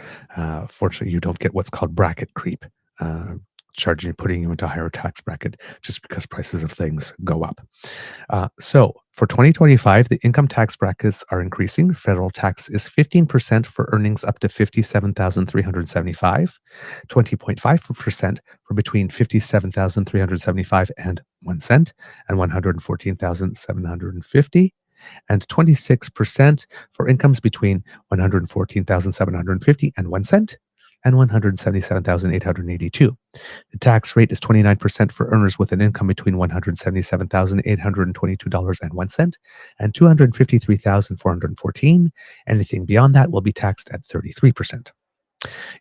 fortunately, you don't get what's called bracket creep, putting you into a higher tax bracket just because prices of things go up. So for 2025, the income tax brackets are increasing. Federal tax is 15% for earnings up to $57,375, 20.5% for between $57,375 and 1 cent, and $114,750. And 26% for incomes between $114,750 and 1 cent and $177,882. The tax rate is 29% for earners with an income between $177,822.01 and $253,414. Anything beyond that will be taxed at 33%.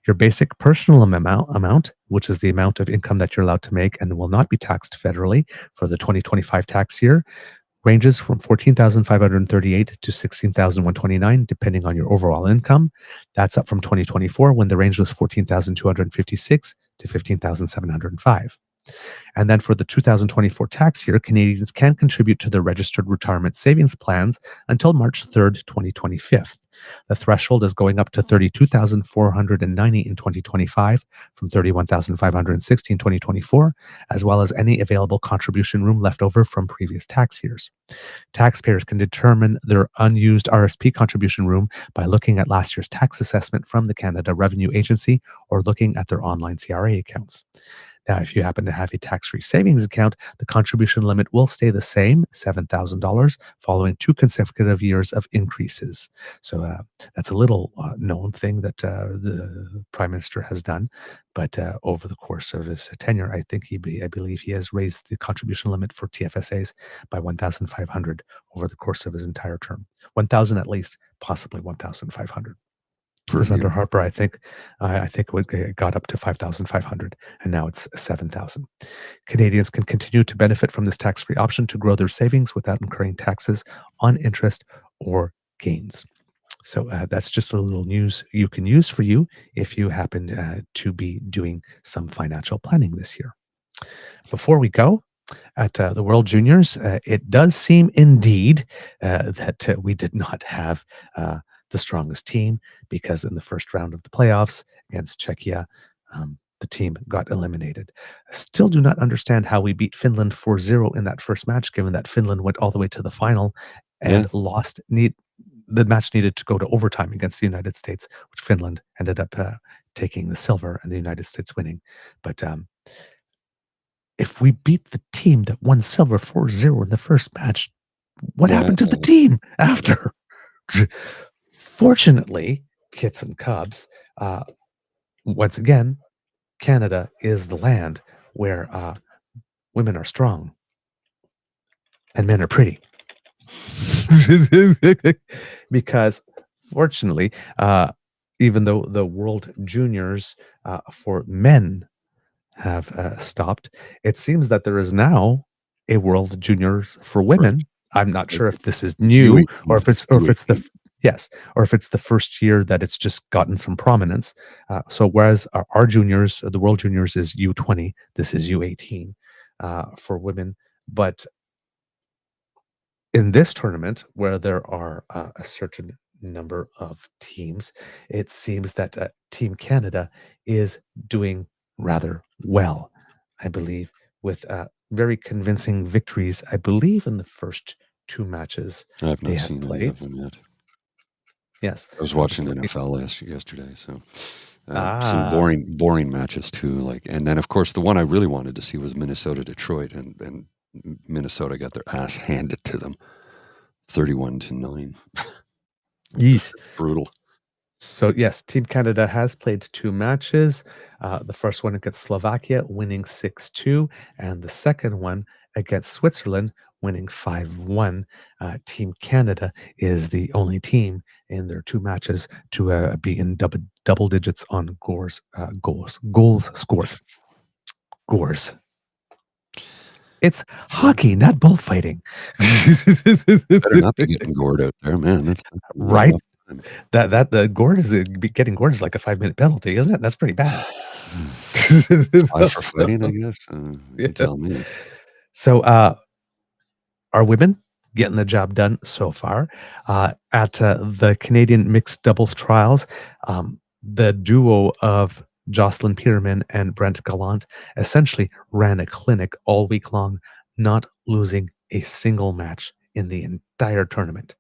Your basic personal amount, which is the amount of income that you're allowed to make and will not be taxed federally for the 2025 tax year, ranges from $14,538 to $16,129, depending on your overall income. That's up from 2024, when the range was $14,256 to $15,705. And then for the 2024 tax year, Canadians can contribute to the registered retirement savings plans until March 3rd, 2025. The threshold is going up to $32,490 in 2025 from $31,560 in 2024, as well as any available contribution room left over from previous tax years. Taxpayers can determine their unused RSP contribution room by looking at last year's tax assessment from the Canada Revenue Agency or looking at their online CRA accounts. Now, if you happen to have a tax-free savings account, the contribution limit will stay the same, $7,000, following 2 consecutive years of increases. So that's a little known thing that the Prime Minister has done. But over the course of his tenure, I believe he has raised the contribution limit for TFSAs by $1,500 over the course of his entire term. 1,000 at least, possibly 1,500. Because under Harper, I think it got up to 5,500, and now it's 7,000. Canadians can continue to benefit from this tax-free option to grow their savings without incurring taxes on interest or gains. So that's just a little news you can use for you if you happen to be doing some financial planning this year. Before we go, at the World Juniors, it does seem indeed that we did not have the strongest team, because in the first round of the playoffs against Czechia, the team got eliminated. I still do not understand how we beat Finland 4-0 in that first match, given that Finland went all the way to the final and lost. The match needed to go to overtime against the United States, which Finland ended up taking the silver and the United States winning. But if we beat the team that won silver 4-0 in the first match, what happened to the team after? Fortunately, Kits and Cubs, once again, Canada is the land where women are strong and men are pretty. Because fortunately, even though the World Juniors for men have stopped, it seems that there is now a World Juniors for women. I'm not sure if this is new or if it's the first year that it's just gotten some prominence. So whereas our juniors, the World Juniors is U20, this is U18 for women. But in this tournament, where there are a certain number of teams, it seems that Team Canada is doing rather well, I believe, with very convincing victories, I believe, in the first 2 matches I've not seen any of them yet. Yes. I was watching NFL yesterday, so some boring matches too. And then of course the one I really wanted to see was Minnesota-Detroit, and Minnesota got their ass handed to them, 31-9. Yeesh. Brutal. So yes, Team Canada has played 2 matches. The first one against Slovakia, winning 6-2, and the second one against Switzerland, winning 5-1. Team Canada is the only team in their 2 matches to be in double digits on goals scored. Gores. It's hockey, not bullfighting. Better not be getting gored out there, man. That's right. That the gored is getting gored is like a 5-minute penalty, isn't it? That's pretty bad. Five for fighting, I guess. You tell me. So, our women getting the job done so far. At the Canadian mixed doubles trials, the duo of Jocelyn Peterman and Brent Gallant essentially ran a clinic all week long, not losing a single match in the entire tournament,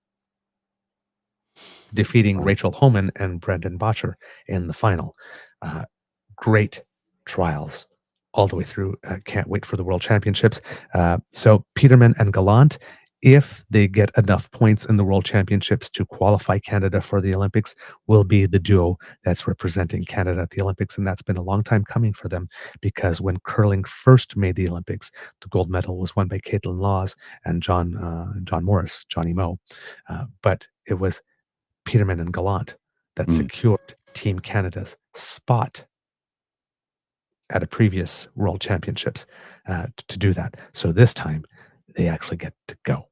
defeating Wow. Rachel Homan and Brendan Botcher in the final. Great trials all the way through. Can't wait for the World Championships. So Peterman and Gallant, if they get enough points in the World Championships to qualify Canada for the Olympics, will be the duo that's representing Canada at the Olympics. And that's been a long time coming for them, because when curling first made the Olympics, the gold medal was won by Caitlin Laws and John Morris, Johnny Moe. But it was Peterman and Gallant that secured Team Canada's spot at a previous World Championships to do that. So this time they actually get to go.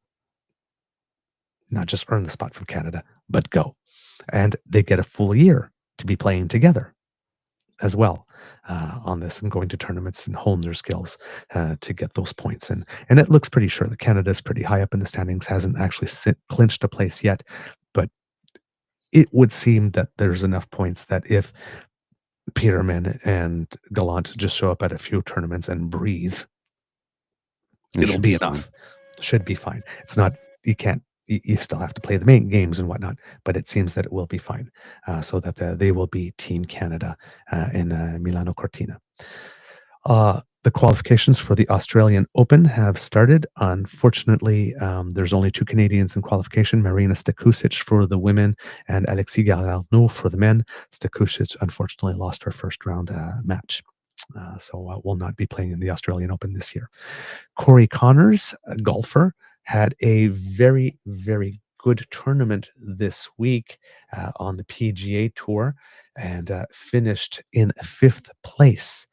Not just earn the spot from Canada, but go. And they get a full year to be playing together as well on this, and going to tournaments and hone their skills to get those points. And it looks pretty sure that Canada's pretty high up in the standings, hasn't actually clinched a place yet, but it would seem that there's enough points that if Peterman and Gallant just show up at a few tournaments and breathe, it'll be enough. Should be fine. It's not, you still have to play the main games and whatnot, but it seems that it will be fine, so that they will be Team Canada in Milano Cortina. The qualifications for the Australian Open have started. Unfortunately, there's only 2 Canadians in qualification, Marina Stekusic for the women and Alexis Garneau for the men. Stekusic unfortunately lost her first round match, so will not be playing in the Australian Open this year. Corey Connors, a golfer, had a very, very good tournament this week on the PGA Tour, and finished in 5th place.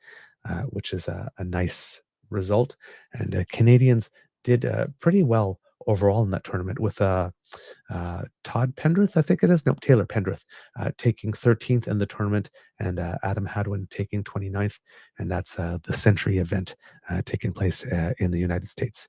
Which is a nice result. And Canadians did pretty well overall in that tournament, with Todd Pendrith, I think it is. No, Taylor Pendrith taking 13th in the tournament, and Adam Hadwin taking 29th. And that's the Century event taking place in the United States.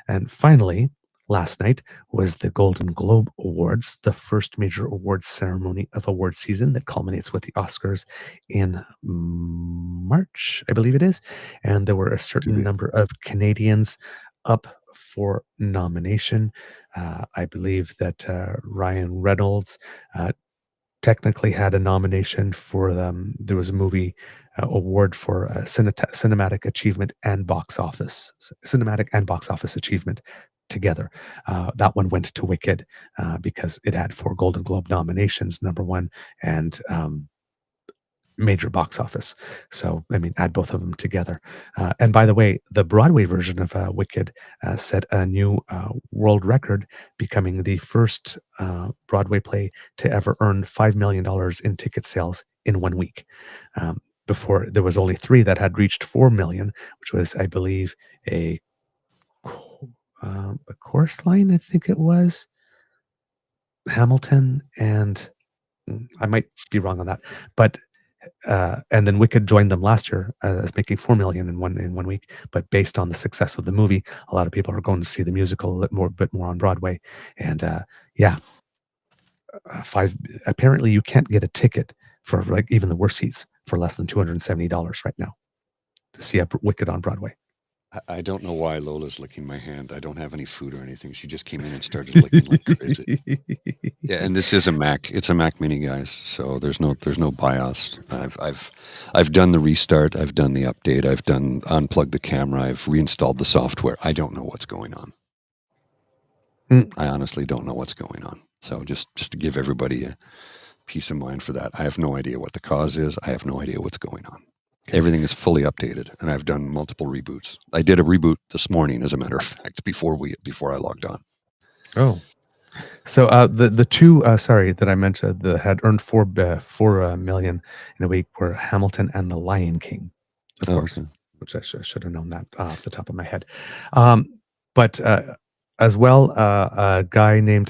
And finally, last night was the Golden Globe Awards, the first major awards ceremony of award season that culminates with the Oscars in March, I believe it is. And there were a certain number of Canadians up for nomination. I believe that Ryan Reynolds technically had a nomination for there was a movie award for cinematic achievement and box office achievement together. That one went to Wicked because it had 4 Golden Globe nominations, number 1, and major box office. So, I mean, add both of them together. And by the way, the Broadway version of Wicked set a new world record, becoming the first Broadway play to ever earn $5 million in ticket sales in 1 week. Before, there was only 3 that had reached 4 million, which was, I believe, a Chorus Line, I think it was, Hamilton, and I might be wrong on that, but and then Wicked joined them last year as making 4 million in one week. But based on the success of the movie, a lot of people are going to see the musical a bit more on Broadway. And apparently you can't get a ticket for like even the worst seats for less than $270 right now to see a Wicked on Broadway. I don't know why Lola's licking my hand. I don't have any food or anything. She just came in and started licking like crazy. Yeah, and this is a Mac. It's a Mac Mini, guys. So there's no BIOS. I've done the restart. I've done the update. I've done unplugged the camera. I've reinstalled the software. I don't know what's going on. I honestly don't know what's going on. So just to give everybody a peace of mind for that, I have no idea what the cause is. I have no idea what's going on. Everything is fully updated, and I've done multiple reboots. I did a reboot this morning, as a matter of fact, before I logged on. Oh, so the 2 that I mentioned that had earned 4 million in a week were Hamilton and The Lion King, of course, which I should have known that off the top of my head. But as well, a guy named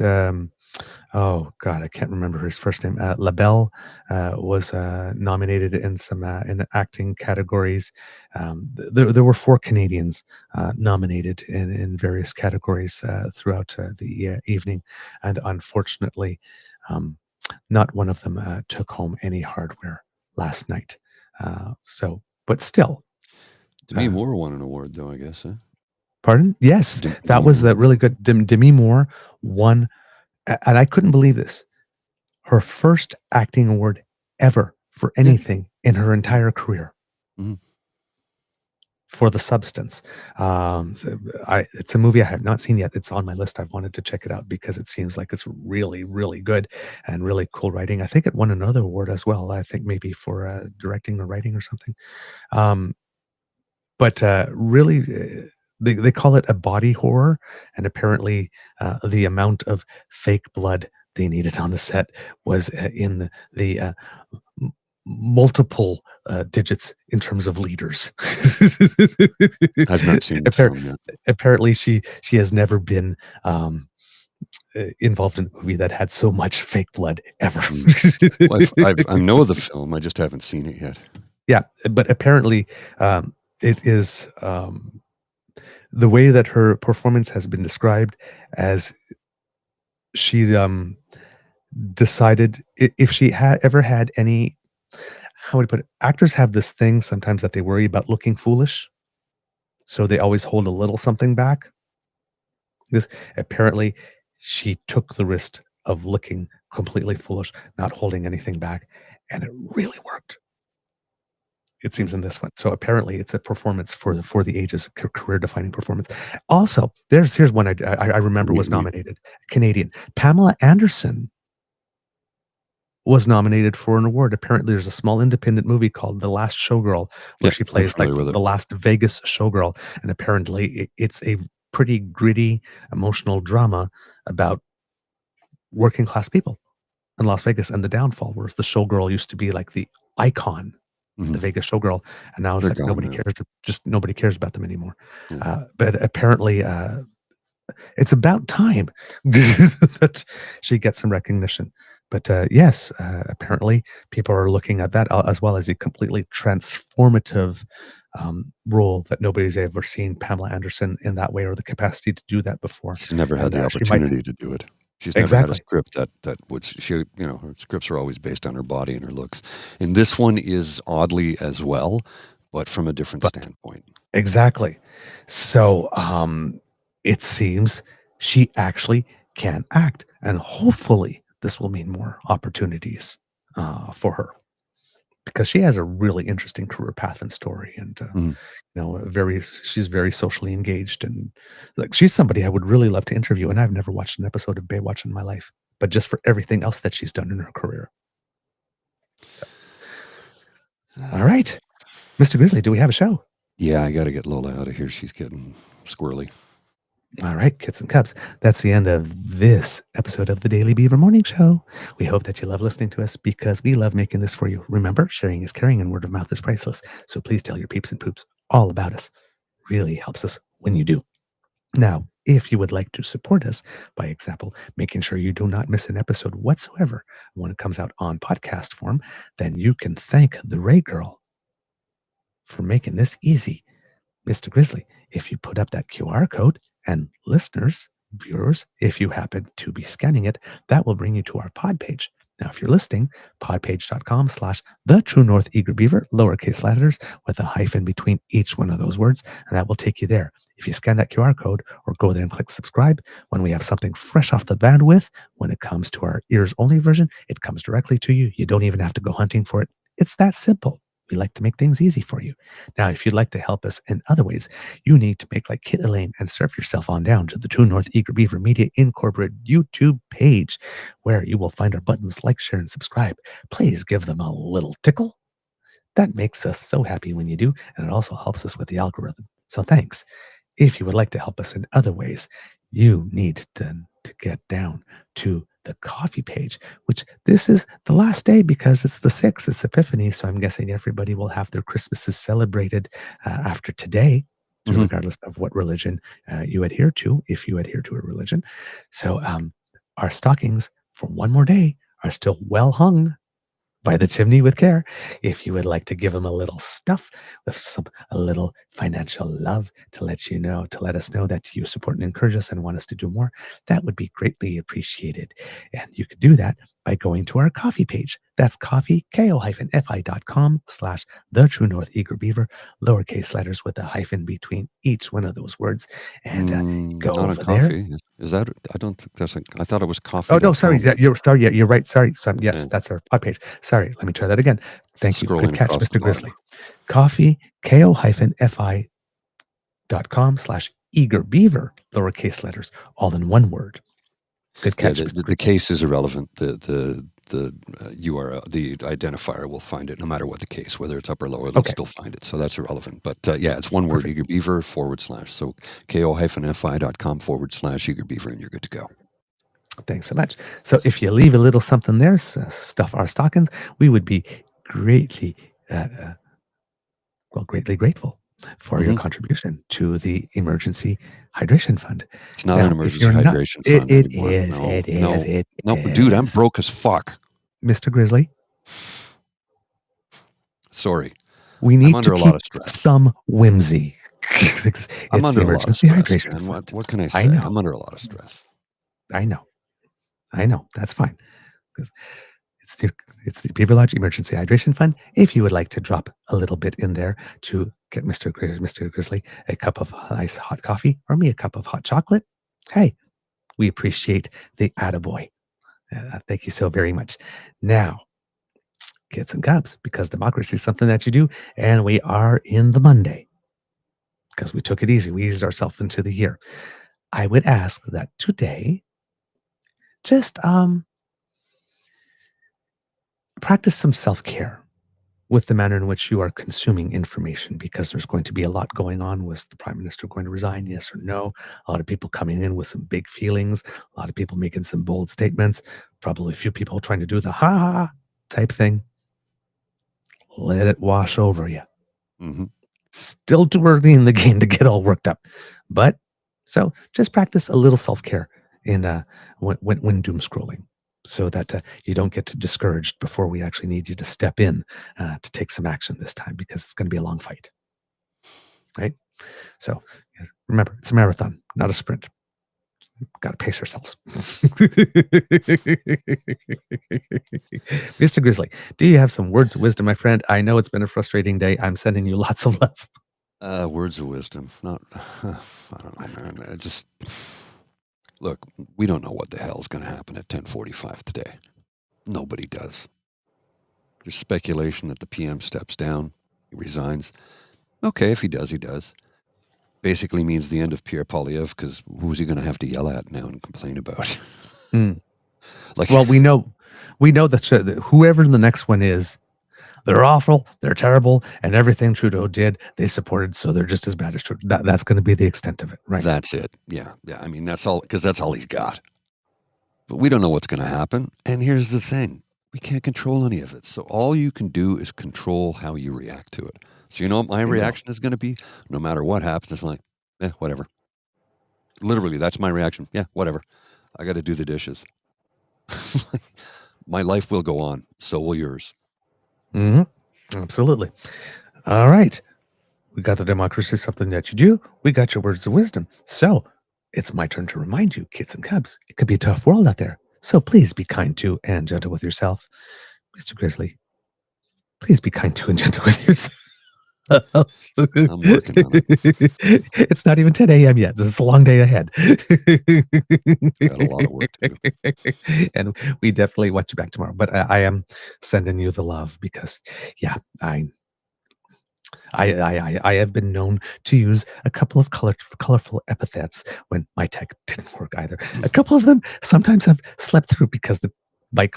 Oh God, I can't remember his first name. LaBelle was nominated in some in acting categories. There were 4 Canadians nominated in various categories throughout the evening, and unfortunately, um, not one of them took home any hardware last night. But still, Demi Moore won an award, though, I guess. Huh? pardon? Yes, that Demi was Moore. the really good. Demi Moore won, and I couldn't believe this. Her first acting award ever for anything in her entire career. Mm-hmm. For The Substance. It's a movie I have not seen yet. It's on my list. I've wanted to check it out because it seems like it's really, really good and really cool writing. I think it won another award as well. I think maybe for directing or writing or something. But really, they call it a body horror, and apparently the amount of fake blood they needed on the set was in the multiple digits in terms of liters. I've not seen the film yet. Apparently, she has never been involved in a movie that had so much fake blood ever. Well, I know the film. I just haven't seen it yet. Yeah, but apparently it is the way that her performance has been described as she decided if she had ever had any, how would I put it? Actors have this thing sometimes that they worry about looking foolish, so they always hold a little something back. This apparently she took the risk of looking completely foolish, not holding anything back, and it really worked. It seems in this one. So apparently it's a performance for the ages, career-defining performance. Also, here's one I remember was nominated. Canadian. Pamela Anderson was nominated for an award. Apparently there's a small independent movie called The Last Showgirl where she plays like the last Vegas showgirl. And apparently it's a pretty gritty, emotional drama about working class people in Las Vegas and the downfall, whereas the showgirl used to be like the icon, the Vegas showgirl, and now it's like nobody cares. Just nobody cares about them anymore. But apparently, it's about time that she gets some recognition. But yes, apparently people are looking at that as well as a completely transformative role that nobody's ever seen Pamela Anderson in that way or the capacity to do that before. She's never had the opportunity to do it. She's never had a script that would, her scripts are always based on her body and her looks. And this one is oddly as well, but from a different standpoint. Exactly. So it seems she actually can act, and hopefully this will mean more opportunities for her, because she has a really interesting career path and story, and she's very socially engaged, and like she's somebody I would really love to interview. And I've never watched an episode of Baywatch in my life, but just for everything else that she's done in her career. All right, Mr. Grizzly, do we have a show? Yeah, I got to get Lola out of here. She's getting squirrely. All right, kids and cubs, that's the end of this episode of the Daily Beaver Morning Show. We hope that you love listening to us because we love making this for you. Remember, sharing is caring and word of mouth is priceless. So please tell your peeps and poops all about us. Really helps us when you do. Now, if you would like to support us, by example, making sure you do not miss an episode whatsoever when it comes out on podcast form, then you can thank the Ray Girl for making this easy. Mr. Grizzly, if you put up that QR code, and listeners, viewers, if you happen to be scanning it, that will bring you to our pod page. Now, if you're listening, podpage.com/The True North Eager Beaver, lowercase letters with a hyphen between each one of those words, and that will take you there. If you scan that QR code or go there and click subscribe, when we have something fresh off the bandwidth, when it comes to our ears only version, it comes directly to you. You don't even have to go hunting for it. It's that simple. We like to make things easy for you. Now, if you'd like to help us in other ways, you need to make like Kit Elaine and surf yourself on down to the True North Eager Beaver Media Incorporated YouTube page, where you will find our buttons like, share, and subscribe. Please give them a little tickle. That makes us so happy when you do, and it also helps us with the algorithm. So thanks. If you would like to help us in other ways, you need to get down to the coffee page, which this is the last day because it's the 6th, it's Epiphany. So I'm guessing everybody will have their Christmases celebrated after today, regardless of what religion you adhere to, if you adhere to a religion. So our stockings for one more day are still well hung by the chimney with care. If you would like to give them a little stuff with a little financial love to let us know that you support and encourage us and want us to do more, that would be greatly appreciated. And you could do that by going to our coffee page. That's coffee, ko-fi.com/The True North Eager Beaver, lowercase letters with a hyphen between each one of those words. And go not over a there. coffee. Is that? I don't think that's. I thought it was coffee. Oh no, sorry. You're right. Sorry. Yes, Yeah. that's our pod page. Sorry. Let me try that again. Thank you. Scrolling Good catch, across Mr. the bottom. Grizzly. Coffee, ko-fi.com/eager beaver, lowercase letters, all in one word. Good catch. Yeah, the case is irrelevant. The URL, the identifier will find it no matter what the case, whether it's up or lower, it'll still find it. So that's irrelevant. But it's one word, Eager Beaver / So ko-fi.com/Eager Beaver, and you're good to go. Thanks so much. So if you leave a little something there, stuff our stockings, we would be greatly grateful for your contribution to the Emergency Hydration Fund. It's not an emergency hydration fund anymore. It is. No, dude, I'm broke as fuck. Mr. Grizzly. Sorry. We need to keep some whimsy. I'm under a lot of stress, man. What can I say? I know. I'm under a lot of stress. I know. That's fine. It's the Beaver Lodge Emergency Hydration Fund. If you would like to drop a little bit in there to get Mr. Grizzly a cup of nice hot coffee or me a cup of hot chocolate, hey, we appreciate the attaboy. Thank you so very much. Now, kids and cubs, because democracy is something that you do, and we are in the Monday because we took it easy. We eased ourselves into the year. I would ask that today, just practice some self-care with the manner in which you are consuming information, because there's going to be a lot going on. Was the Prime Minister going to resign? Yes or no? A lot of people coming in with some big feelings, a lot of people making some bold statements, probably a few people trying to do the ha type thing. Let it wash over you. Still too early in the game to get all worked up. But so just practice a little self-care in when doom scrolling, so that you don't get discouraged before we actually need you to step in to take some action this time, because it's going to be a long fight. Right? So remember, it's a marathon, not a sprint. Got to pace ourselves. Mr. Grizzly, do you have some words of wisdom, my friend? I know it's been a frustrating day. I'm sending you lots of love. Words of wisdom. I don't know, man. Look, we don't know what the hell is going to happen at 10:45 today. Nobody does. There's speculation that the PM steps down, he resigns. Okay, if he does, he does. Basically means the end of Pierre Poilievre, because who's he going to have to yell at now and complain about? Well, we know that whoever the next one is, they're awful, they're terrible, and everything Trudeau did, they supported, so they're just as bad as Trudeau. That's going to be the extent of it, right? That's it. Yeah. I mean, that's all, because that's all he's got. But we don't know what's going to happen. And here's the thing. We can't control any of it. So all you can do is control how you react to it. So you know what my reaction is going to be? No matter what happens, it's like, whatever. Literally, that's my reaction. Yeah, whatever. I got to do the dishes. My life will go on. So will yours. Absolutely. All right. We got the democracy, something that you do. We got your words of wisdom. So it's my turn to remind you, kids and cubs, it could be a tough world out there. So please be kind to and gentle with yourself. Mr. Grizzly, please be kind to and gentle with yourself. I'm working on it. It's not even 10 a.m. yet. It's a long day ahead. Got a lot of work to do. And we definitely want you back tomorrow. But I am sending you the love because, I have been known to use a couple of colorful epithets when my tech didn't work either. A couple of them sometimes have slept through because the mic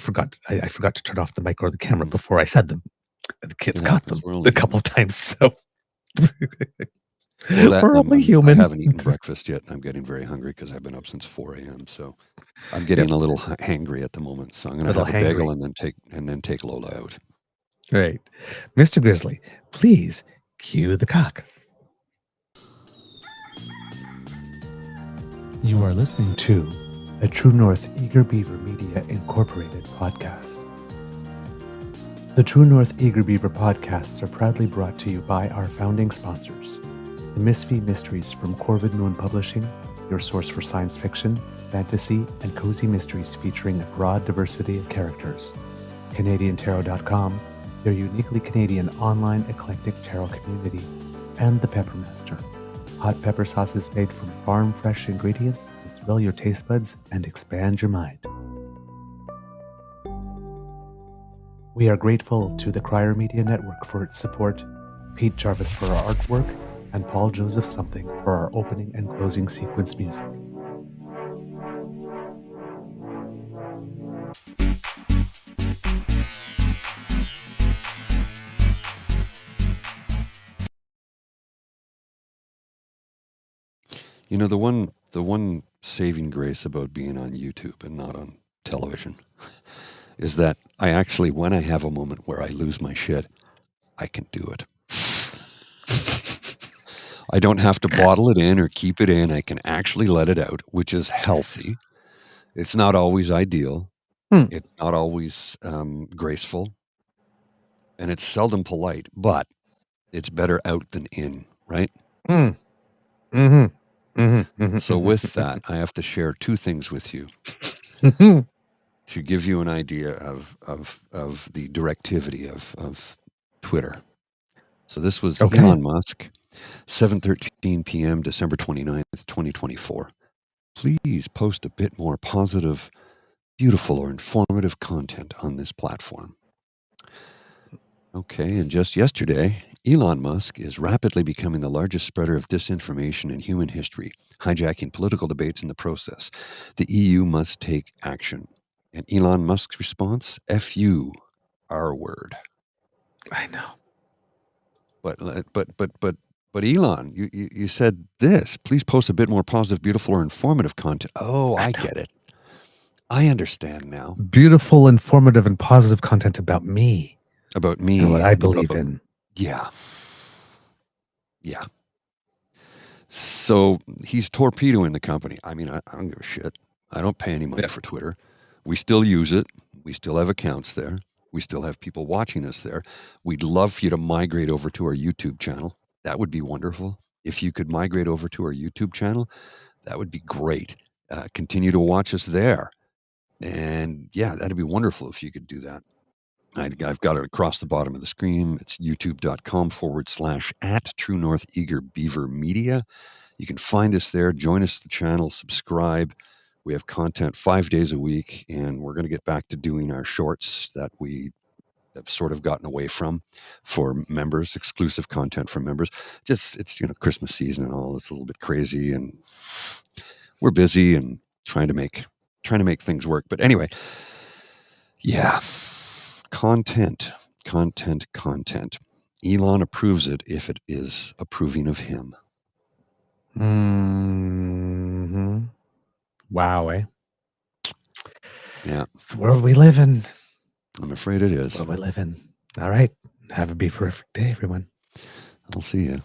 I forgot to turn off the mic or the camera before I said them. The kids got them a couple of times. So we're only human. I haven't eaten breakfast yet. I'm getting very hungry because I've been up since 4 a.m. So I'm getting a little hangry at the moment. So I'm going to have a bagel and then take Lola out. Right. Mr. Grizzly, please cue the cock. You are listening to a True North Eager Beaver Media Incorporated podcast. The True North Eager Beaver podcasts are proudly brought to you by our founding sponsors, the Misfit Mysteries from Corvid Moon Publishing, your source for science fiction, fantasy, and cozy mysteries featuring a broad diversity of characters. CanadianTarot.com, your uniquely Canadian online eclectic tarot community, and The Peppermaster, hot pepper sauces made from farm-fresh ingredients to thrill your taste buds and expand your mind. We are grateful to the Crier Media Network for its support, Pete Jarvis for our artwork, and Paul Joseph Something for our opening and closing sequence music. You know, the one saving grace about being on YouTube and not on television is that I actually, when I have a moment where I lose my shit, I can do it. I don't have to bottle it in or keep it in. I can actually let it out, which is healthy. It's not always ideal. It's not always graceful. And it's seldom polite, but it's better out than in, right? So with that, I have to share two things with you to give you an idea of the directivity of Twitter. So this was Elon Musk, 7:13 p.m., December 29th, 2024. Please post a bit more positive, beautiful, or informative content on this platform. Okay, and just yesterday, Elon Musk is rapidly becoming the largest spreader of disinformation in human history, hijacking political debates in the process. The EU must take action. And Elon Musk's response, F you, R word. I know. But Elon, you said this. Please post a bit more positive, beautiful, or informative content. Oh, I get it. I understand now. Beautiful, informative, and positive content about me. About me. And what I believe in. Yeah. So he's torpedoing the company. I mean, I don't give a shit. I don't pay any money for Twitter. We still use it. We still have accounts there. We still have people watching us there. We'd love for you to migrate over to our YouTube channel. That would be wonderful. If you could migrate over to our YouTube channel, that would be great. Continue to watch us there. And yeah, that'd be wonderful if you could do that. I've got it across the bottom of the screen. It's youtube.com/@ True North Eager Beaver Media. You can find us there. Join us the channel. Subscribe. We have content 5 days a week, and we're going to get back to doing our shorts that we have sort of gotten away from for members, exclusive content for members. Just it's Christmas season and all. It's a little bit crazy, and we're busy and trying to make things work. But anyway, yeah. Content. Elon approves it if it is approving of him. Wow, eh? Yeah. It's the world we live in. I'm afraid it is. It's the world we live in. All right. Have a beeferific day, everyone. I'll see you.